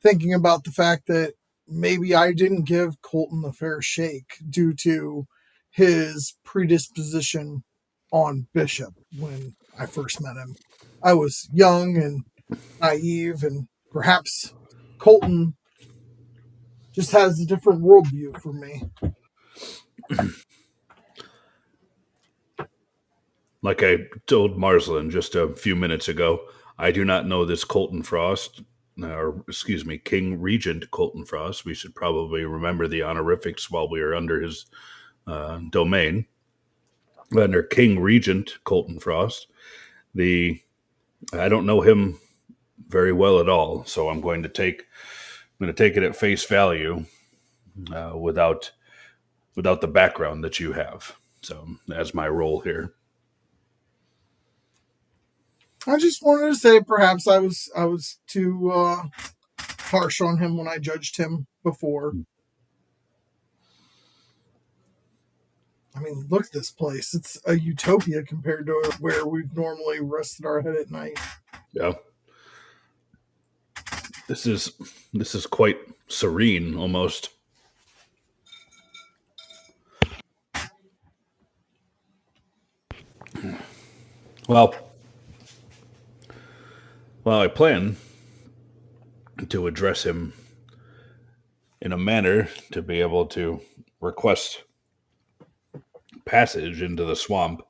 thinking about the fact that maybe I didn't give Colton a fair shake due to his predisposition on Bishop when I first met him. I was young and naive, and perhaps Colton just has a different worldview from me. Like I told Marsland just a few minutes ago, I do not know this Colton Frost, or excuse me, King Regent Colton Frost. We should probably remember the honorifics while we are under his domain. Under King Regent Colton Frost, I don't know him very well at all, so I'm going to take it at face value without the background that you have. So that's my role here. I just wanted to say perhaps I was too harsh on him when I judged him before. I mean, look at this place. It's a utopia compared to where we've normally rested our head at night. Yeah. This is quite serene almost. Well, I plan to address him in a manner to be able to request passage into the swamp.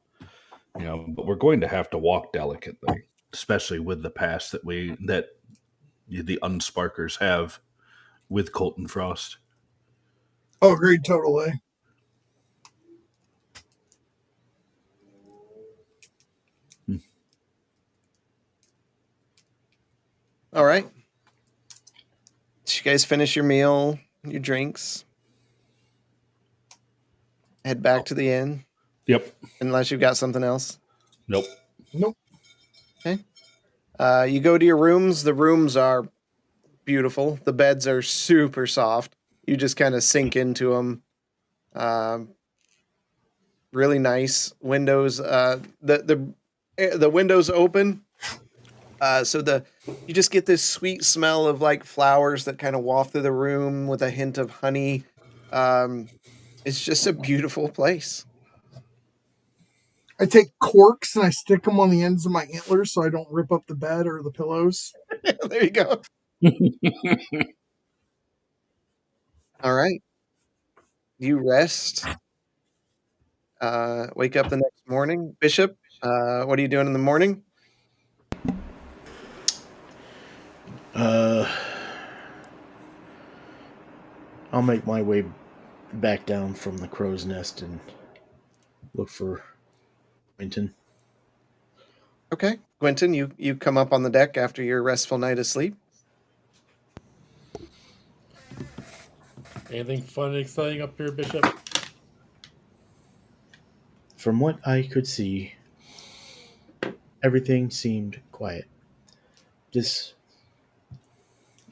You know, but we're going to have to walk delicately, especially with the pass that the Unsparkers have with Colton Frost. Oh, agreed totally. All right. Did you guys finish your meal, your drinks? Head back to the inn, Yep. unless you've got something else. Nope. Nope. Okay. You go to your rooms. The rooms are beautiful. The beds are super soft. You just kind of sink into them. Really nice windows. The windows open. So you just get this sweet smell of like flowers that kind of waft through the room with a hint of honey. It's just a beautiful place. I take corks and I stick them on the ends of my antlers so I don't rip up the bed or the pillows. There you go. All right. You rest. Wake up the next morning. Bishop, what are you doing in the morning? I'll make my way back down from the crow's nest and look for Quentin. Okay. Quentin, you come up on the deck after your restful night of sleep. Anything fun and exciting up here, Bishop? From what I could see, everything seemed quiet. This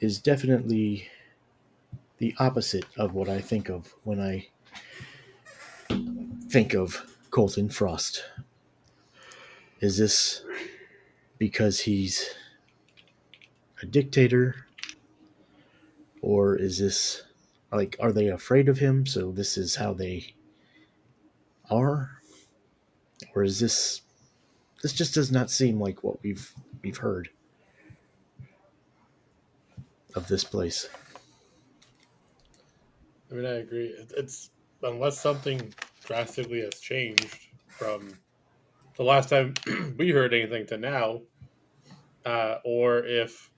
is definitely the opposite of what I think of when I think of Colton Frost. Is this because he's a dictator? Or is this, like, are they afraid of him, so this is how they are? Or is this just does not seem like what we've heard of this place. I mean, I agree. It's unless something drastically has changed from the last time we heard anything to now, or if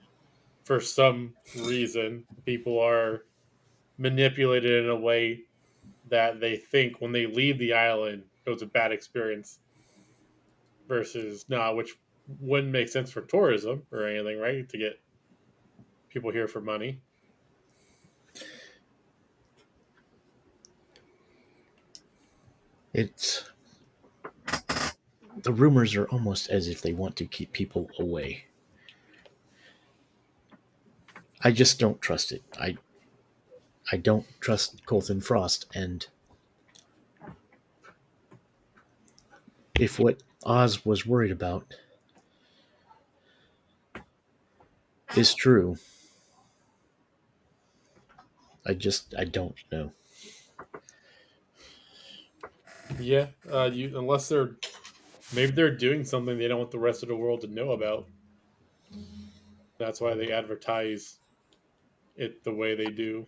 for some reason people are manipulated in a way that they think when they leave the island it was a bad experience versus which wouldn't make sense for tourism or anything, right? To get people here for money. It's the rumors are almost as if they want to keep people away. I just don't trust it. I don't trust Colton Frost, and if what Oz was worried about is true, I don't know. Yeah, unless maybe they're doing something they don't want the rest of the world to know about. That's why they advertise it the way they do.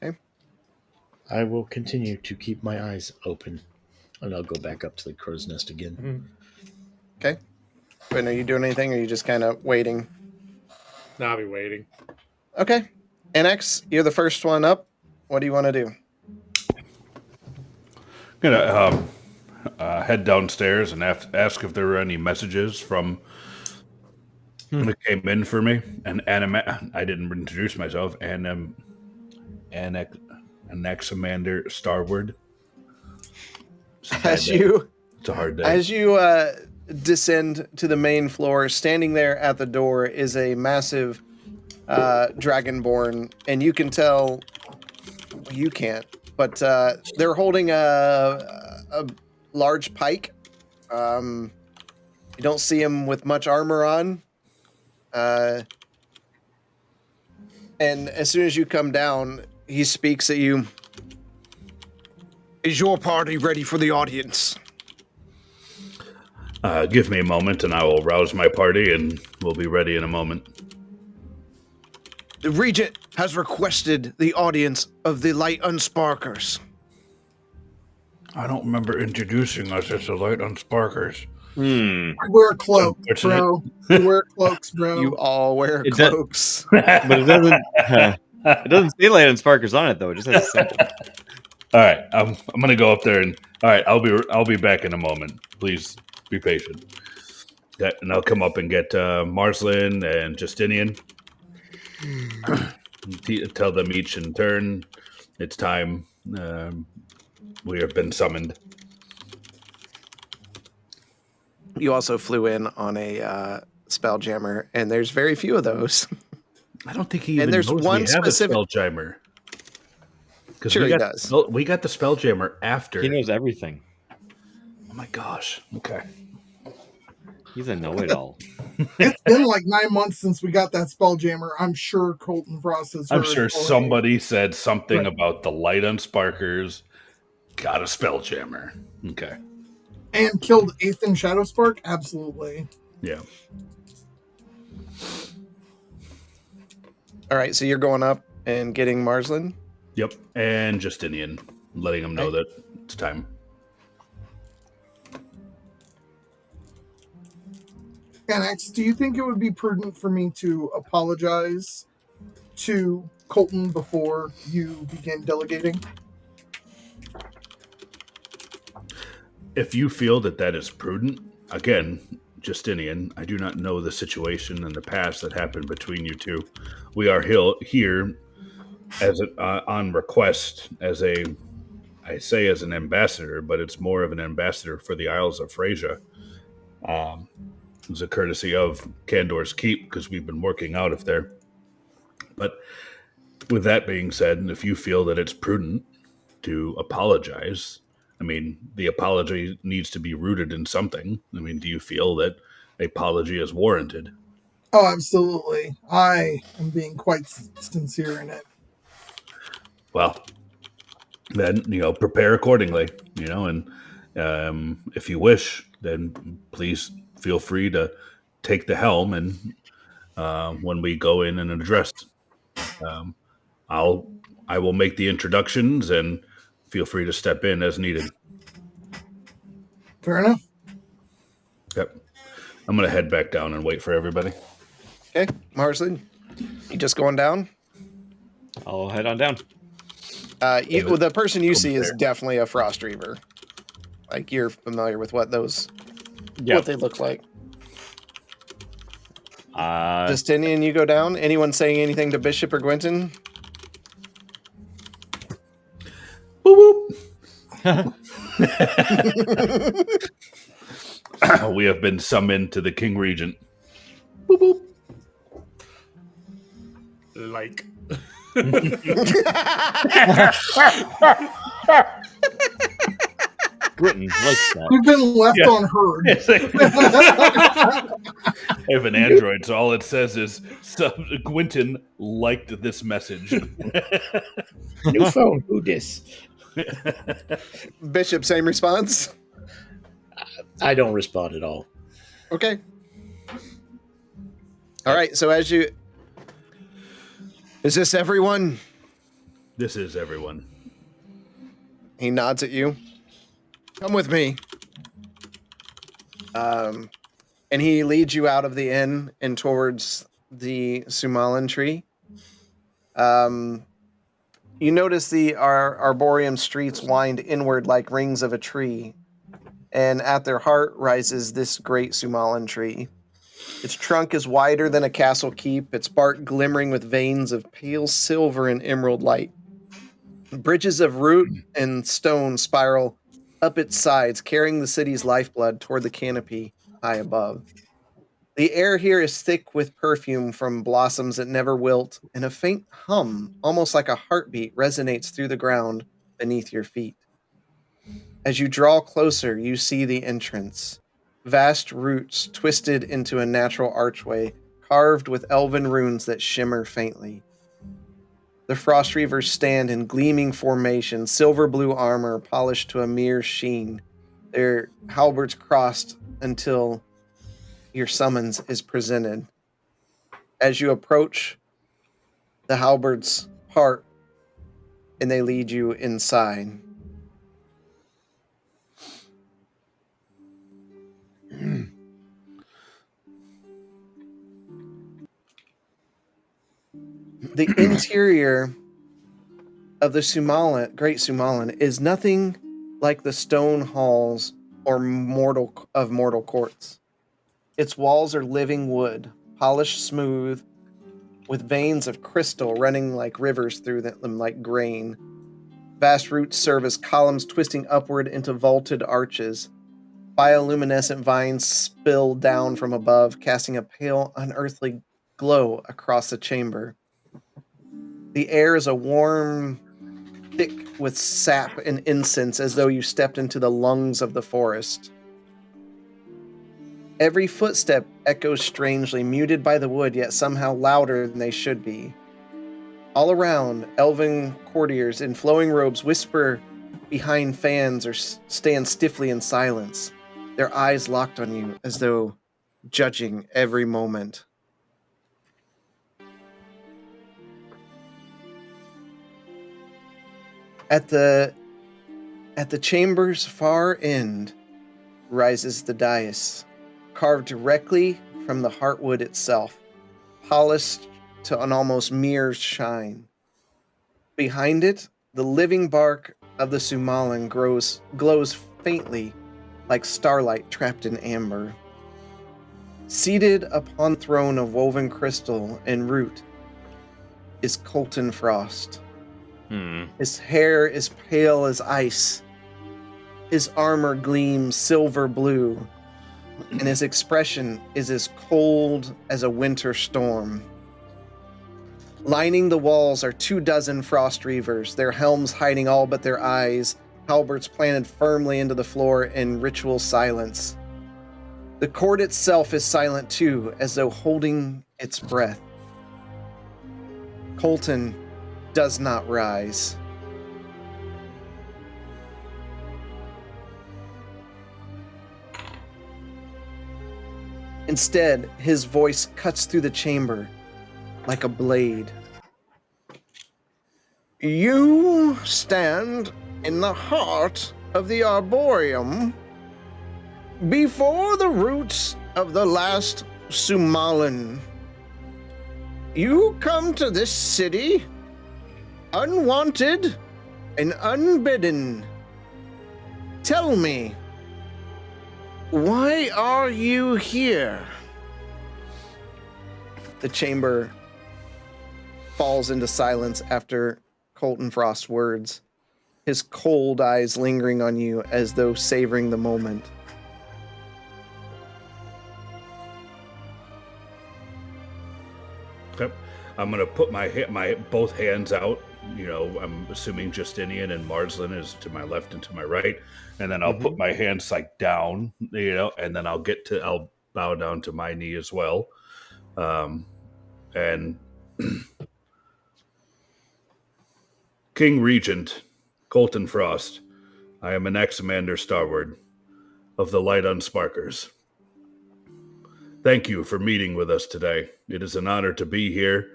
Okay. I will continue to keep my eyes open, and I'll go back up to the crow's nest again. Mm-hmm. Okay. But are you doing anything, or are you just kind of waiting? No, I'll be waiting. Okay. NX, you're the first one up. What do you want to do? Gonna head downstairs and ask if there were any messages from that came in for me. And I didn't introduce myself. Anaximander Starward. As you It's a hard day. As you descend to the main floor, standing there at the door is a massive dragonborn, and you can tell, well, you can't, but they're holding a large pike. You don't see him with much armor on. And as soon as you come down, he speaks at you. Is your party ready for the audience? Give me a moment and I will rouse my party and we'll be ready in a moment. The Regent has requested the audience of the Light Unsparkers. I don't remember introducing us as the Light Unsparkers. I wear cloaks, bro. You wear cloaks, bro. You all wear It cloaks. But it doesn't. It doesn't say Light and Sparkers on it though. It just has a symbol. All right, I'm gonna go up there and all right, I'll be back in a moment. Please be patient. And I'll come up and get Marslin and Justinian. Tell them each in turn. It's time. We have been summoned. You also flew in on a Spelljammer, and there's very few of those. I don't think he even there's knows one we have specific- a Spelljammer. Sure, he does. We got the Spelljammer after. He knows everything. Oh my gosh. Okay. He's a know-it-all. It's been like 9 months since we got that Spelljammer. I'm sure Colton Frost has I'm heard sure already. somebody said something Right. about the Light Unsparkers. Got a Spelljammer. Okay. And killed Ethan Shadowspark? Absolutely. Yeah. All right, so you're going up and getting Marslin? Yep. And Justinian, letting him know that it's time. Annex, do you think it would be prudent for me to apologize to Colton before you begin delegating? If you feel that is prudent, again, Justinian, I do not know the situation in the past that happened between you two. We are here as on request as I say as an ambassador, but it's more of an ambassador for the Isles of Frisia. It's a courtesy of Candor's Keep because we've been working out of there. But with that being said, and if you feel that it's prudent to apologize, I mean, the apology needs to be rooted in something. I mean, do you feel that an apology is warranted? Oh, absolutely. I am being quite sincere in it. Well, then, prepare accordingly, and if you wish, then please feel free to take the helm and when we go in and address. Um, I will make the introductions and feel free to step in as needed. Fair enough. Yep. I'm going to head back down and wait for everybody. Okay, Marsden, you just going down? I'll head on down. The person you see is definitely a Frost Reaver. Like, you're familiar with what they look like. Justinian, you go down. Anyone saying anything to Bishop or Gwenton? Whoop, whoop. We have been summoned to the King Regent. Boop, boop. Like. Gritton likes that. We've been left on herd. I have an Android, so all it says is Quentin liked this message. New phone, who dis? Bishop, same response? I don't respond at all. Okay. All right, so is this everyone? This is everyone. He nods at you. Come with me. And he leads you out of the inn and towards the Sumalan tree. You notice the Arboreum streets wind inward like rings of a tree, and at their heart rises this great Sumalan tree. Its trunk is wider than a castle keep, its bark glimmering with veins of pale silver and emerald light. Bridges of root and stone spiral up its sides, carrying the city's lifeblood toward the canopy high above. The air here is thick with perfume from blossoms that never wilt, and a faint hum, almost like a heartbeat, resonates through the ground beneath your feet. As you draw closer, you see the entrance. Vast roots twisted into a natural archway, carved with elven runes that shimmer faintly. The Frost Reavers stand in gleaming formation, silver blue armor polished to a mere sheen, their halberds crossed until your summons is presented. As you approach, the halberds part, and they lead you inside. The interior of the Great Sumalan is nothing like the stone halls or mortal courts. Its walls are living wood, polished smooth, with veins of crystal running like rivers through them like grain. Vast roots serve as columns twisting upward into vaulted arches. Bioluminescent vines spill down from above, casting a pale, unearthly glow across the chamber. The air is a warm, thick with sap and incense, as though you stepped into the lungs of the forest. Every footstep echoes strangely, muted by the wood, yet somehow louder than they should be. All around, elven courtiers in flowing robes whisper behind fans or stand stiffly in silence, their eyes locked on you as though judging every moment. At the chamber's far end rises the dais, carved directly from the heartwood itself, polished to an almost mirror shine. Behind it, the living bark of the Sumalan glows faintly like starlight trapped in amber. Seated upon throne of woven crystal and root is Colton Frost. His hair is pale as ice. His armor gleams silver blue, and his expression is as cold as a winter storm. Lining the walls are 24 Frost Reavers, their helms hiding all but their eyes, halberds planted firmly into the floor in ritual silence. The court itself is silent too, as though holding its breath. Colton does not rise. Instead, his voice cuts through the chamber like a blade. You stand in the heart of the Arboreum, before the roots of the last Sumalan. You come to this city unwanted and unbidden. Tell me, why are you here? The chamber falls into silence after Colton Frost's words, his cold eyes lingering on you as though savoring the moment. Okay. I'm gonna put my both hands out. You know, I'm assuming Justinian and Marsland is to my left and to my right, and then I'll put my hands like down. You know, and then I'll bow down to my knee as well, and King Regent Colton Frost. I am an ex-Commander Starward of the Light Unsparkers. Thank you for meeting with us today. It is an honor to be here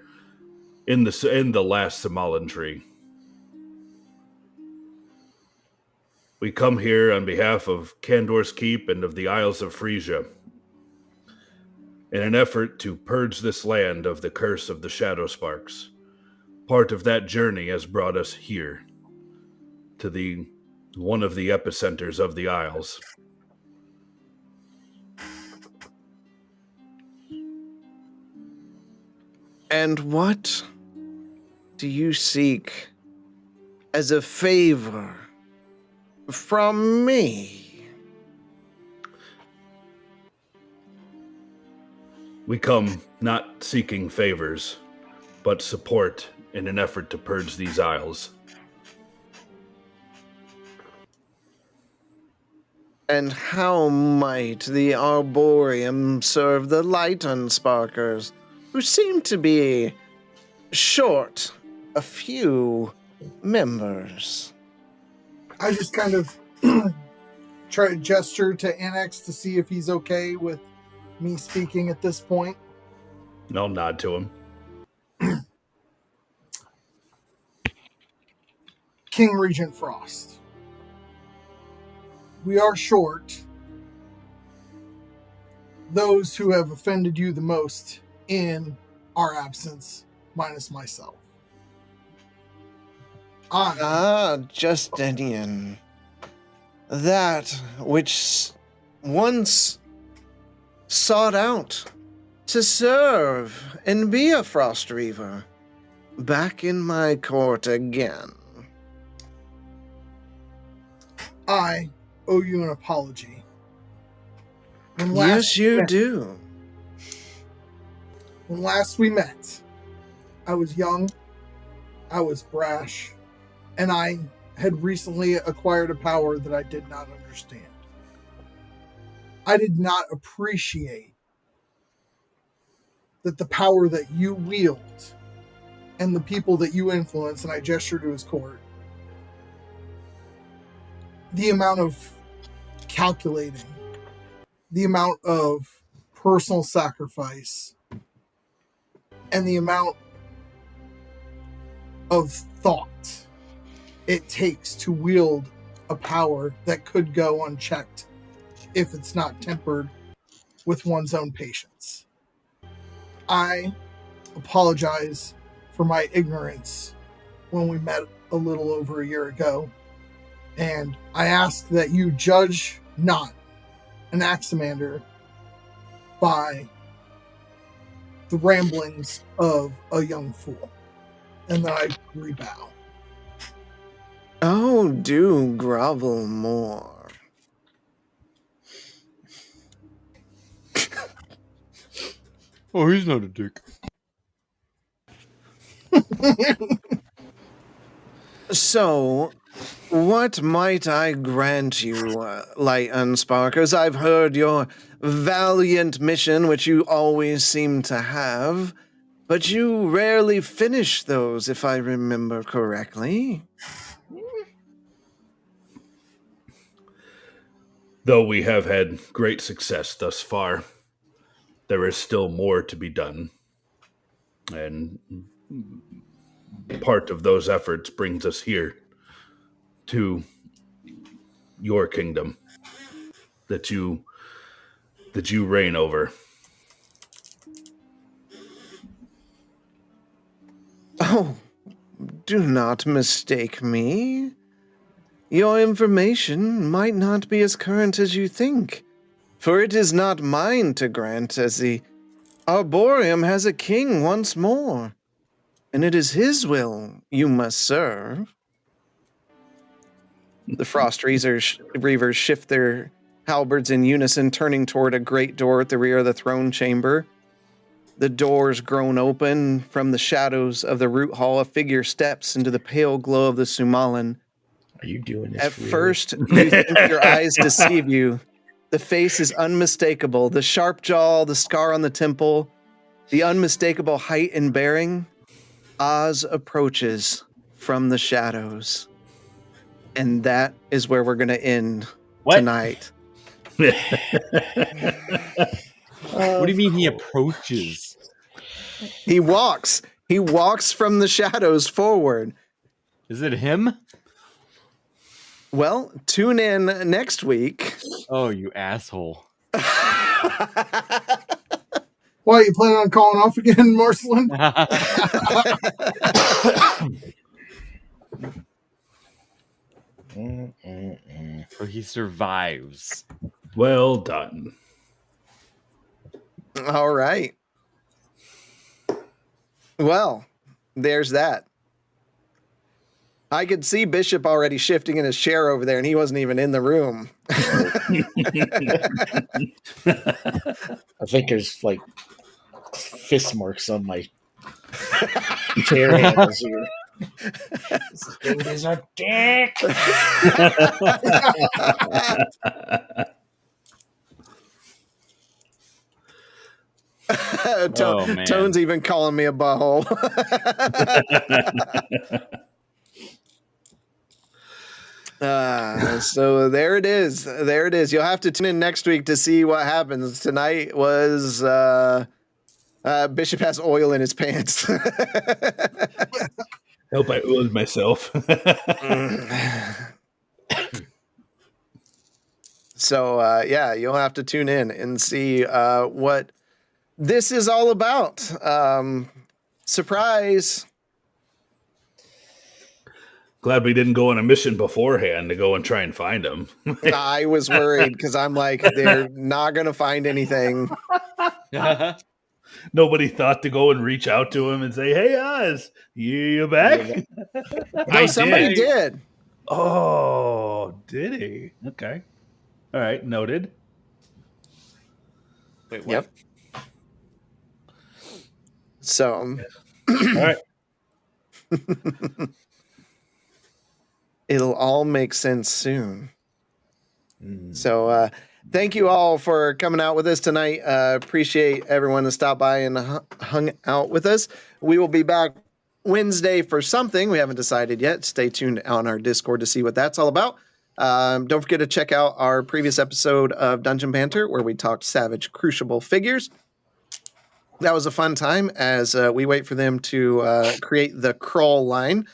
in the last Sumalan tree. We come here on behalf of Kandor's Keep and of the Isles of Frisia in an effort to purge this land of the curse of the Shadow Sparks. Part of that journey has brought us here to one of the epicenters of the Isles. And what do you seek as a favor from me? We come not seeking favors, but support in an effort to purge these isles. And how might the Arboreum serve the Light Unsparkers, who seem to be short a few members? I just kind of try to gesture to Annex to see if he's okay with me speaking at this point. I'll nod to him. King Regent Frost. We are short those who have offended you the most in our absence, minus myself. Justinian. That which once sought out to serve and be a Frost Reaver, back in my court again. I owe you an apology. Yes, you do. When last we met, I was young, I was brash, and I had recently acquired a power that I did not understand. I did not appreciate that the power that you wield and the people that you influence, and I gesture to his court, the amount of calculating, the amount of personal sacrifice, and the amount of thought it takes to wield a power that could go unchecked if it's not tempered with one's own patience. I apologize for my ignorance when we met a little over a year ago, and I ask that you judge not an Axamander by the ramblings of a young fool. And then I rebow. Oh, do grovel more. Oh, he's not a dick. So, what might I grant you, Light Unsparkers? I've heard your valiant mission, which you always seem to have, but you rarely finish those, if I remember correctly. Though we have had great success thus far, there is still more to be done. And part of those efforts brings us here to your kingdom that you reign over. Oh, do not mistake me. Your information might not be as current as you think, for it is not mine to grant, as the Arboreum has a king once more, and it is his will you must serve. The Frost Reavers shift their halberds in unison, turning toward a great door at the rear of the throne chamber. The doors groan open. From the shadows of the root hall, a figure steps into the pale glow of the Sumalan. Are you doing this? At really? first, you think your eyes deceive you. The face is unmistakable. The sharp jaw, the scar on the temple, the unmistakable height and bearing. Oz approaches from the shadows. And that is where we're going to end tonight. What do you mean he approaches? He walks. He walks from the shadows forward. Is it him? Well, tune in next week. Oh, you asshole. Why, you planning on calling off again, Marceline? So he survives. Well done. All right. Well, there's that. I could see Bishop already shifting in his chair over there, and he wasn't even in the room. I think there's like fist marks on my chair handles here. This dude is a dick. Man. Tone's even calling me a butthole. So there it is. There it is. You'll have to tune in next week to see what happens. Tonight was Bishop has oil in his pants. Hope I oiled myself. So yeah, you'll have to tune in and see what this is all about. Surprise. Glad we didn't go on a mission beforehand to go and try and find them. I was worried because I'm like, they're not going to find anything. Nobody thought to go and reach out to him and say, "Hey, Oz, you back?" No, somebody did. Oh, did he? Okay. All right, noted. Wait, what? Yep. So, All right. it'll all make sense soon. So, thank you all for coming out with us tonight. Appreciate everyone that stopped by and hung out with us. We will be back Wednesday for something. We haven't decided yet. Stay tuned on our Discord to see what that's all about. Don't forget to check out our previous episode of Dungeon Banter, where we talked Savage Crucible figures. That was a fun time as we wait for them to create the crawl line.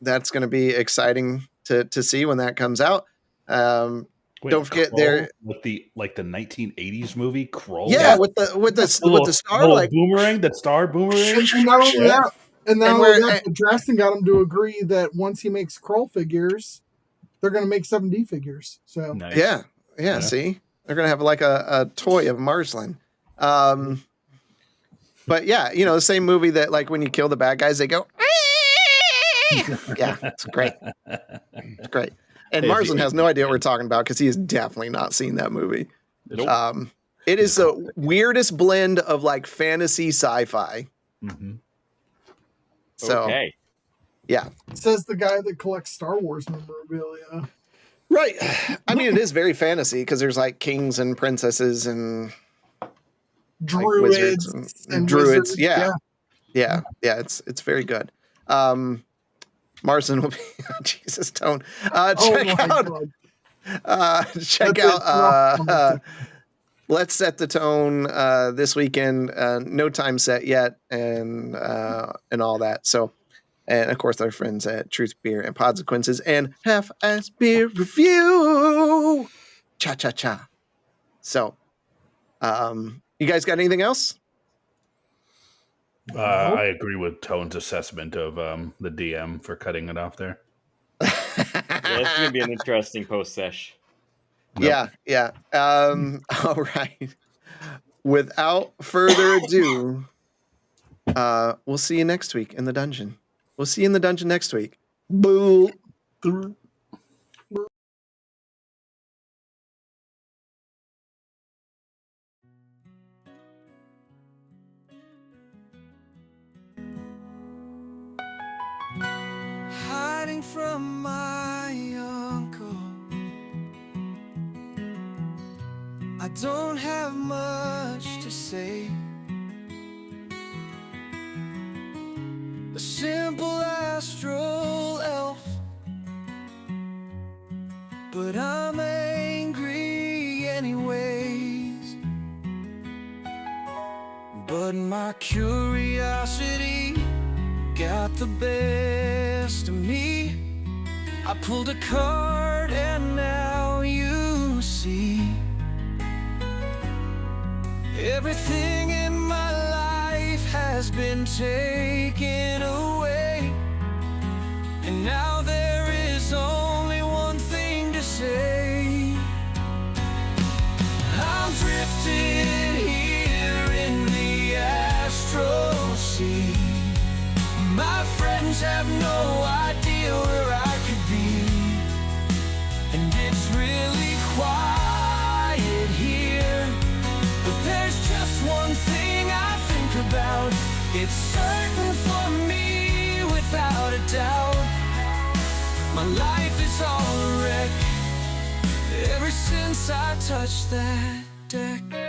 That's going to be exciting to see when that comes out. Wait, don't forget Krull? there, the 1980s movie Krull. yeah, with the star, little like boomerang, that star boomerang. And not only that, And Drastin got him to agree that once he makes Krull figures, they're going to make 7D figures. So Nice. yeah. See, They're gonna have like a toy of Marsland. But yeah, the same movie that like when you kill the bad guys, they go. Yeah, it's great. It's great. And Marsland has no idea what we're talking about because he has definitely not seen that movie. Nope. It is the weirdest blend of like fantasy sci-fi. Mm-hmm. So, Okay. yeah. Says the guy that collects Star Wars memorabilia. Right. I mean, it is very fantasy because there's like kings and princesses and Druids like wizards and druids. wizards. Yeah. It's very good. Marston will be Jesus Tone. Check out Let's Set the Tone this weekend. No time set yet, and all that. So, and of course, our friends at Truth Beer and Podsequences and Half-Ass Beer Review. Cha cha cha. So, you guys got anything else? I agree with Tone's assessment of the DM for cutting it off there. Yeah, it's gonna be an interesting post sesh. Yeah. All right. Without further ado, we'll see you next week in the dungeon. We'll see you in the dungeon next week. Boo. Hiding from my uncle, I don't have much to say. A simple astral elf, but I'm angry anyways. But my curiosity got the best of me. I pulled a card and now you see everything in my life has been taken away, and now there is only one thing to say. I'm drifting here in the astral sea. My friends have no idea where I could be, and it's really quiet here. But there's just one thing I think about. It's certain for me, without a doubt. My life is all a wreck ever since I touched that deck.